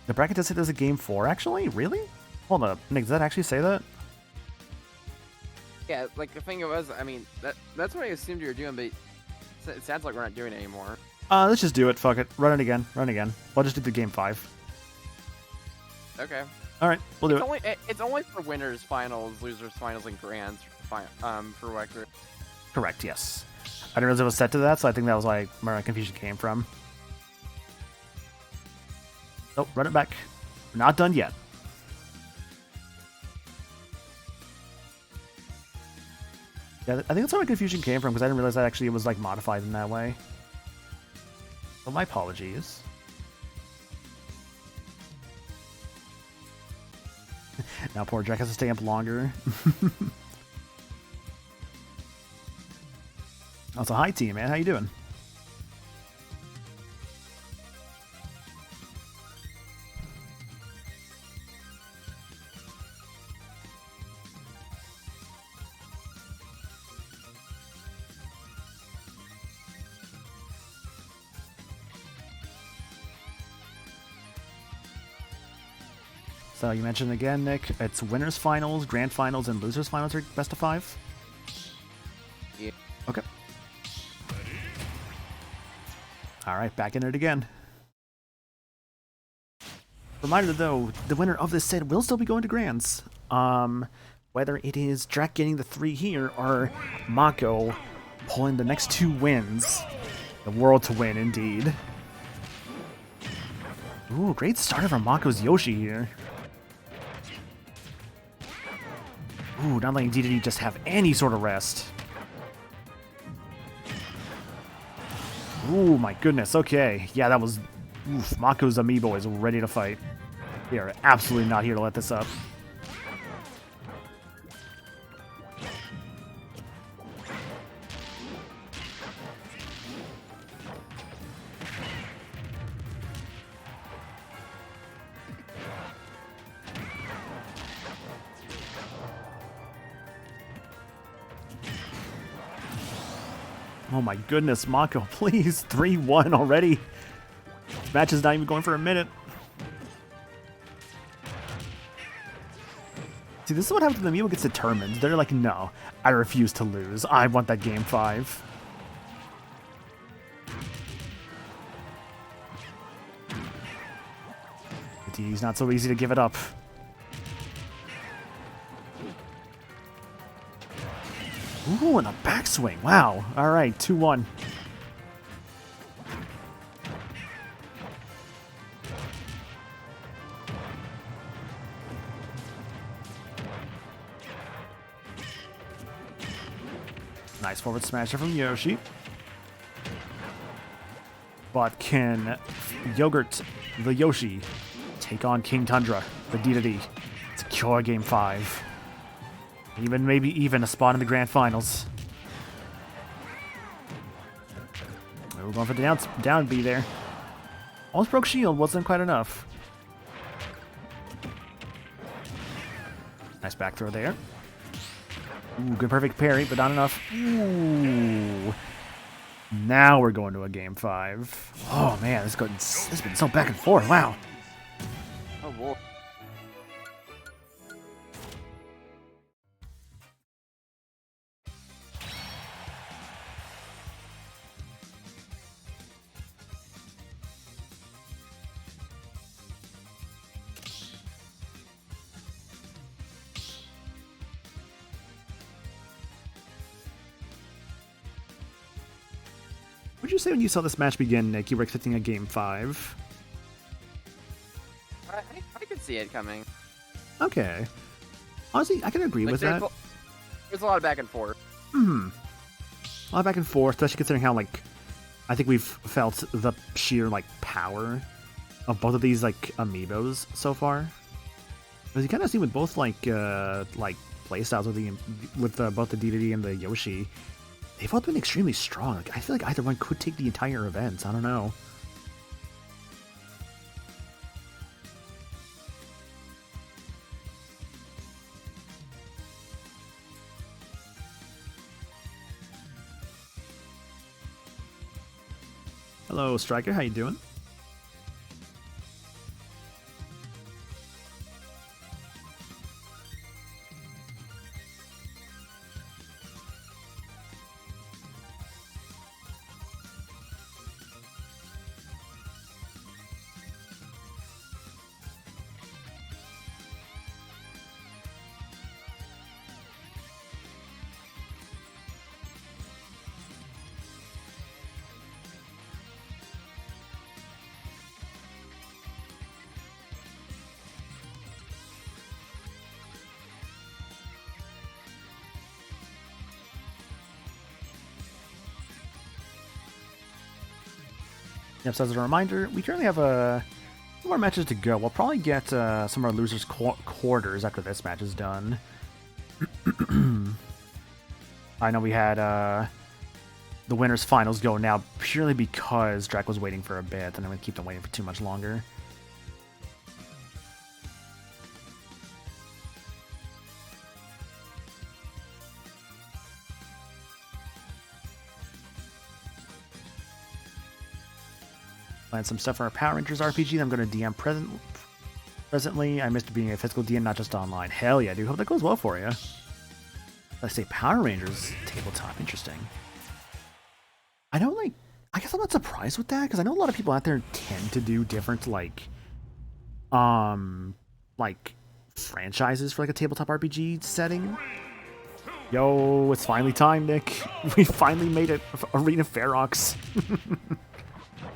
[SPEAKER 1] The bracket does it as a game 4, actually? Really? Hold up, Nick, does that actually say that?
[SPEAKER 2] Yeah, like the thing was, I mean, that's what I assumed you were doing, but it sounds like we're not doing it anymore.
[SPEAKER 1] Let's just do it, fuck it. Run it again, We'll just do the game 5.
[SPEAKER 2] Okay.
[SPEAKER 1] All right, we'll do
[SPEAKER 2] It's only for winners, finals, losers, finals, and grands, for record.
[SPEAKER 1] Correct, yes. I didn't realize it was set to that, so I think that was like where my confusion came from. Nope, run it back. We're not done yet. Yeah, I think that's where my confusion came from, because I didn't realize that actually it was like modified in that way. So my apologies. Now poor Jack has to stay up longer. Also, hi team, man. How you doing? So you mentioned again, Nick, it's winners finals, grand finals, and losers finals are best of 5?
[SPEAKER 2] Yeah.
[SPEAKER 1] Okay. All right, back in it again. Reminder though, the winner of this set will still be going to Grands. Whether it is Drac getting the 3 here or Mako pulling the next 2 wins. The world to win, indeed. Ooh, great starter from Mako's Yoshi here. Ooh, not letting Dedede just have any sort of rest. Ooh, my goodness. Okay. Yeah, that was... Oof, Mako's Amiibo is ready to fight. They are absolutely not here to let this up. Oh my goodness, Mako, please. 3-1 already. This match is not even going for a minute. See, this is what happens when the Amiibo gets determined. They're like, no, I refuse to lose. I want that game 5. He's not so easy to give it up. Ooh, and a backswing. Wow. All right, 2-1. Nice forward smasher from Yoshi. But can Yogurt, the Yoshi, take on King Tundra, the D-to-D? Secure Game 5. Maybe even a spot in the Grand Finals. We're going for the down B there. Almost broke shield, wasn't quite enough. Nice back throw there. Ooh, good perfect parry, but not enough. Ooh. Now we're going to a Game 5. Oh man, this has been so back and forth. Wow.
[SPEAKER 2] Oh, boy.
[SPEAKER 1] What did you say when you saw this match begin, Nick? You were expecting a Game 5.
[SPEAKER 2] I could see it coming.
[SPEAKER 1] Okay. Honestly, I can agree with that.
[SPEAKER 2] There's a lot of back and forth.
[SPEAKER 1] A lot of back and forth, especially considering how, like, I think we've felt the sheer, like, power of both of these, like, amiibos so far. As you kind of see with both, like playstyles with both the DDD and the Yoshi, they've both been extremely strong. Like, I feel like either one could take the entire event. I don't know. Hello, Striker. How you doing? Yep, so as a reminder, we currently have a few more matches to go. We'll probably get some of our losers' quarters after this match is done. I know we had the winners' finals go now purely because Drac was waiting for a bit, and I'm going to keep them waiting for too much longer. Plan some stuff for our Power Rangers RPG that I'm going to DM presently. I missed being a physical DM, not just online. Hell yeah, dude. Hope that goes well for you. I say Power Rangers tabletop. Interesting. I don't like... I guess I'm not surprised with that, because I know a lot of people out there tend to do different, like franchises for, like, a tabletop RPG setting. Yo, it's finally time, Nick. We finally made it. Arena Ferox.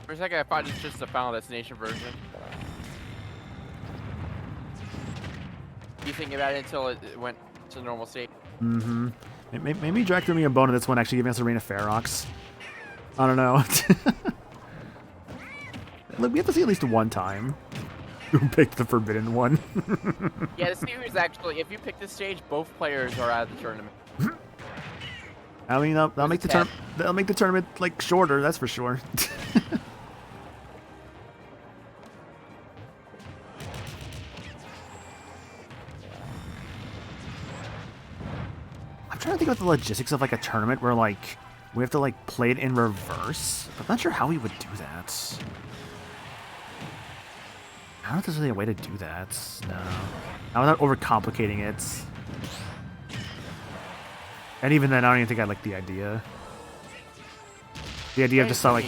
[SPEAKER 2] For a second, I thought it was just the Final Destination version. You think about it until it went to normal state?
[SPEAKER 1] Mm-hmm. Maybe Drac threw me a bone in this one, actually giving us Arena Ferox. I don't know. Look, we have to see at least one time who picked the forbidden one.
[SPEAKER 2] Yeah, to see who's actually... If you pick this stage, both players are out of the tournament.
[SPEAKER 1] I mean, that'll make the tournament, like, shorter, that's for sure. I'm trying to think about the logistics of, like, a tournament where, like, we have to, like, play it in reverse. But I'm not sure how we would do that. I don't know if there's really a way to do that. No. Not without overcomplicating it. And even then, I don't even think I like the idea. The idea of just, like...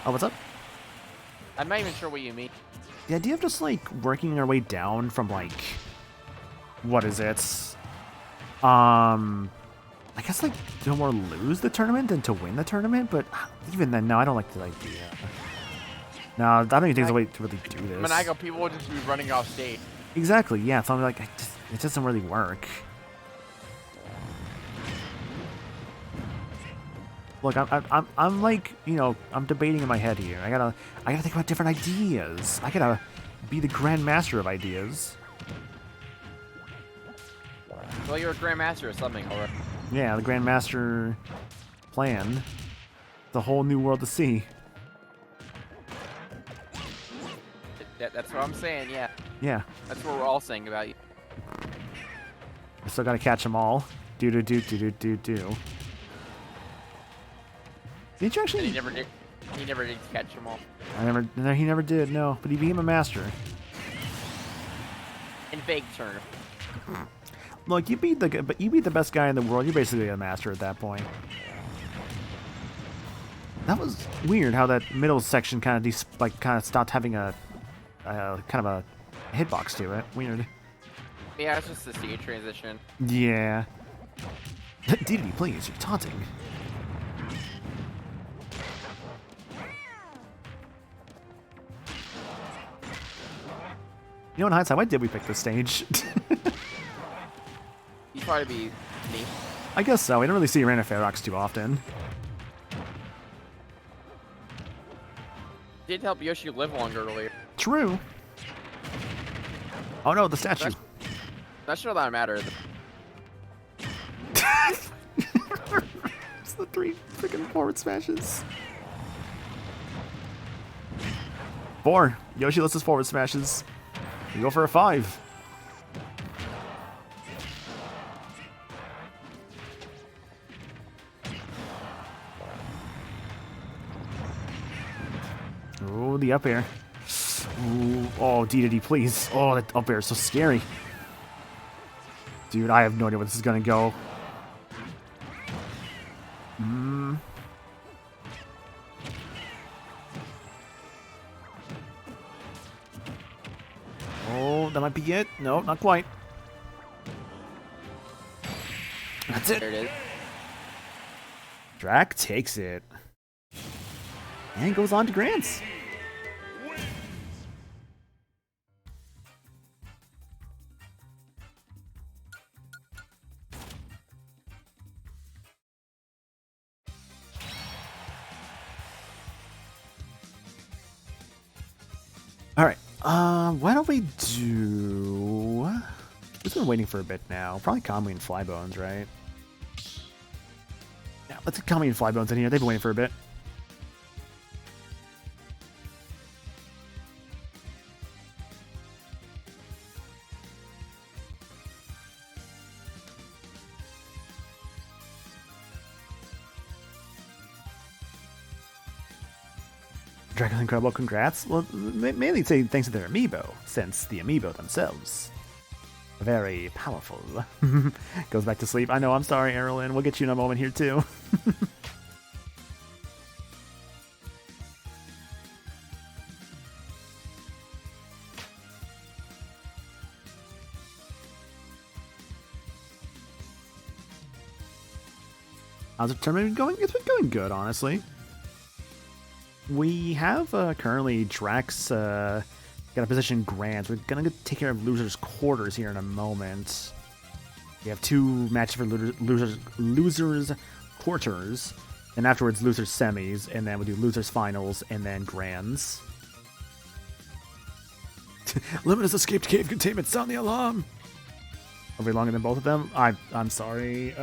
[SPEAKER 1] Oh, what's up?
[SPEAKER 2] I'm not even sure what you mean.
[SPEAKER 1] The idea of just, like, working our way down from, like... What is it? I guess like do more lose the tournament than to win the tournament, but even then, no, I don't like the idea. No, I don't even think there's a way to really do this.
[SPEAKER 2] Monaco, people will just be running off stage.
[SPEAKER 1] Exactly, yeah. So I'm like, it doesn't really work. Look, I'm like, you know, I'm debating in my head here. I gotta think about different ideas. I gotta be the grand master of ideas.
[SPEAKER 2] Well, you're a grandmaster or something, alright.
[SPEAKER 1] Yeah, the grand master plan. The whole new world to see.
[SPEAKER 2] That's what I'm saying, yeah.
[SPEAKER 1] Yeah.
[SPEAKER 2] That's what we're all saying about you.
[SPEAKER 1] I still gotta catch them all. Do. Did you actually?
[SPEAKER 2] And he never did catch them all.
[SPEAKER 1] No, he never did. No, but he became a master.
[SPEAKER 2] In fake turn.
[SPEAKER 1] Look, you beat the best guy in the world. You're basically a master at that point. That was weird how that middle section kind of stopped having a kind of a hitbox to it. Weird.
[SPEAKER 2] Yeah, it's just the stage transition.
[SPEAKER 1] Yeah. DDD, please, you're taunting. You know, in hindsight, why did we pick this stage?
[SPEAKER 2] You'd probably be me.
[SPEAKER 1] I guess so. We don't really see Arena Ferox too often.
[SPEAKER 2] Did help Yoshi live longer earlier.
[SPEAKER 1] True. Oh no, the statue.
[SPEAKER 2] Not sure that mattered.
[SPEAKER 1] It's the 3 freaking forward smashes. 4. Yoshi lets us forward smashes. We go for a 5. Oh, the up air. Ooh, oh, DDD, please. Oh, that up air is so scary. Dude, I have no idea where this is gonna go. Oh, that might be it. No, not quite. That's it.
[SPEAKER 2] There it is.
[SPEAKER 1] Drac takes it. And goes on to Grants. All right. Why don't we do? We've been waiting for a bit now. Probably Kami and Flybones, right? Yeah, let's get Kami and Flybones in here. They've been waiting for a bit. Dragon's incredible, congrats. Well, mainly say thanks to their Amiibo, since the Amiibo themselves are very powerful. Goes back to sleep. I know, I'm sorry, Erlen. We'll get you in a moment here, too. How's the tournament going? It's been going good, honestly. We have currently Drax got a position Grants. We're gonna take care of losers quarters here in a moment. We have 2 matches for losers quarters, and afterwards losers semis, and then we do losers finals, and then grands. Luminous escaped cave containment. Sound the alarm. Are we longer than both of them? I'm sorry.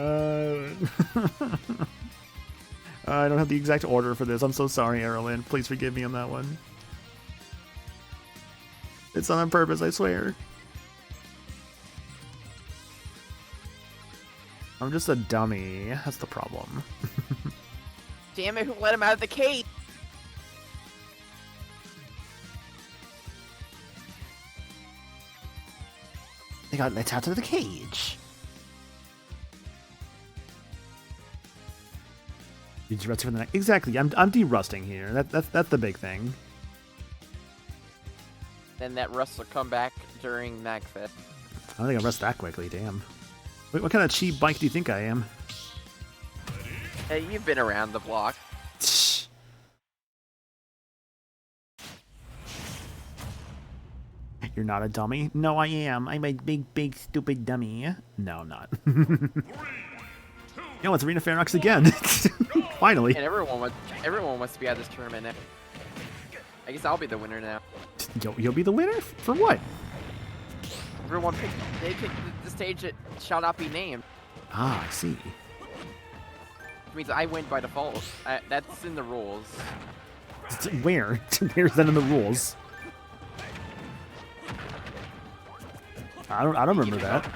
[SPEAKER 1] I don't have the exact order for this. I'm so sorry, Erlen. Please forgive me on that one. It's not on purpose, I swear. I'm just a dummy. That's the problem.
[SPEAKER 2] Damn it, who let him out of the cage?
[SPEAKER 1] They got let out of the cage. Did you rust for the next? Exactly. I'm de-rusting here. That's the big thing.
[SPEAKER 2] Then that rust will come back during NAGFest.
[SPEAKER 1] I don't think I rust that quickly. Damn. Wait, what kind of cheap bike do you think I am?
[SPEAKER 2] Hey, you've been around the block.
[SPEAKER 1] You're not a dummy? No, I am. I'm a big, stupid dummy. No, I'm not. Yo, it's Arena Ferox again. Finally.
[SPEAKER 2] And everyone wants to be at this tournament. I guess I'll be the winner now.
[SPEAKER 1] You'll be the winner? For what?
[SPEAKER 2] Everyone picked the stage that shall not be named.
[SPEAKER 1] Ah, I see.
[SPEAKER 2] Which means I win by default. That's in the rules.
[SPEAKER 1] Where? Where's that in the rules? I don't remember that.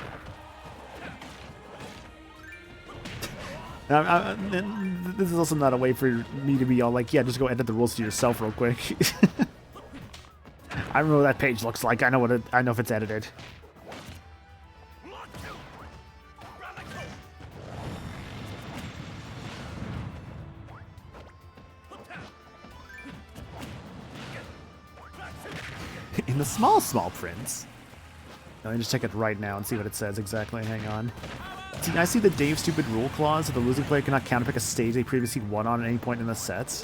[SPEAKER 1] This is also not a way for me to be all like, yeah, just go edit the rules to yourself real quick. I remember what that page looks like. I know if it's edited. In the small print. Let me just check it right now and see what it says exactly. Hang on. See, I see the Dave Stupid Rule clause that the losing player cannot counterpick a stage they previously won on at any point in the sets.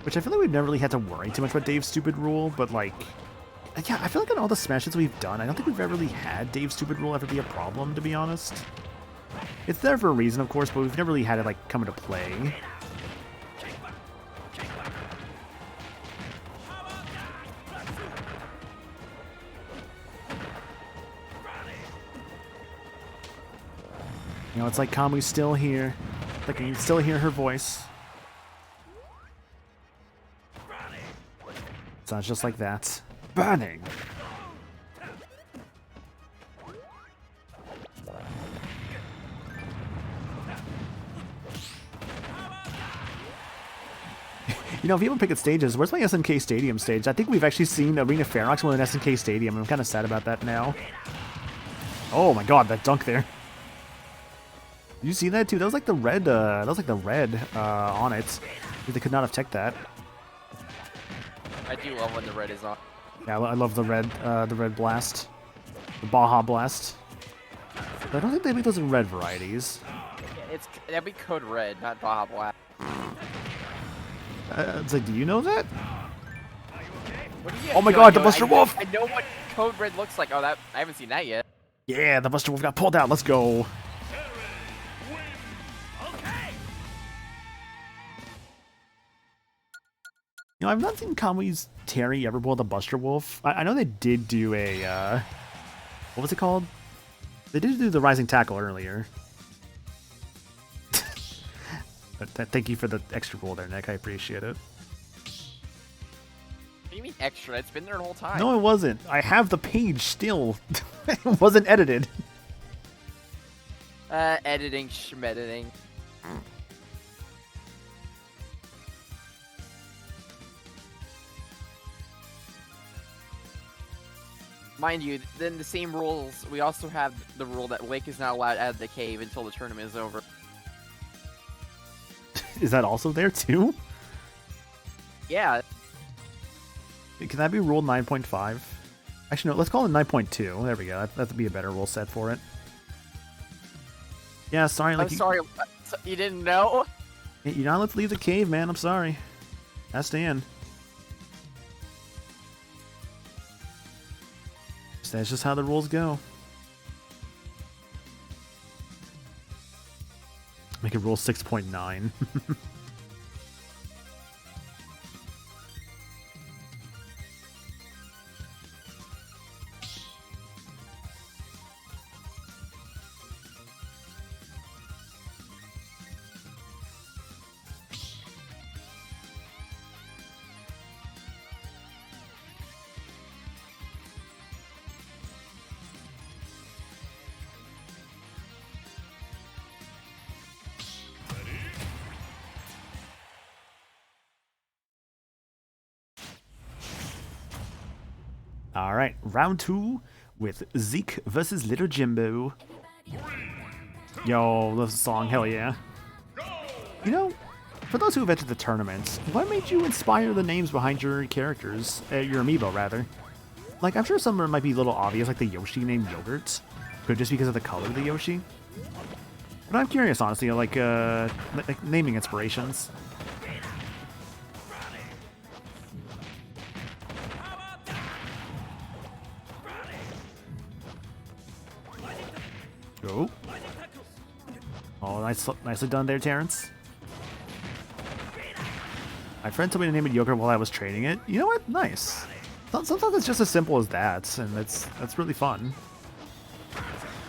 [SPEAKER 1] Which I feel like we've never really had to worry too much about Dave's Stupid Rule, but like... Yeah, I feel like in all the Smashes we've done, I don't think we've ever really had Dave's Stupid Rule ever be a problem, to be honest. It's there for a reason, of course, but we've never really had it, like, come into play. You know, it's like Kamu's still here. Like, I can still hear her voice. Sounds just like that. Burning! You know, if people pick at stages, where's my SNK Stadium stage? I think we've actually seen Arena Ferox with an SNK Stadium. I'm kind of sad about that now. Oh my god, that dunk there. Did you see that too? That was like the red, on it. They could not have teched that.
[SPEAKER 2] I do love when the red is on.
[SPEAKER 1] Yeah, I love the red blast. The Baja Blast. But I don't think they make those in red varieties.
[SPEAKER 2] Yeah, that'd be code red, not Baja Black.
[SPEAKER 1] It's like, do you know that?
[SPEAKER 2] What do you
[SPEAKER 1] Oh my
[SPEAKER 2] know?
[SPEAKER 1] god, the Buster Wolf!
[SPEAKER 2] I know what code red looks like. Oh, I haven't seen that yet.
[SPEAKER 1] Yeah, the Buster Wolf got pulled out. Let's go. You know, I've not seen Kamui's Terry ever pull the Buster Wolf. I know they did do a, what was it called? They did do the Rising Tackle earlier. But thank you for the extra roll there, Nick. I appreciate it.
[SPEAKER 2] What do you mean extra? It's been there the whole time.
[SPEAKER 1] No, it wasn't. I have the page still. It wasn't edited.
[SPEAKER 2] Editing, schmediting. Mind you, then the same rules, we also have the rule that Lake is not allowed out of the cave until the tournament is over.
[SPEAKER 1] Is that also there too?
[SPEAKER 2] Yeah.
[SPEAKER 1] Can that be rule 9.5? Actually, no, let's call it 9.2. There we go. That'd be a better rule set for it. Yeah, sorry. Like,
[SPEAKER 2] I'm sorry, you didn't know?
[SPEAKER 1] You're not allowed to leave the cave, man. I'm sorry. That's Dan. That's just how the rules go. Make it rule 6.9. Alright, round 2 with Zeke versus Little Jimbo. Yo, love the song, hell yeah. You know, for those who have entered the tournaments, what made you inspire the names behind your characters? Your amiibo, rather. Like, I'm sure some of them might be a little obvious, like the Yoshi named Yogurt. Could just because of the color of the Yoshi. But I'm curious, honestly, like naming inspirations. Go. Oh, nicely done there, Terrence. My friend told me to name it Yogurt while I was training it. You know what? Nice. Sometimes it's just as simple as that, and that's really fun.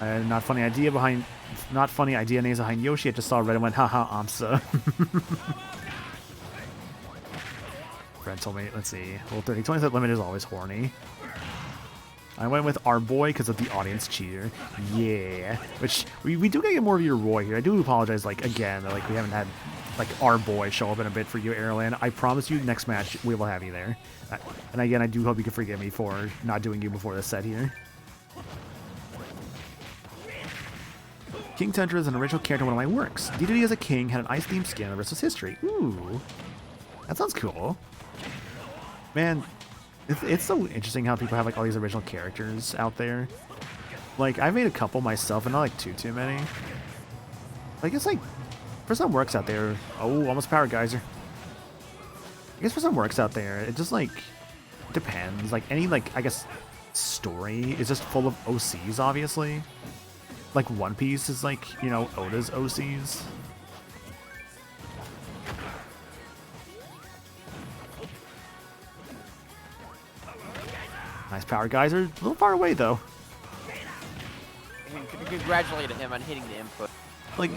[SPEAKER 1] Not funny idea names behind Yoshi. I just saw red and went, haha, Amsa. Friend told me, let's see, Rule 30, 20 limit is always horny. I went with our boy because of the audience cheater. Yeah. Which, we do get more of your Roy here. I do apologize, like, again, like, we haven't had, like, our boy show up in a bit for you, Erlen. I promise you, next match, we will have you there. And again, I do hope you can forgive me for not doing you before the set here. King Tundra is an original character in one of my works. Dedede as a king had an ice-themed skin, and the rest was history. Ooh. That sounds cool. Man, it's so interesting how people have like all these original characters out there. Like, I made a couple myself, and not like too many. I guess like, for some works out there, oh, almost Power Geyser. I guess for some works out there, it just like, depends. Like any like, I guess, story is just full of OCs, obviously. Like One Piece is like, you know, Oda's OCs. Nice Power Geyser. A little far away though.
[SPEAKER 2] Congratulate him on hitting the input.
[SPEAKER 1] Like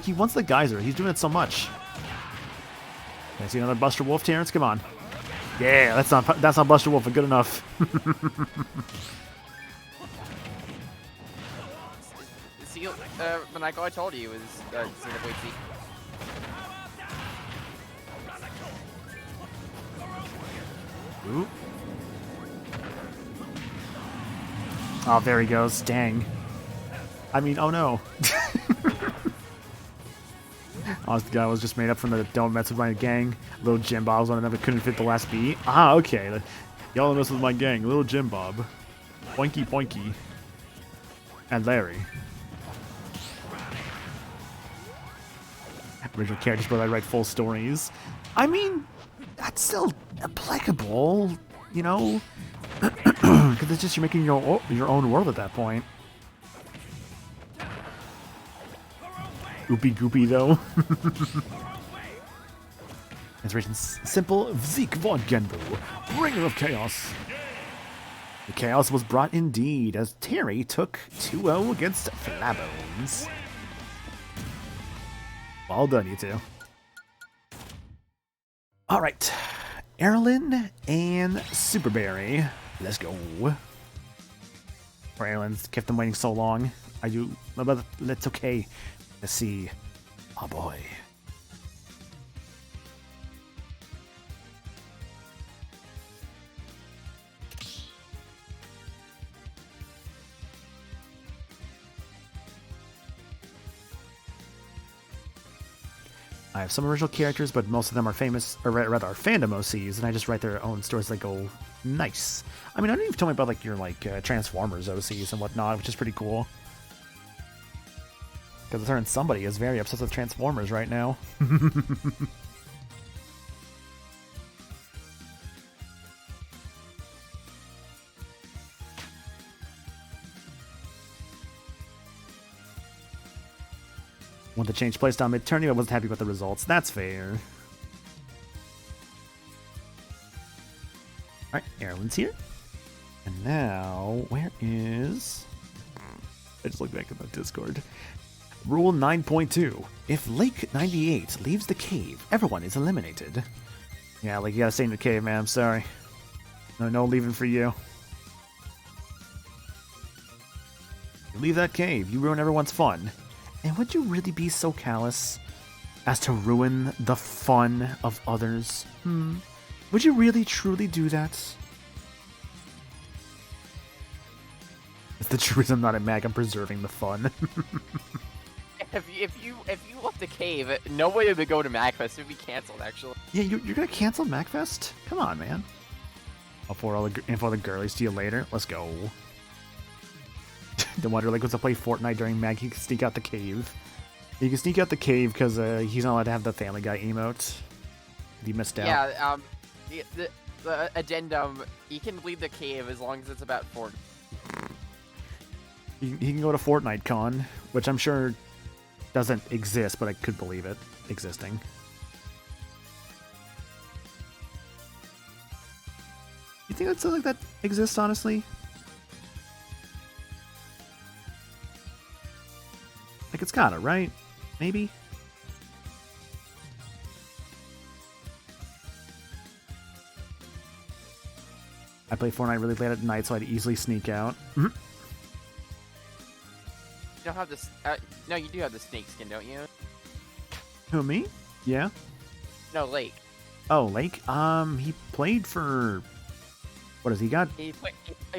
[SPEAKER 1] he wants the geyser. He's doing it so much. Can I see another Buster Wolf, Terrence? Come on. Yeah, that's not Buster Wolf, but good enough.
[SPEAKER 2] Michael, I told you, it was CWC.
[SPEAKER 1] Ooh. Oh, there he goes. Dang. I mean, oh no. Honest guy was just made up from the Don't Mess With My Gang. Little Jim Bob's on it, but couldn't fit the last beat. Ah, okay. Y'all don't mess with my gang. Little Jim Bob. Boinky Boinky. And Larry. Original characters, but I write full stories. I mean, that's still applicable, you know? Because it's just you're making your own world at that point. Oopie goopy though. Inspiration simple. Zeke von Genbu, bringer of chaos. The chaos was brought indeed as Terry took 2-0 against Flabones. Well done, you two. All right, Erlen and Superberry. Let's go. For Erlen's kept them waiting so long. But that's okay. Let's see. Oh boy. I have some original characters, but most of them are famous, or rather are fandom OCs, and I just write their own stories that go nice. I mean, I know you've told me about like your Transformers OCs and whatnot, which is pretty cool. Because a certain somebody is very obsessed with Transformers right now. Want to change playstyle mid-turn, I wasn't happy with the results. That's fair. Alright, Erlen's here. And now, where is... I just looked back at the Discord. Rule 9.2. If Lake 98 leaves the cave, everyone is eliminated. Yeah, like you gotta stay in the cave, man. I'm sorry. No leaving for you. You leave that cave, you ruin everyone's fun. And would you really be so callous as to ruin the fun of others? Would you really truly do that? It's the truth. I'm not a mag. I'm preserving the fun.
[SPEAKER 2] If you left the cave, no way to go to MagFest. It would be canceled, actually.
[SPEAKER 1] Yeah, you're gonna cancel MagFest? Come on, man. I'll pour all the info the girlies to you later. Let's go. The Wonder Lake was to play Fortnite during Mag. He could sneak out the cave. He can sneak out the cave because he's not allowed to have the Family Guy emote. He missed out.
[SPEAKER 2] Yeah, the addendum, he can leave the cave as long as it's about Fortnite.
[SPEAKER 1] He can go to Fortnite Con, which I'm sure doesn't exist, but I could believe it existing. You think that something like that exists, honestly? Like, it's gotta, right? Maybe? I play Fortnite really late at night, so I'd easily sneak out.
[SPEAKER 2] You don't have this. No, you do have the snake skin, don't you?
[SPEAKER 1] Who, me? Yeah.
[SPEAKER 2] No, Lake.
[SPEAKER 1] Oh, Lake? He played for... What has he got?
[SPEAKER 2] He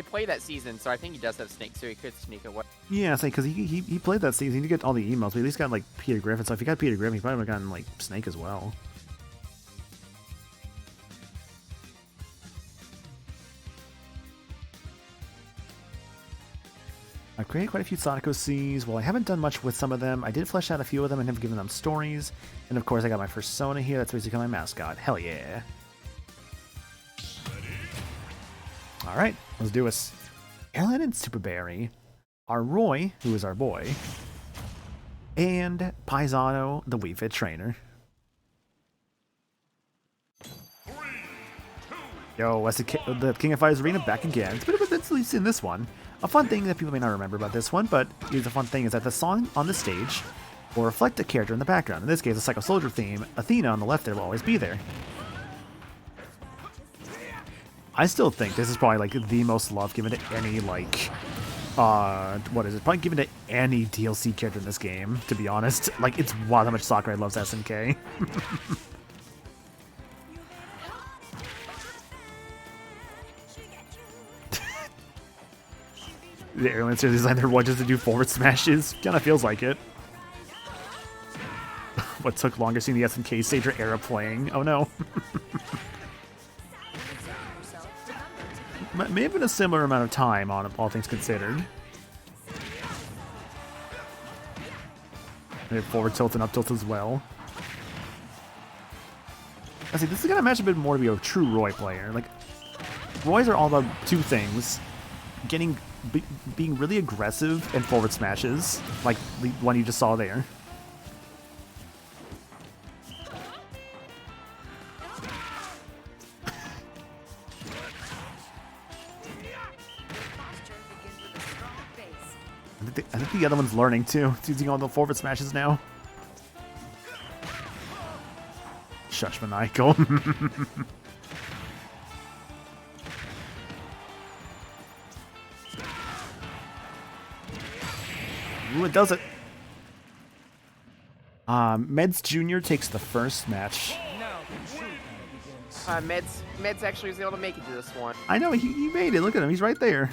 [SPEAKER 2] played that season, so I think he does have snake, so he could sneak away.
[SPEAKER 1] Yeah, it's like, because he played that season. He didn't get all the emails, but he at least got, like, Peter Griffin. So if he got Peter Griffin, he probably would have gotten, like, Snake as well. I've created quite a few Sonic OCs. Well, I haven't done much with some of them. I did flesh out a few of them and have given them stories. And of course, I got my Persona here. That's basically my mascot. Hell yeah. Alright, let's do this. Airline and Super Berry are Roy, who is our boy, and Paisano, the Wii Fit trainer. Yo, that's the King of Fighters Arena back again. It's a bit of a bit sleeps in this one. A fun thing that people may not remember about this one, but here's a fun thing, is that the song on the stage will reflect a character in the background. In this case, the Psycho Soldier theme, Athena on the left there will always be there. I still think this is probably, like, the most love given to any, like, what is it? Probably given to any DLC character in this game, to be honest. Like, it's wild how much Sakurai loves SNK. The airline series designed their watches to do forward smashes. Kinda feels like it. What took longer, seeing the SNK stage or era playing? Oh no. May have been a similar amount of time on all things considered. Maybe forward tilt and up tilt as well. I see, this is gonna match a bit more to be a true Roy player. Like, Roys are all about two things: being really aggressive and forward smashes, like the one you just saw there. I think the other one's learning too. It's using all the forward smashes now. Shush, maniacal. Ooh, it does it. Meds Jr. takes the first match.
[SPEAKER 2] Meds actually was able to make it to this one.
[SPEAKER 1] I know, he made it. Look at him. He's right there.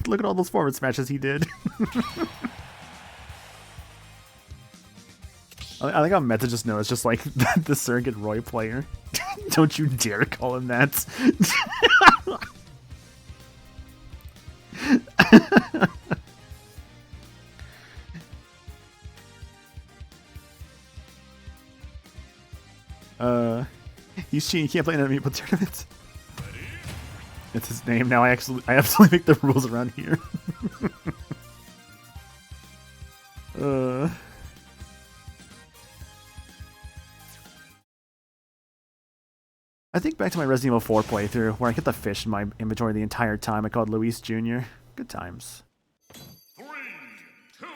[SPEAKER 1] Look at all those forward smashes he did. I think how Meta just knows, just like the surrogate Roy player. Don't you dare call him that. He's cheating. He can't play in an Amiibo tournament. It's his name now. I absolutely make the rules around here. I think back to my Resident Evil 4 playthrough, where I kept the fish in my inventory the entire time. I called Luis Jr. Good times.
[SPEAKER 3] 3, 2,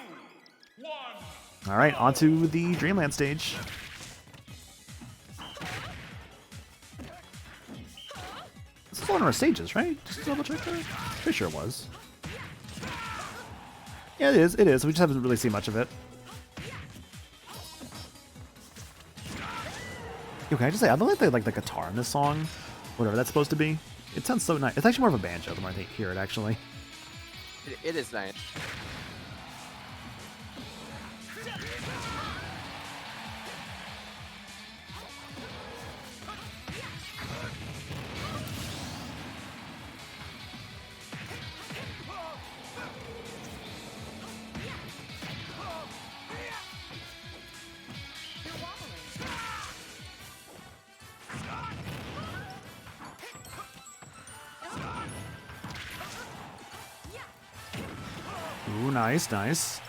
[SPEAKER 3] 1.
[SPEAKER 1] Alright, on to the Dreamland stage. This is one of our stages, right? Just double check that. Pretty sure it was. Yeah, it is. It is. We just haven't really seen much of it. Yo, can I just say, I don't like the guitar in this song, whatever that's supposed to be. It sounds so nice. It's actually more of a banjo the more I hear it, actually.
[SPEAKER 2] It is nice.
[SPEAKER 1] Ooh, nice, nice.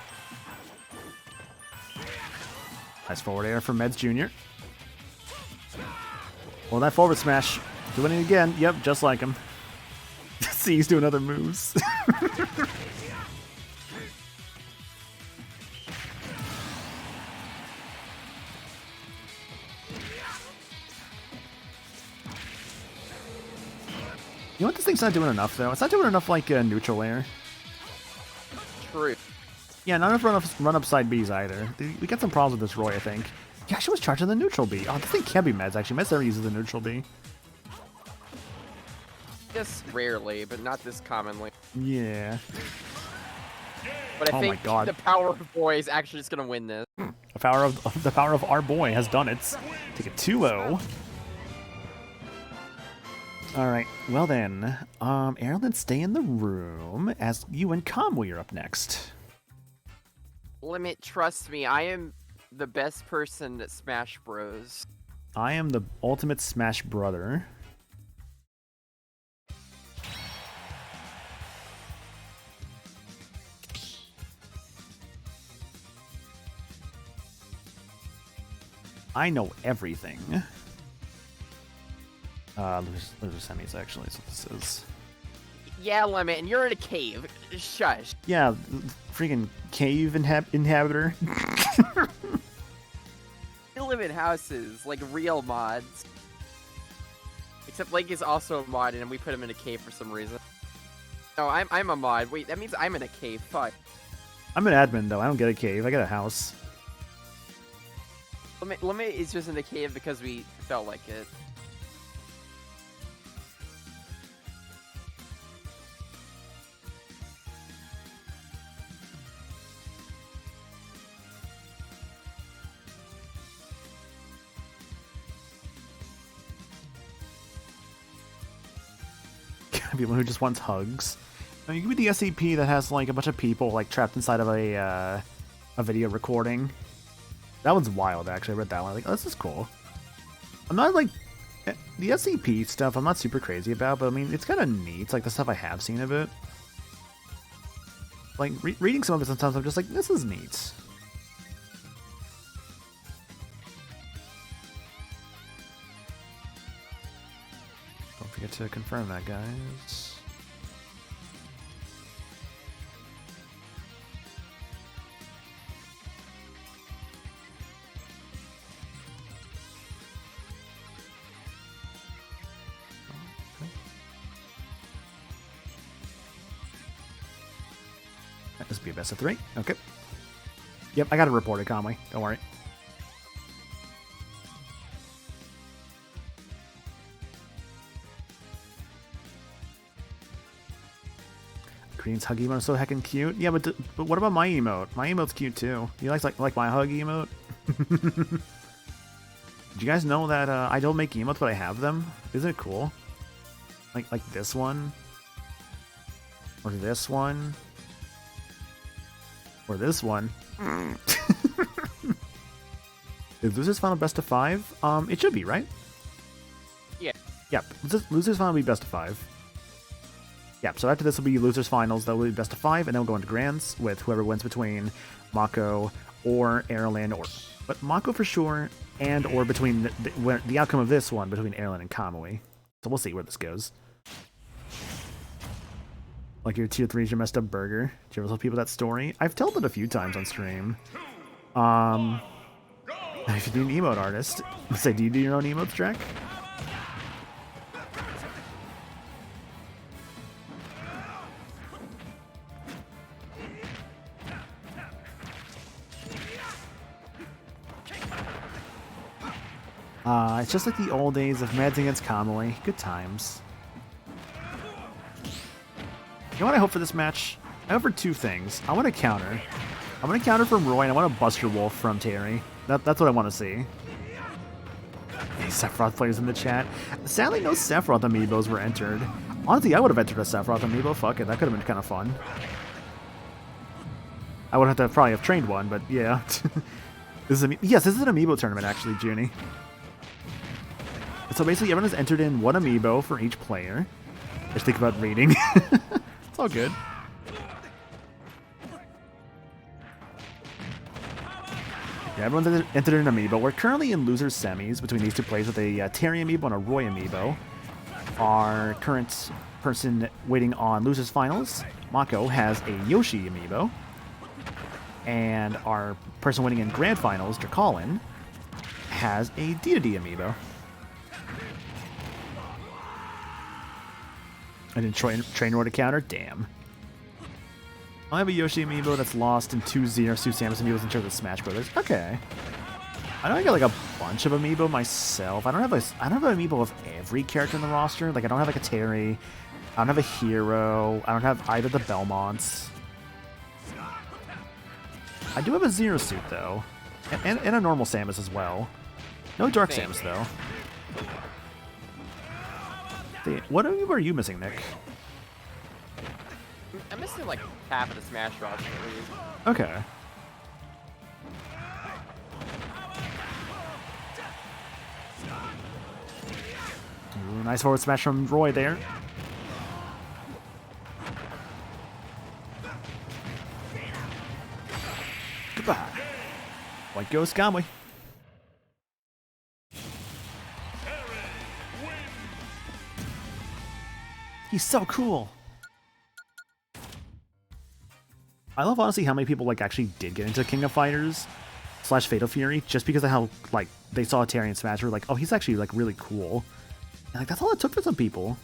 [SPEAKER 1] Nice forward air from Meds Jr. Well, that forward smash. Doing it again. Yep, just like him. See, he's doing other moves. You know what, this thing's not doing enough, though? It's not doing enough, like, neutral air.
[SPEAKER 2] True.
[SPEAKER 1] Yeah, not enough run-up side Bs, either. We got some problems with this Roy, I think. He actually was charging the neutral B. Oh, this thing can be Meds, actually. Meds never uses the neutral B.
[SPEAKER 2] Just rarely, but not this commonly.
[SPEAKER 1] Yeah.
[SPEAKER 2] But I
[SPEAKER 1] Oh
[SPEAKER 2] think
[SPEAKER 1] my God.
[SPEAKER 2] the power of boy is actually just gonna win this.
[SPEAKER 1] The power of our boy has done it. Take a 2-0. Alright, well then. Erlen, stay in the room as you and Kamui are up next.
[SPEAKER 2] Limit, trust me, I am the best person at Smash Bros.
[SPEAKER 1] I am the ultimate Smash brother. I know everything. Those are semis, actually, is what this is.
[SPEAKER 2] Yeah, Limit, and you're in a cave. Shush.
[SPEAKER 1] Yeah, freaking cave inhabitor.
[SPEAKER 2] We live in houses, like real mods. Except Lake is also a mod, and we put him in a cave for some reason. No, I'm a mod. Wait, that means I'm in a cave. Fuck.
[SPEAKER 1] I'm an admin, though. I don't get a cave. I get a house.
[SPEAKER 2] Limit is just in a cave because we felt like it.
[SPEAKER 1] Be one who just wants hugs. I mean, you could be the SCP that has like a bunch of people like trapped inside of a video recording. That one's wild, actually. I read that one. Like, oh, this is cool. I'm not like the SCP stuff. I'm not super crazy about, but I mean, it's kind of neat. It's like the stuff I have seen of it. Like reading some of it, sometimes I'm just like, this is neat. Don't forget to confirm that, guys. This will be a best of 3. Okay. Yep, I got it reported, Conway. Don't worry. Green's hug emote is so heckin' cute. Yeah, but what about my emote? My emote's cute too. You like my hug emote? Did you guys know that I don't make emotes, but I have them? Isn't it cool? Like this one, or this one, or this one. Is Losers Final best of 5? It should be, right?
[SPEAKER 2] Yeah.
[SPEAKER 1] Yep. Losers Final will be best of 5. Yep, so after this will be Losers Finals, that will be best of 5, and then we'll go into Grands with whoever wins between Mako or Erlen, but Mako for sure, and or between the outcome of this one between Erlen and Kamui. So we'll see where this goes. Like your tier 3 is your messed up burger. Did you ever tell people that story? I've told it a few times on stream. If you do an emote artist, say, do you do your own emotes, Drac? It's just like the old days of Meds against Kamui. Good times. You know what I hope for this match? I hope for 2 things. I want to counter. I want to counter from Roy, and I want a Buster Wolf from Terry. That's what I want to see. Hey, Sephiroth players in the chat. Sadly, no Sephiroth amiibos were entered. Honestly, I would have entered a Sephiroth amiibo. Fuck it, that could have been kind of fun. I would have to probably have trained one, but yeah. This is yes, this is an amiibo tournament, actually, Junie. So basically, everyone has entered in 1 amiibo for each player. Just think about rating. It's all good. Yeah, everyone's entered an Amiibo. We're currently in loser semis between these two players with a Terry Amiibo and a Roy Amiibo. Our current person waiting on losers finals, Mako, has a Yoshi Amiibo. And our person winning in grand finals, Dracolin, has a D2D Amiibo. I didn't train Roy to counter? Damn. I have a Yoshi Amiibo that's lost in 2-0 Sue Samus Amiibos in terms of Smash Brothers. Okay. I know I got like a bunch of Amiibo myself. I don't have an Amiibo of every character in the roster. Like I don't have like a Terry. I don't have a Hero. I don't have either the Belmonts. I do have a Zero Suit though. And a normal Samus as well. No Dark Samus though. What Amiibo are you missing, Nick?
[SPEAKER 2] I'm missing like half of the Smash roster.
[SPEAKER 1] Okay. Ooh, nice forward smash from Roy there. Goodbye. White Ghost Gamui. He's so cool. I love honestly how many people like actually did get into King of Fighters / Fatal Fury just because of how like they saw a Terry in Smash. Were like, oh, he's actually like really cool. And, like that's all it took for some people.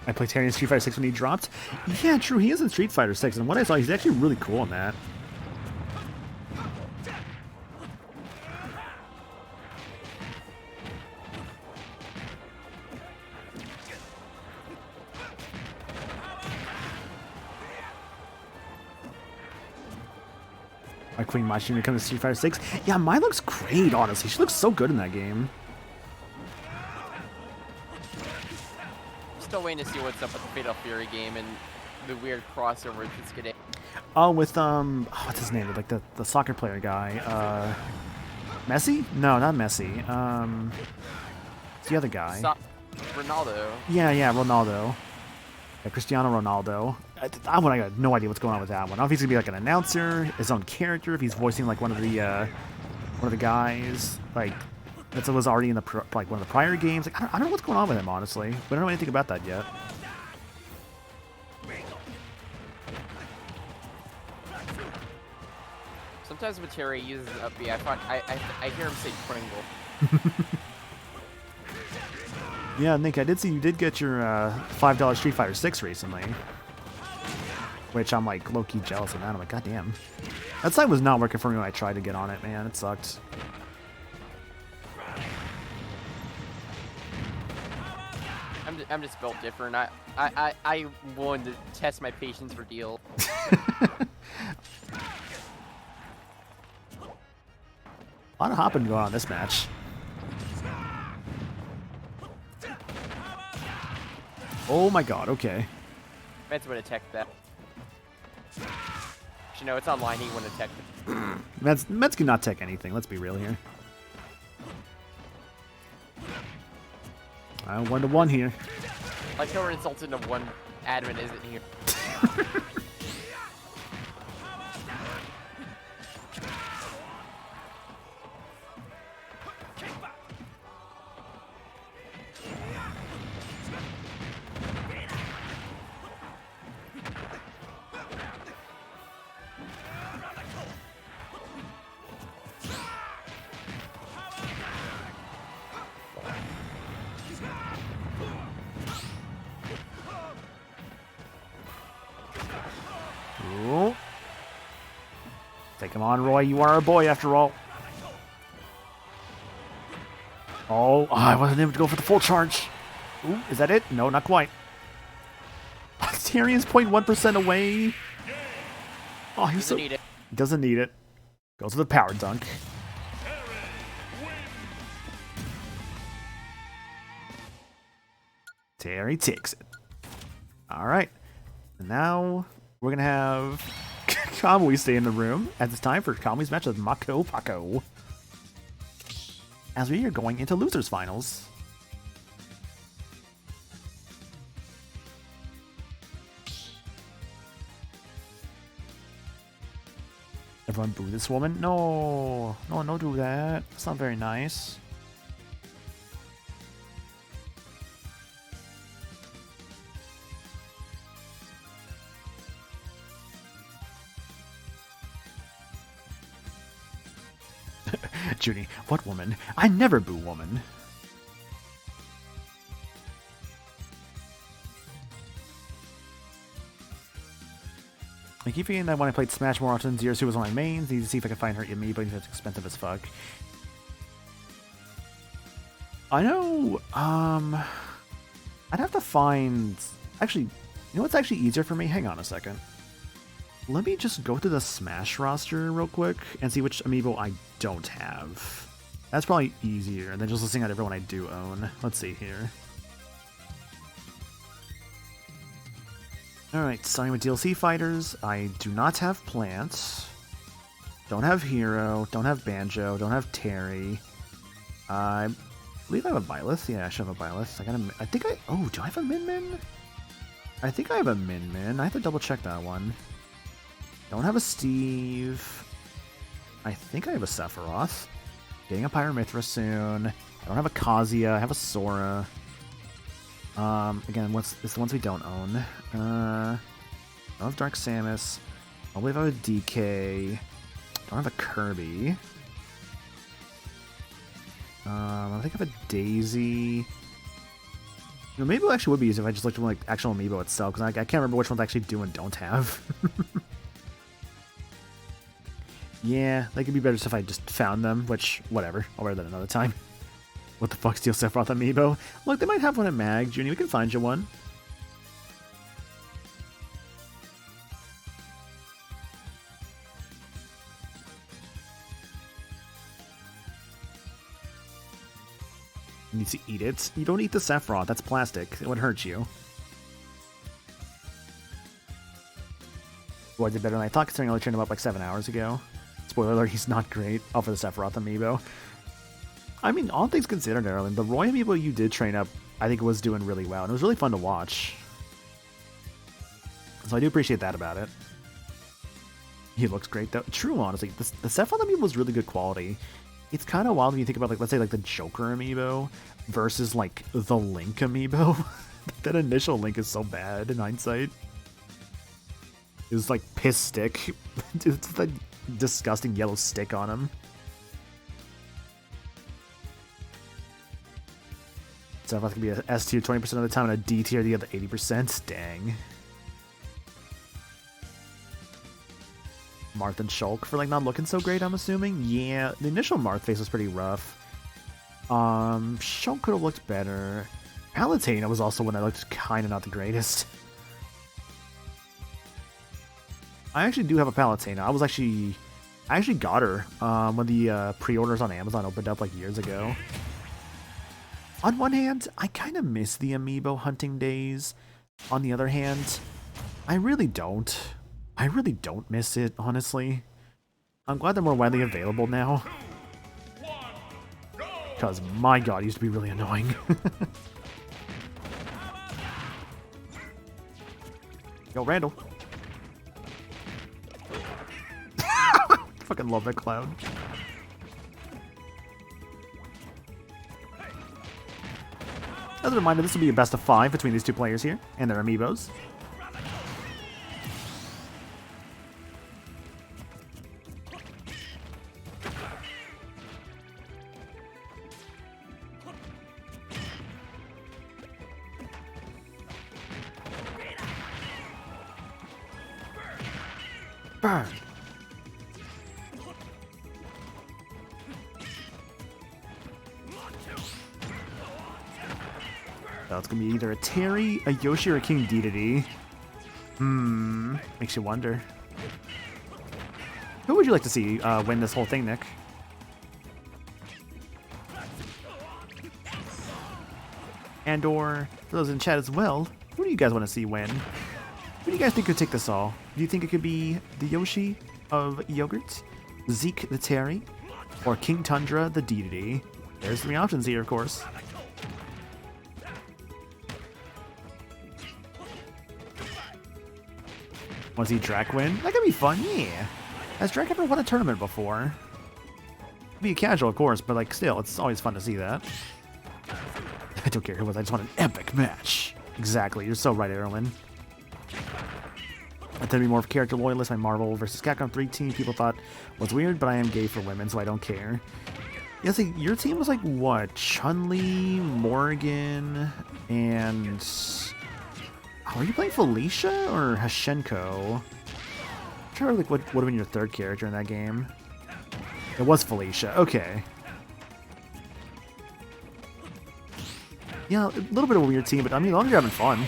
[SPEAKER 1] I played Terry in Street Fighter 6 when he dropped. Yeah, true, he is in Street Fighter 6, and what I saw, he's actually really cool in that. My Queen Machi when it comes to Street Fighter 6. Yeah, Mai looks great, honestly. She looks so good in that game.
[SPEAKER 2] Still waiting to see what's up with the Fatal Fury game and the weird crossover it's getting.
[SPEAKER 1] Oh, with what's his name? Like the soccer player guy. Messi? No, not Messi. It's the other guy.
[SPEAKER 2] Ronaldo.
[SPEAKER 1] Yeah, Ronaldo. Yeah, Cristiano Ronaldo. I got no idea what's going on with that one. I don't know if he's gonna be like an announcer, his own character, if he's voicing like one of the guys, like that was already in the like one of the prior games. Like I don't know what's going on with him, honestly. We don't know anything about that yet.
[SPEAKER 2] Sometimes when Terry uses up B, I hear him say Pringle.
[SPEAKER 1] Yeah, Nick, I did see you did get your $5 Street Fighter 6 recently. Which I'm like low-key jealous of that. I'm like, god damn. That site was not working for me when I tried to get on it, man. It sucked.
[SPEAKER 2] I'm just built different. I willing to test my patience for deal.
[SPEAKER 1] A lot of hopping going on in this match. Oh my god, okay.
[SPEAKER 2] Mets would have teched that. You know, it's online, he wouldn't have teched it.
[SPEAKER 1] Mets cannot tech anything, let's be real here. 1-1 here.
[SPEAKER 2] Like how we're insulted if one admin isn't here.
[SPEAKER 1] Ooh. Take him on, Roy. You are our boy, after all. Oh, I wasn't able to go for the full charge. Ooh, is that it? No, not quite. Tyrion's 0.1% away. Oh, he's
[SPEAKER 2] Doesn't need it.
[SPEAKER 1] Doesn't need it. Goes with the power dunk. Terry takes it. Alright. Now we're gonna have Kamui stay in the room as it's time for Kamui's match with Mako Paco. As we are going into losers finals. Everyone boo this woman? No, don't do that. It's not very nice. Judy, what woman? I never boo woman. I keep thinking that when I played Smash more often, Zero Suit was one of my mains. Need to see if I can find her Amiibo, but it's expensive as fuck. I know, I'd have to find... Actually, you know what's actually easier for me? Hang on a second. Let me just go to the Smash roster real quick and see which Amiibo I don't have. That's probably easier than just listing out everyone I do own. Let's see here. Alright, starting with DLC fighters, I do not have Plants. Don't have Hero, don't have Banjo, don't have Terry. I believe I have a Byleth. Yeah, I should have a Byleth. Oh, do I have a Min Min? I think I have a Min Min. I have to double check that one. Don't have a Steve. I think I have a Sephiroth. Getting a Pyramithra soon. I don't have a Kazuya. I have a Sora. Again, it's the ones we don't own. I don't have Dark Samus. I believe I have a DK. Don't have a Kirby. I think I have a Daisy. You know, maybe it actually would be easier if I just looked at like actual Amiibo itself, because I can't remember which ones I actually do and don't have. Yeah, they could be better if I just found them, which, whatever. I'll wear that another time. What the fuck, Steel Sephiroth Amiibo? Look, they might have one at Mag. Junie, we can find you one. You need to eat it. You don't eat the Sephiroth. That's plastic. It would hurt you. Well, I did better than I thought, considering I only trained him up like 7 hours ago. Spoiler alert, he's not great. All for the Sephiroth Amiibo. I mean, all things considered, Erlen, the Roy Amiibo you did train up, I think was doing really well, and it was really fun to watch. So I do appreciate that about it. He looks great, though. True, honestly. The Sephiroth Amiibo was really good quality. It's kind of wild when you think about, like, let's say, like, the Joker Amiibo versus, like, the Link Amiibo. That initial Link is so bad in hindsight. It was, like, piss stick. It's like disgusting yellow stick on him. So if I could be a S tier 20% of the time and a D tier the other 80%, dang. Marth and Shulk for like not looking so great, I'm assuming. Yeah, the initial Marth face was pretty rough. Shulk could have looked better. Palutena was also one that looked kind of not the greatest. I actually do have a Palutena. I actually got her when the pre-orders on Amazon opened up like years ago. On one hand, I kind of miss the Amiibo hunting days. On the other hand, I really don't. I really don't miss it, honestly. I'm glad they're more widely available now. Because, my god, it used to be really annoying. Yo, Randall. Fucking love that cloud. As a reminder, this will be a best of 5 between these two players here and their Amiibos. Burn! So it's gonna be either a Terry, a Yoshi, or a King Dedede. Makes you wonder. Who would you like to see win this whole thing, Nick? And/or for those in chat as well, who do you guys want to see win? Who do you guys think could take this all? Do you think it could be the Yoshi of Yogurt, Zeke the Terry, or King Tundra the Dedede? There's 3 options here, of course. Want to see Drac win? That could be fun, yeah. Has Drac ever won a tournament before? Be a casual, of course, but like still, it's always fun to see that. I don't care who it was, I just want an epic match. Exactly, you're so right, Erlen. I tend to be more of a character loyalist. My Marvel vs. Capcom 3 team people thought was weird, but I am gay for women, so I don't care. Yeah, so your team was like what? Chun-Li, Morgan, and... Oh, are you playing Felicia or Hashenko? I'm trying to like what would have been your 3rd character in that game. It was Felicia. Okay. Yeah, a little bit of a weird team, but I mean, as long as you're having fun.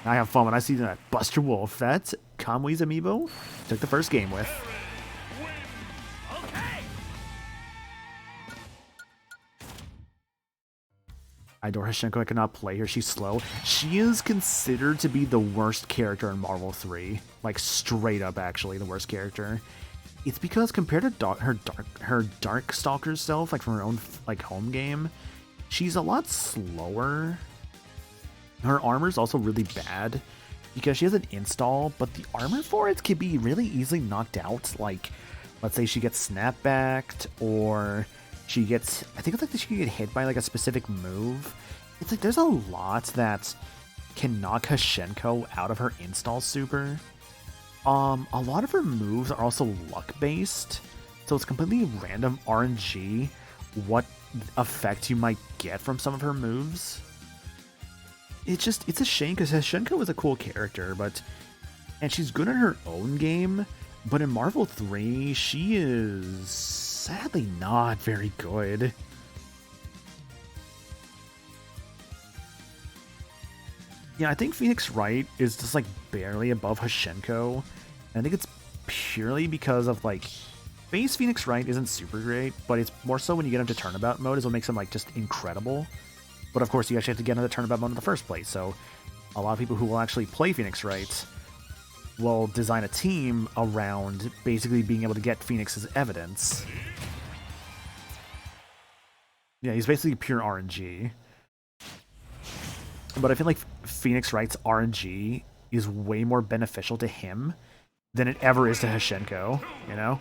[SPEAKER 1] I have fun when I see that Buster Wolf. That's Kamui's amiibo. Took the first game with. I adore Hashenko. I cannot play her. She's slow. She is considered to be the worst character in Marvel 3. Like, straight up, actually, the worst character. It's because compared to her Darkstalker self, like from her own like home game, she's a lot slower. Her armor's also really bad because she has an install, but the armor for it can be really easily knocked out. Like, let's say she gets snapbacked, or she gets, I think it's like she can get hit by like a specific move. It's like there's a lot that can knock Hashenko out of her install super. A lot of her moves are also luck based, so it's completely random RNG what effect you might get from some of her moves. It's a shame because Hashenko is a cool character, and she's good in her own game, but in Marvel 3, she is sadly not very good. Yeah, I think Phoenix Wright is just like barely above Hashenko. And I think it's purely because of like base Phoenix Wright isn't super great, but it's more so when you get into turnabout mode is what makes him like just incredible. But of course, you actually have to get into the turnabout mode in the first place. So a lot of people who will actually play Phoenix Wright will design a team around basically being able to get Phoenix's evidence. Yeah, he's basically pure RNG. But I feel like Phoenix Wright's RNG is way more beneficial to him than it ever is to Hashenko, you know?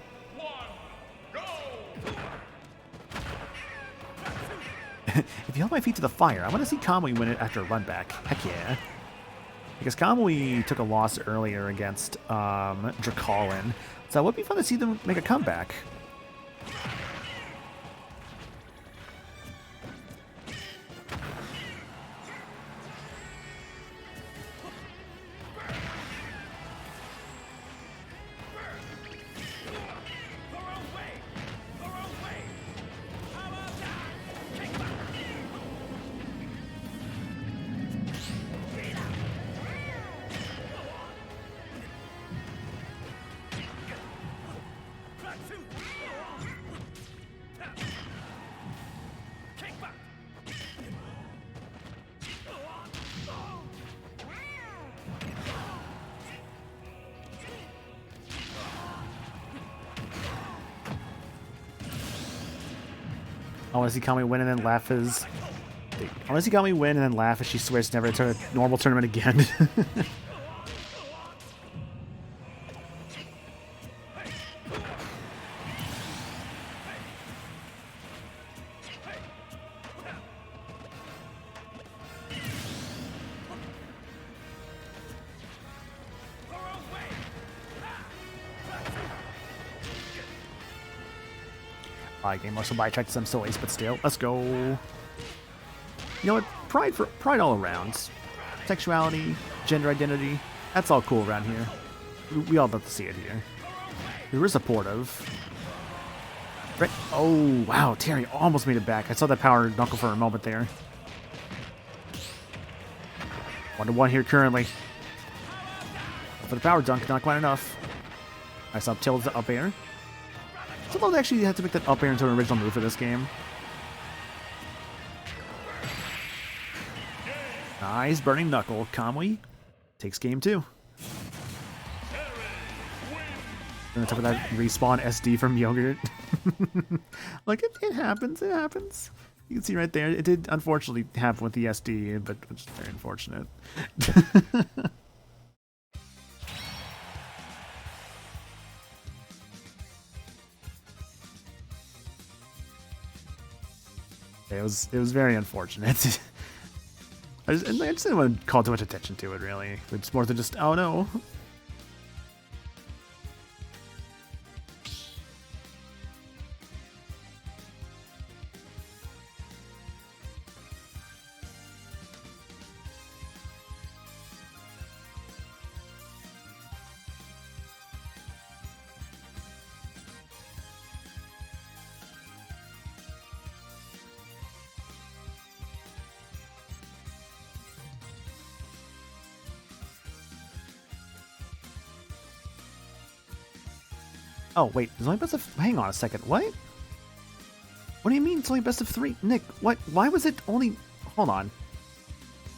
[SPEAKER 1] If you hold my feet to the fire, I want to see Kamui win it after a run back. Heck yeah. Because Kamui took a loss earlier against Dracolin, so it would be fun to see them make a comeback. I want to see Kamui win and then laugh as... I want to see Kamui win and then laugh as she swears never to turn a normal tournament again. Game muscle by checked some sillies, but still, let's go. You know what? Pride all around. Sexuality, gender identity, that's all cool around here. We all love to see it here. We're supportive. Right? Oh, wow, Terry almost made it back. I saw that power knuckle for a moment there. 1-1 here currently. For the power dunk, not quite enough. Nice up tilt to up air. So they actually had to make that up air into an original move for this game. Nice burning knuckle. Kamui takes game 2. On top of that, respawn SD from yogurt. Like, it happens, it happens. You can see right there, it did unfortunately happen with the SD, but it's very unfortunate. It was very unfortunate. I just didn't want to call too much attention to it, really. It's more than just, oh no. Oh, wait, there's only best of... Hang on a second, what? What do you mean it's only best of 3? Nick, what? Why was it only... Hold on.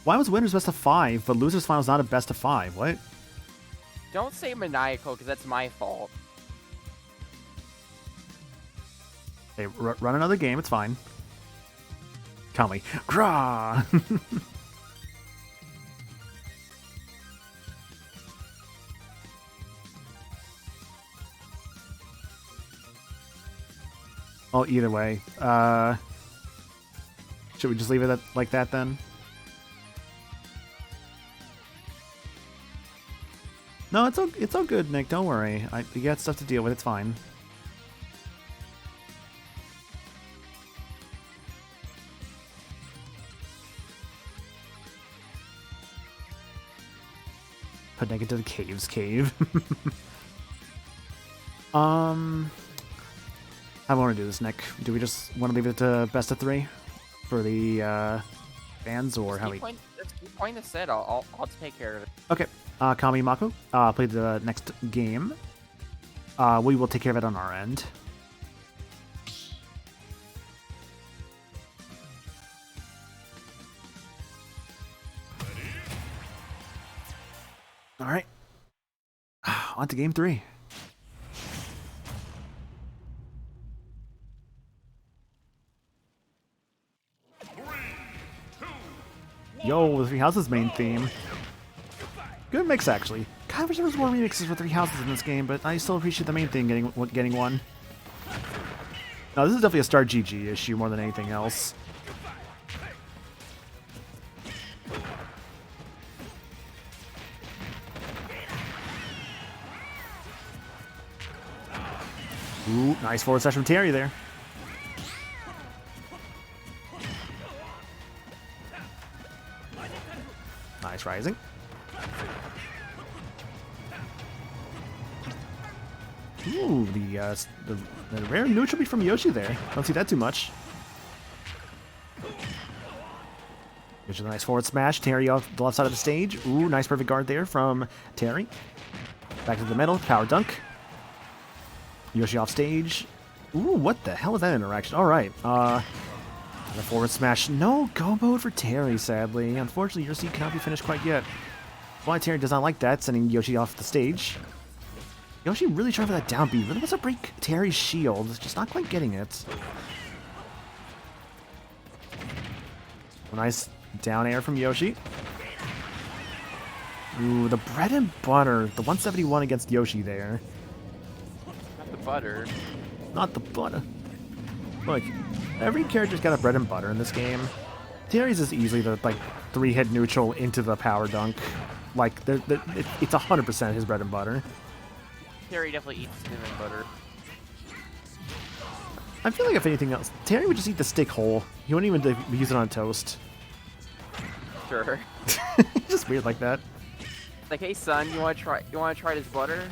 [SPEAKER 1] Why was winners best of 5, but losers finals not a best of 5? What?
[SPEAKER 2] Don't say maniacal, because that's my fault.
[SPEAKER 1] Hey, run another game, it's fine. Tell me. Grah! Well, either way, should we just leave it like that then? No, it's all good, Nick. Don't worry. You got stuff to deal with. It's fine. Put Nick into the cave's cave. How do I want to do this, Nick? Do we just want to leave it to best of 3 for the fans, or how we?
[SPEAKER 2] Just keep playing the set. I'll take care of it.
[SPEAKER 1] Okay. Kami Mako, play the next game. We will take care of it on our end. All right. On to game 3. Yo, the Three Houses main theme. Good mix, actually. God, I wish there was more remixes for Three Houses in this game, but I still appreciate the main theme getting one. No, this is definitely a Star GG issue more than anything else. Ooh, nice forward slash from Terry there. Nice rising. Ooh, the rare neutral beat from Yoshi there. Don't see that too much. Here's a nice forward smash. Terry off the left side of the stage. Ooh, nice perfect guard there from Terry. Back to the middle. Power dunk. Yoshi off stage. Ooh, what the hell was that interaction? All right. The forward smash. No go mode for Terry, sadly. Unfortunately, your seed cannot be finished quite yet. Why Terry does not like that, sending Yoshi off the stage. Yoshi really trying for that down B. Really wants to break Terry's shield. Just not quite getting it. A nice down air from Yoshi. Ooh, the bread and butter. The 171 against Yoshi there.
[SPEAKER 2] Not the butter.
[SPEAKER 1] Not the butter. Look, every character's got a bread and butter in this game. Terry's is easily the, like, 3-hit neutral into the power dunk. Like, it's 100% his bread and butter.
[SPEAKER 2] Terry definitely eats cinnamon butter.
[SPEAKER 1] I feel like if anything else, Terry would just eat the stick whole. He wouldn't even use it on toast.
[SPEAKER 2] Sure.
[SPEAKER 1] Just weird like that.
[SPEAKER 2] Like, hey son, you wanna try this butter?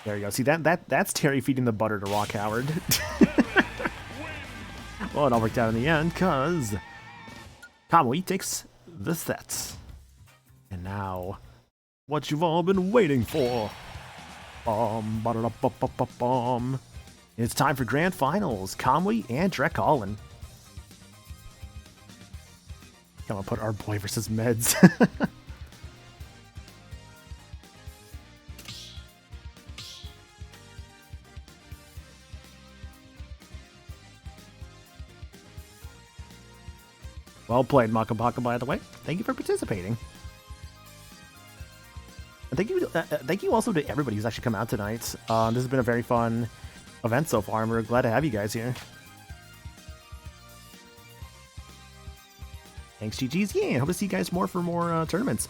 [SPEAKER 1] There you go. See that's Terry feeding the butter to Rock Howard. Well, it all worked out in the end, cause Kamui takes the sets. And now, what you've all been waiting for. It's time for grand finals. Kamui and Drek Allen. Gonna put our boy versus meds. Well played, Makapaka, by the way. Thank you for participating. And thank you also to everybody who's actually come out tonight. This has been a very fun event so far, and we're glad to have you guys here. Thanks, GG's. Yeah, hope to see you guys more for more tournaments.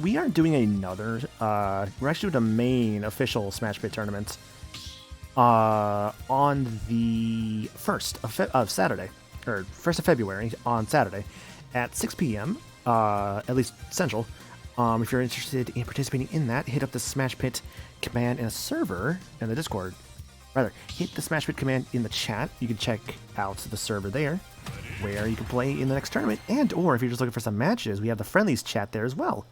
[SPEAKER 1] We are doing another. We're actually doing a main official Smash Pit tournament on the 1st of Saturday, or 1st of February on Saturday at 6 p.m. At least Central. If you're interested in participating in that, hit up the Smash Pit command in a server in the Discord. Rather, hit the Smash Pit command in the chat. You can check out the server there, where you can play in the next tournament. And, or if you're just looking for some matches, we have the friendlies chat there as well.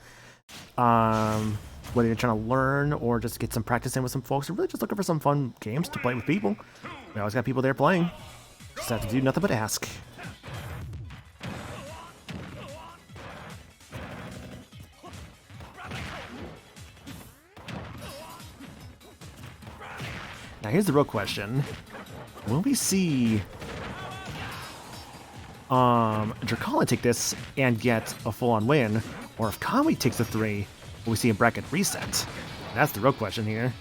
[SPEAKER 1] Whether you're trying to learn or just get some practice in with some folks, or really just looking for some fun games to play with people, we always got people there playing. Just have to do nothing but ask. Now here's the real question. Will we see Dracola take this and get a full-on win, or if Conway takes the 3, will we see a bracket reset? That's the real question here.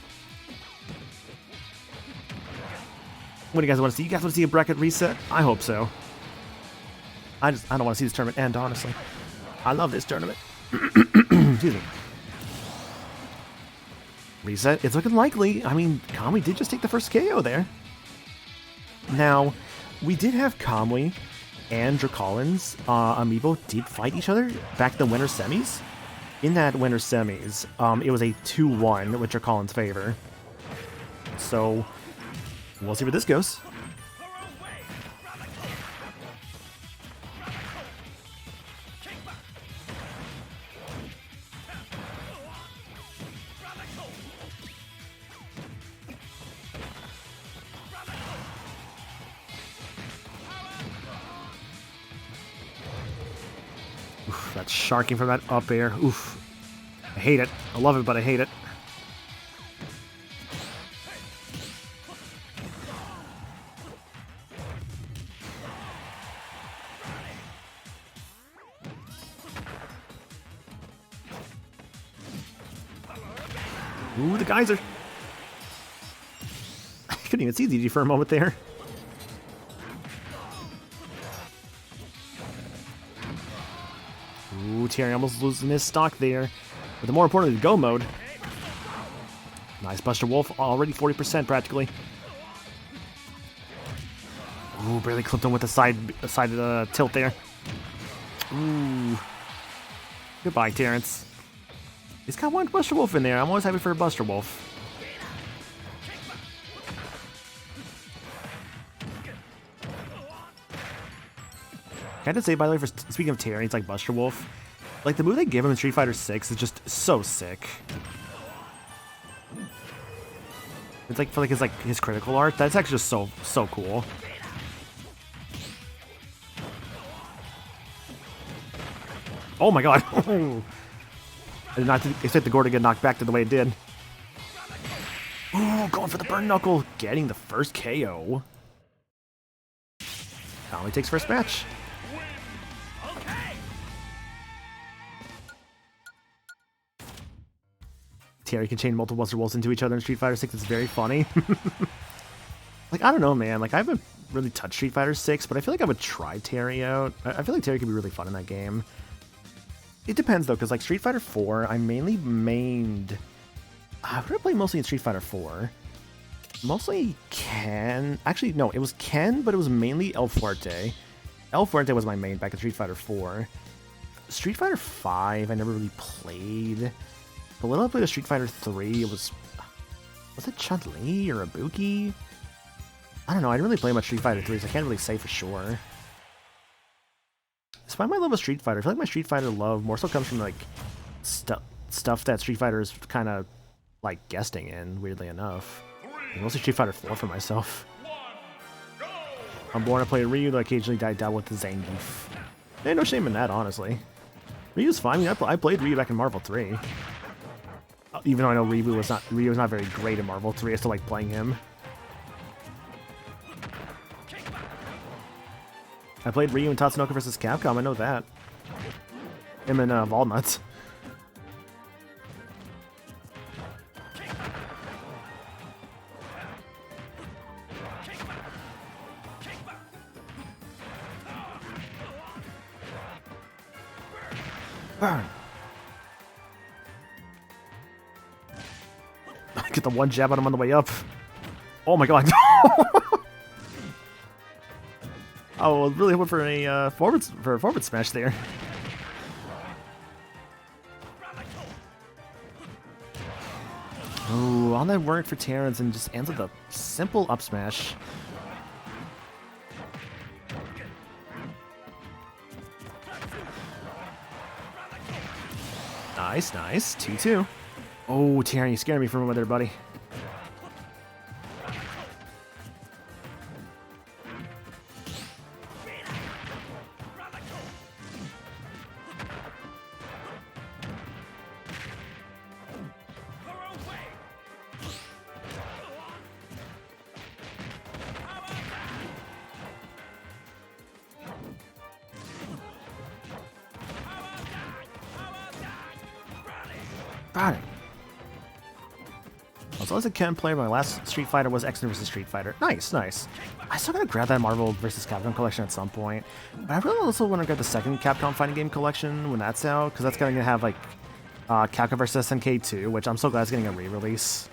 [SPEAKER 1] What do you guys want to see? You guys want to see a bracket reset? I hope so. I don't want to see this tournament end, honestly. I love this tournament. Excuse me. Reset. It's looking likely. I mean, Conway did just take the first KO there. Now, we did have Conway and Dracolin's Amiibo did fight each other back in the winter semis. In that winter semis, it was a 2-1 with Dracolin's favor. So, we'll see where this goes. Oof, that's sharking from that up air. Oof. I hate it. I love it, but I hate it. Ooh, the geyser. I couldn't even see DD for a moment there. Ooh, Terry almost losing his stock there. But the more importantly, the go mode. Nice Buster Wolf, already 40% practically. Ooh, barely clipped him with the side tilt there. Ooh. Goodbye, Terrence. He's got one Buster Wolf in there. I'm always happy for a Buster Wolf. Can I just say, by the way, speaking of Terry, it's like Buster Wolf. Like, the move they give him in Street Fighter 6 is just so sick. It's like, for like his critical art, that's actually just so cool. Oh my god. I did not expect the gore to get knocked back to the way it did. Ooh, going for the burn knuckle. Getting the first KO. Conway takes first match. Terry can chain multiple Buster Wolves into each other in Street Fighter 6. It's very funny. Like, I don't know, man. Like, I haven't really touched Street Fighter 6, but I feel like I would try Terry out. I feel like Terry could be really fun in that game. It depends, though, because, like, Street Fighter 4, I mainly mained... what did I play mostly in Street Fighter 4? Mostly Ken... Actually, no, it was Ken, but it was mainly El Fuerte. El Fuerte was my main back in Street Fighter 4. Street Fighter 5, I never really played. But when I played a Street Fighter 3, it was... Was it Chun-Li or Ibuki? I don't know, I didn't really play much Street Fighter 3, so I can't really say for sure. Despite my love of Street Fighter, I feel like my Street Fighter love more so comes from, like, stuff that Street Fighter is kind of, like, guesting in, weirdly enough. And mostly Street Fighter 4 for myself. I'm born to play Ryu, though I occasionally died with the Zangief. Ain't no shame in that, honestly. Ryu's fine. I mean, I played Ryu back in Marvel 3. Even though I know Ryu was not very great in Marvel 3, I still like playing him. I played Ryu in Tatsunoko vs. Capcom, I know that. Him and Walnuts. Burn! Get the one jab on him on the way up. Oh my god. I was really hoping for a forward smash there. Ooh, all that work for Terrence and just ends with a simple up smash. Nice, nice. 2-2. Oh, Terrence, you scared me for a moment there, buddy. Got it. As long as I can play, my last Street Fighter was X vs. Street Fighter. Nice, nice. I still gotta grab that Marvel vs. Capcom collection at some point. But I really also want to grab the second Capcom fighting game collection when that's out, because that's gonna have like Capcom vs. SNK 2, which I'm so glad is getting a re-release.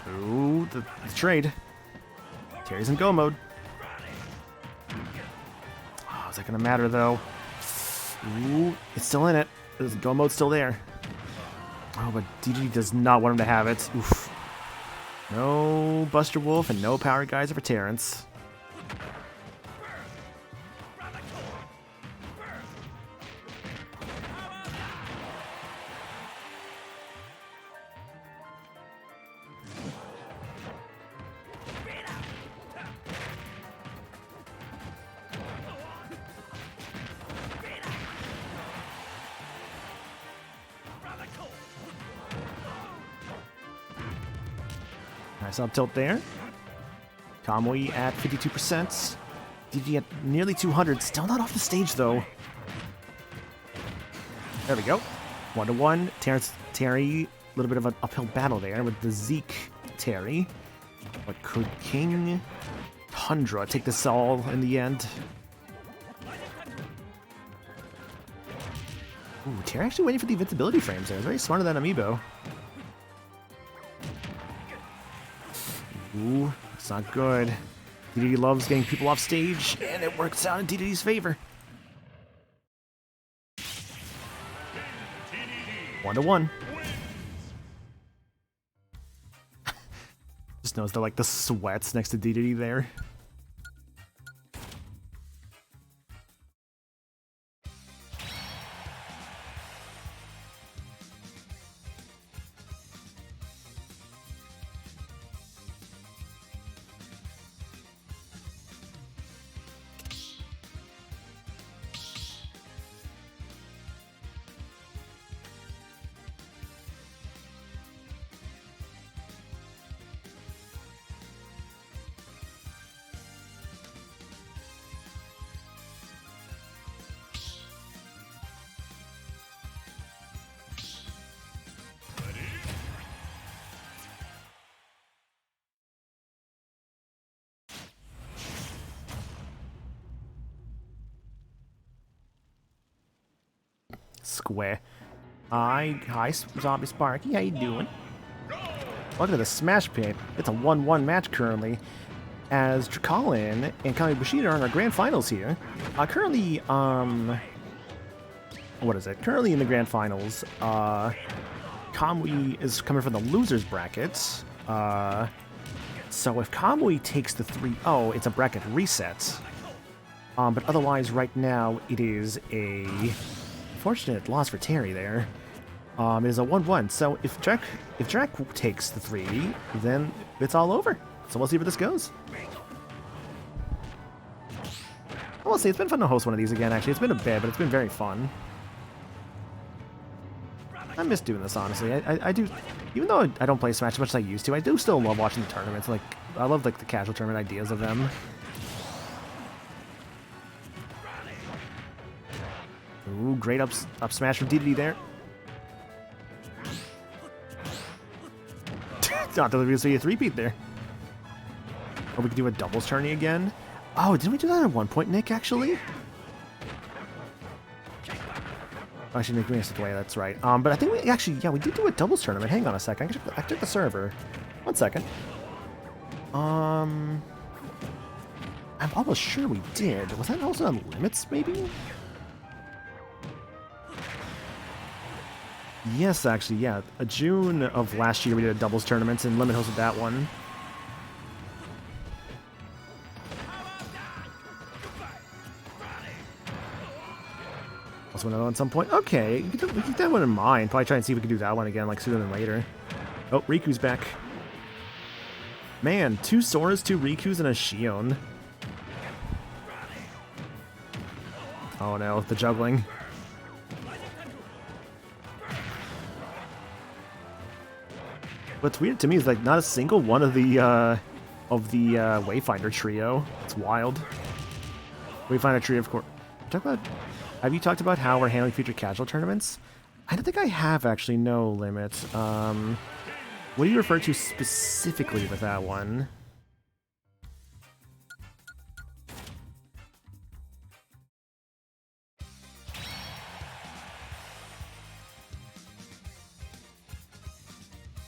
[SPEAKER 1] Ooh, the trade. Terry's in go mode. Oh, is that gonna matter though? Ooh, it's still in it. The go mode's still there. Oh, but DDD does not want him to have it. Oof. No Buster Wolf and no Power Geyser for Terrence. Nice up tilt there. Kamui at 52%. DD at nearly 200. Still not off the stage, though. There we go. 1-1. Terry, a little bit of an uphill battle there with the Zeke Terry. But could King Tundra take this all in the end? Ooh, Terry actually waiting for the invincibility frames there. Very smart of that Amiibo. Ooh, it's not good. DDD loves getting people off stage, and it works out in DDD's favor. 1-1. Just notice the the sweats next to DDD there. Square. Hi, Zombie Sparky. How you doing? Welcome to the Smash Pit. It's a 1-1 match currently, as Colin and Kami Bushida are in our grand finals here. Currently, what is it? Currently in the grand finals, Kamui is coming from the losers bracket. So if Kamui takes the 3-0, it's a bracket reset. But otherwise, right now, it is a fortunate loss for Terry there. It is a 1-1. So if Drac takes the 3, then it's all over. So we'll see where this goes. We'll see. It's been fun to host one of these again, actually. It's been a bit, but it's been very fun. I miss doing this, honestly. I do, even though I don't play Smash as much as I used to, I do still love watching the tournaments. Like, I love like the casual tournament ideas of them. Ooh, great up smash from DDD there. Not that there was a 3-peat there. Or we could do a doubles tourney again. Oh, didn't we do that at one point, Nick, actually? Actually, Nick, we missed away, that's right. But I think we actually, yeah, we did do a doubles tournament. Hang on a second. I checked the server. 1 second. I'm almost sure we did. Was that also on limits, maybe? Yes, actually, yeah. June of last year we did a doubles tournament, and Limit hosted that one. Also another one at some point. Okay, we keep that one in mind. Probably try and see if we can do that one again, like sooner than later. Oh, Riku's back. Man, 2 Soras, 2 Rikus, and a Shion. Oh no, the juggling. What's weird to me is like not a single one of the Wayfinder trio. It's wild. Wayfinder trio, of course. Have you talked about how we're handling future casual tournaments? I don't think I have actually. No Limit. What do you refer to specifically with that one?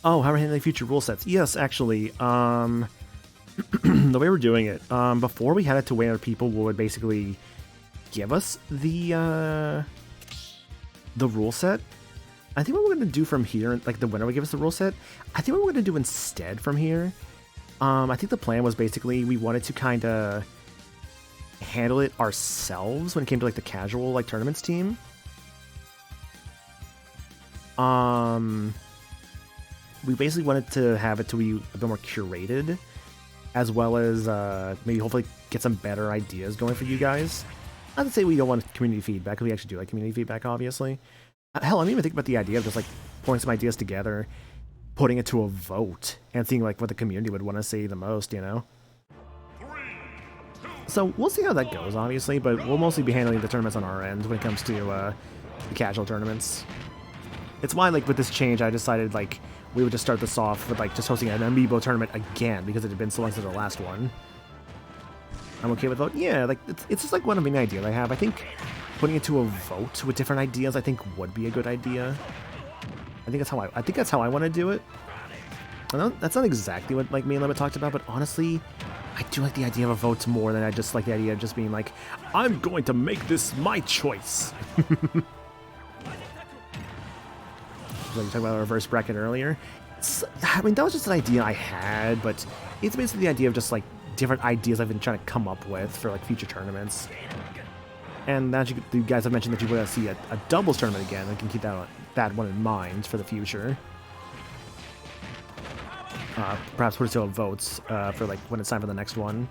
[SPEAKER 1] Oh, how we're handling future rule sets. Yes, actually. The way we're doing it, before we had it to where people would basically give us the rule set. I think what we're going to do from here, like the winner would give us the rule set, I think what we're going to do instead from here, I think the plan was basically we wanted to kind of handle it ourselves when it came to like the casual like tournaments team. We basically wanted to have it to be a bit more curated, as well as maybe hopefully get some better ideas going for you guys. Not to say we don't want community feedback, because we actually do like community feedback, obviously. Hell, I didn't even think about the idea of just like pulling some ideas together, putting it to a vote, and seeing like what the community would want to see the most, you know? So we'll see how that goes, obviously, but we'll mostly be handling the tournaments on our end when it comes to the casual tournaments. It's why, like, with this change, I decided, like, we would just start this off with, like, just hosting an Amiibo tournament again, because it had been so long since the last one. I'm okay with vote? Yeah, like, it's just, like, one of the ideas I have. I think putting it to a vote with different ideas, I think, would be a good idea. I think that's how I want to do it. I know that's not exactly what, like, me and Lemma talked about, but honestly, I do like the idea of a vote more than I just like the idea of just being like, I'm going to make this my choice. Like you talked about a reverse bracket earlier. I mean, that was just an idea I had, but it's basically the idea of just like different ideas I've been trying to come up with for like future tournaments. And now you guys have mentioned that you want to see a doubles tournament again. I can keep that one in mind for the future. Perhaps put it to a votes for like when it's time for the next one.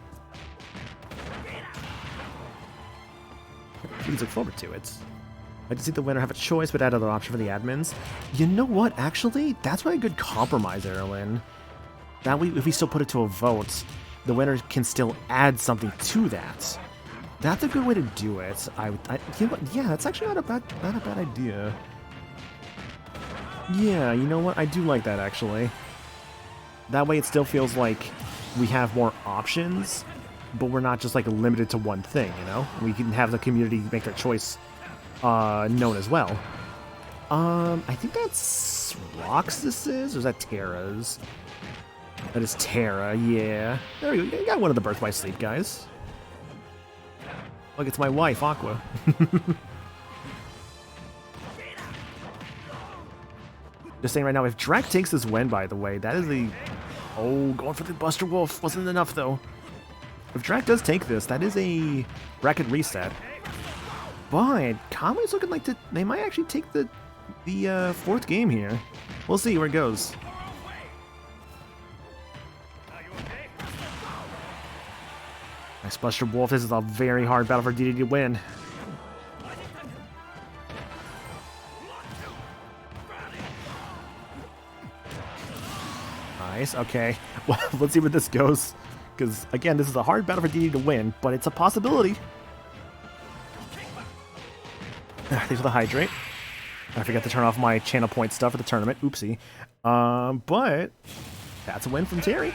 [SPEAKER 1] Please look forward to it. I can see the winner have a choice, but add another option for the admins. You know what? Actually, that's probably a good compromise, Erwin. That way, if we still put it to a vote, the winner can still add something to that. That's a good way to do it. You know what? Yeah, that's actually not a bad idea. Yeah, you know what? I do like that actually. That way, it still feels like we have more options, but we're not just like limited to one thing. You know, we can have the community make their choice known as well. I think that's Roxas's, or is that Terra's? That is Terra, yeah. There we go. You got one of the Birthright Sleep guys. Look, it's my wife, Aqua. Just saying right now, if Drac takes this win, by the way, that is the... Oh, going for the Buster Wolf. Wasn't enough, though. If Drac does take this, that is a bracket reset. But Conway's looking like they might actually take the the fourth game here. We'll see where it goes. Nice Buster Wolf. This is a very hard battle for DD to win. Nice, okay. Well, let's see where this goes. Because, again, this is a hard battle for DD to win, but it's a possibility. Thanks for the hydrate. I forgot to turn off my channel point stuff for the tournament. Oopsie. But that's a win from Terry.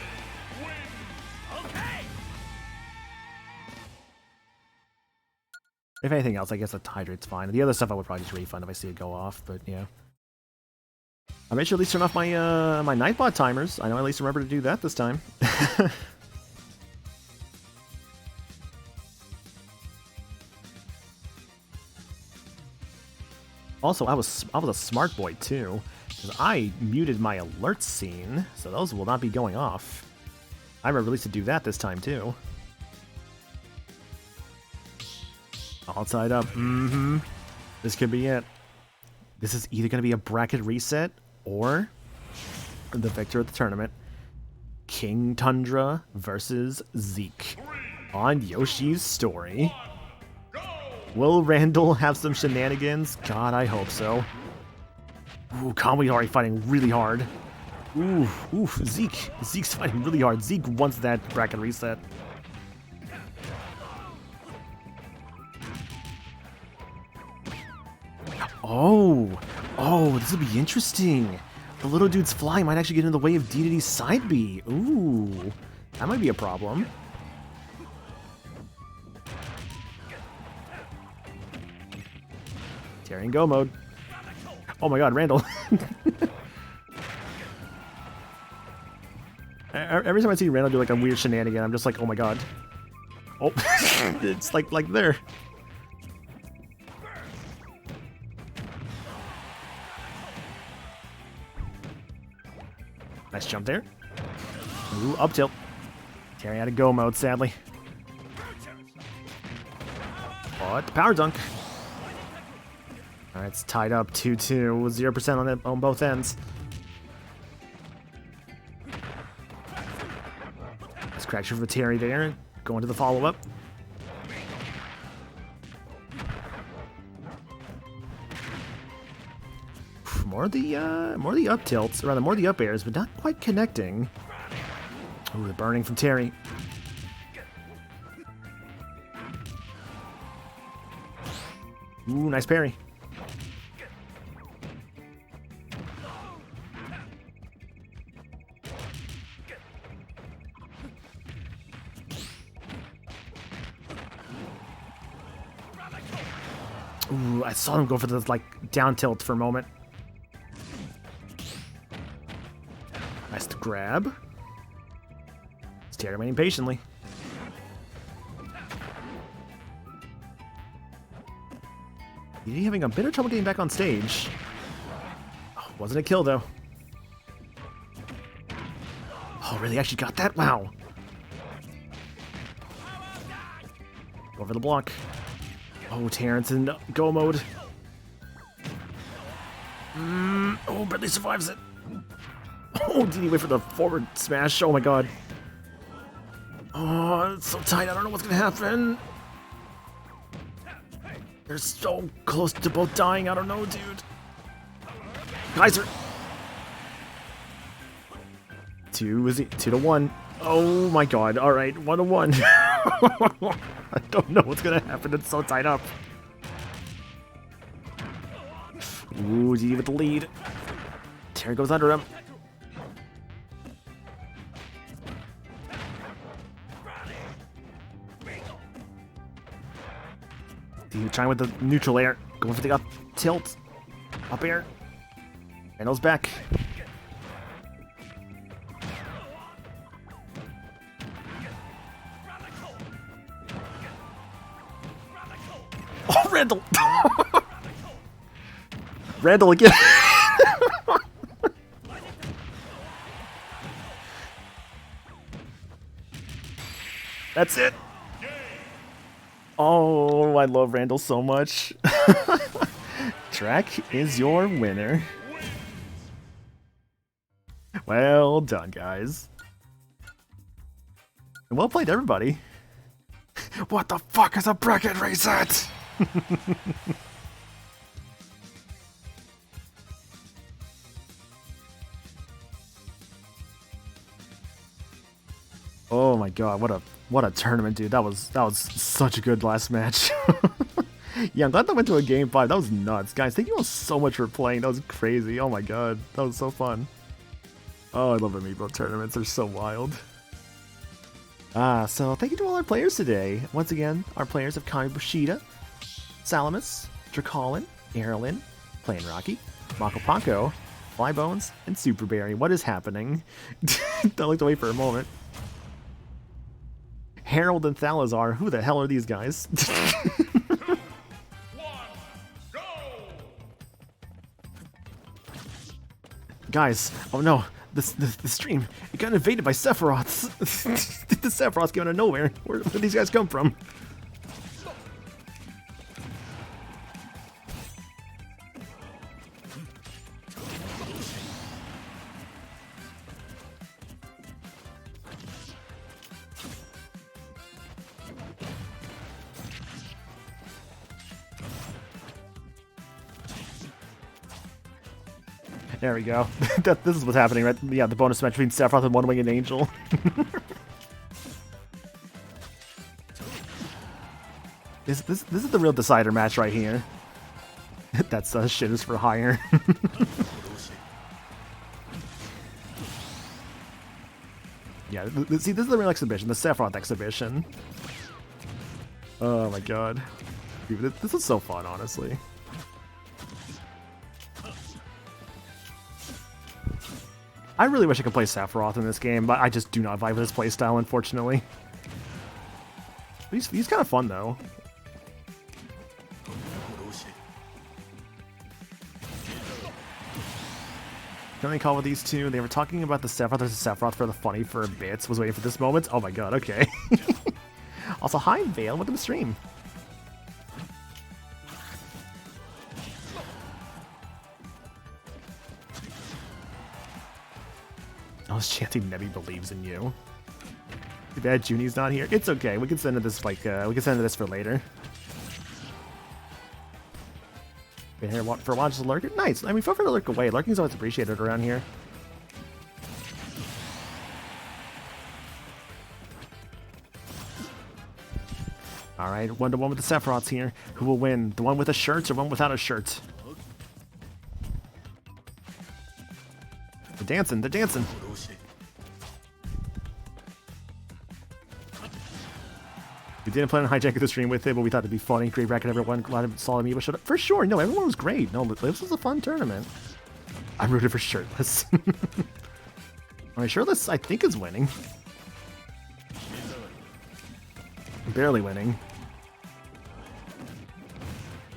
[SPEAKER 1] If anything else, I guess a hydrate's fine. The other stuff I would probably just refund if I see it go off, but yeah. I made sure at least turn off my my Nightbot timers. I know I at least remember to do that this time. Also, I was a smart boy too, because I muted my alert scene, so those will not be going off. I remember at least to do that this time too. All tied up. Mm-hmm. This could be it. This is either going to be a bracket reset or the victor of the tournament. King Tundra versus Zeke on Yoshi's Story. Will Randall have some shenanigans? God, I hope so. Ooh, Conway's already fighting really hard. Ooh, Zeke's fighting really hard. Zeke wants that bracket reset. Oh, this will be interesting. The little dude's fly might actually get in the way of DDD's side B. Ooh, that might be a problem. Terry and go mode. Oh my god, Randall. Every time I see Randall do like a weird shenanigan, I'm just like, oh my god. Oh, it's like there. Nice jump there. Ooh, up tilt. Terry out of go mode, sadly. But the power dunk. Alright, it's tied up 2-2 with 0% on both ends. Let's crack for Terry there. Going to the follow-up. More of the up tilts, or rather more of the up airs, but not quite connecting. Ooh, the burning from Terry. Ooh, nice parry. Ooh, I saw him go for the like down tilt for a moment. Nice grab. Terry waiting patiently. He's having a bit of trouble getting back on stage. Oh, wasn't a kill though. Oh, really? Actually got that? Wow. Over the block. Oh, Terrence in go mode. Oh, barely survives it. Oh, did he wait for the forward smash? Oh my god. Oh, it's so tight. I don't know what's gonna happen. They're so close to both dying. I don't know, dude. Kaiser. 2-1. Oh my god. All right, 1-1. I don't know what's gonna happen. It's so tied up. Ooh, D with the lead. Terry goes under him. D trying with the neutral air. Going for the up tilt. Up air. Randall's back. Oh, Randall! Randall again. That's it. Oh, I love Randall so much. Trek is your winner. Well done, guys. And well played, everybody. What the fuck is a bracket reset? Oh my god, what a tournament, dude. That was such a good last match. Yeah, I'm glad that went to a game 5. That was nuts. Guys, thank you all so much for playing. That was crazy. Oh my god. That was so fun. Oh, I love Amiibo tournaments. They're so wild. So thank you to all our players today. Once again, our players have Kami Bushida, Salamis, Dracolin, Erlin, Plain Rocky, Mako Panko, Flybones, and Superberry. What is happening? I looked away for a moment. Harold and Thalazar. Who the hell are these guys? Guys, oh no, the stream, it got invaded by Sephiroths. The Sephiroths came out of nowhere. Where did these guys come from? There we go. This is what's happening, right? Yeah, the bonus match between Sephiroth and One-Winged Angel. This is the real decider match right here. That's shit is for hire. Yeah, see, this is the real exhibition, the Sephiroth exhibition. Oh my god. Dude, this is so fun, honestly. I really wish I could play Sephiroth in this game, but I just do not vibe with his playstyle, unfortunately. He's kind of fun, though. Can I call with these two? They were talking about the Sephiroth versus Sephiroth for the funny for a bit. Was waiting for this moment. Oh my god, okay. Also, hi, Vale, welcome to the stream. I was chanting Nebby believes in you. Too bad Junie's not here. It's okay. We can send her this we can send her this for later. Been here for watch the lurker. Nice. I mean, feel free to lurk away. Lurking's always appreciated around here. All right, 1-1 with the Sephiroths here. Who will win? The one with a shirt or one without a shirt? They're dancing. They're dancing. We didn't plan on hijacking the stream with it, but we thought it'd be funny. Great bracket, everyone. Glad Solid Amiibo showed up. For sure. No, everyone was great. No, this was a fun tournament. I'm rooting for Shirtless. Alright, Shirtless, I think, is winning. Barely winning.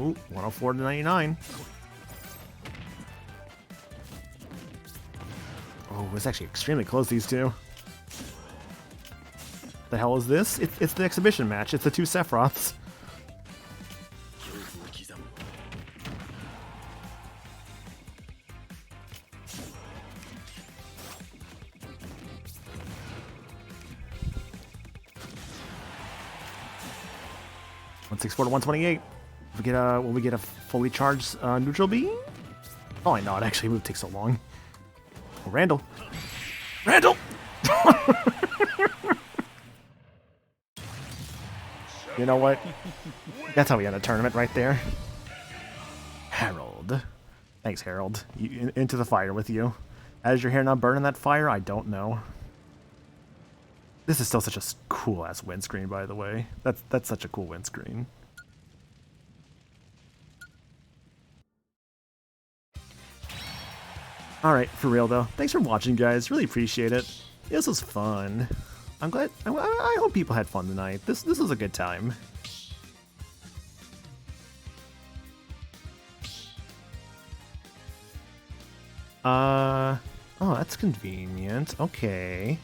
[SPEAKER 1] Ooh, 104 to 99. Oh, it's actually extremely close, these two. The hell is this? It's the exhibition match. It's the two Sephiroths. $164 to 128. Will we get a fully charged neutral beam? Oh, I know. It actually would take so long. Oh, Randall. Randall! You know what? That's how we end a tournament right there. Harold. Thanks, Harold. Into the fire with you. As your hair not burning that fire? I don't know. This is still such a cool-ass windscreen, by the way. That's such a cool windscreen. Alright, for real though. Thanks for watching, guys. Really appreciate it. This was fun. I'm glad. I hope people had fun tonight. This was a good time. Oh, that's convenient. Okay.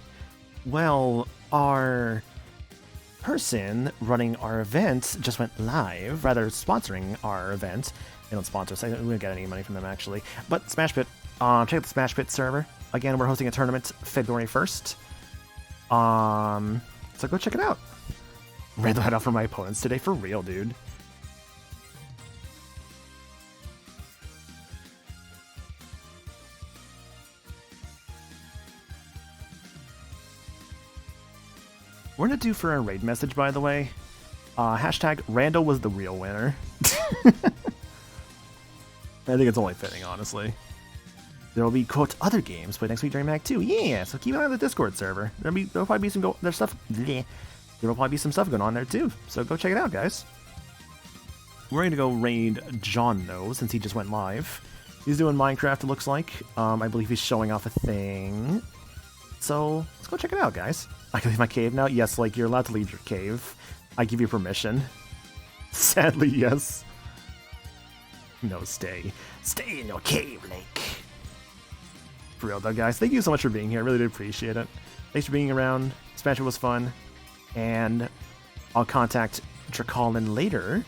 [SPEAKER 1] Well, our person running our event just went live, rather sponsoring our event. They don't sponsor us. We don't get any money from them, actually. But Smash Pit, check out the Smash Pit server. Again, we're hosting a tournament February 1st. So go check it out. Ran the head off for my opponents today, for real, dude. We're gonna do for our raid message, by the way. Hashtag Randall was the real winner. I think it's only fitting, honestly. There will be, quote, other games played next week during Mag 2. Yeah, so keep an eye on the Discord server. There'll probably be some there's stuff. Bleh. There will probably be some stuff going on there too. So go check it out, guys. We're going to go raid John, though, since he just went live. He's doing Minecraft, it looks like. I believe he's showing off a thing. So let's go check it out, guys. I can leave my cave now? Yes, like, you're allowed to leave your cave. I give you permission. Sadly, yes. No, stay. Stay in your cave, Link. For real, though, guys. Thank you so much for being here. I really do appreciate it. Thanks for being around. Smash was fun. And I'll contact Tricolin later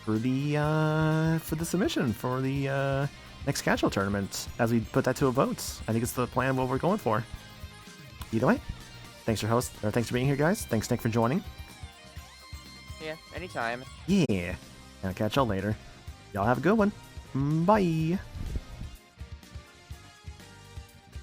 [SPEAKER 1] for the submission for the next casual tournament as we put that to a vote. I think it's the plan what we're going for. Either way, thanks for being here, guys. Thanks, Nick, for joining.
[SPEAKER 2] Yeah, anytime.
[SPEAKER 1] Yeah. And I'll catch y'all later. Y'all have a good one. Bye.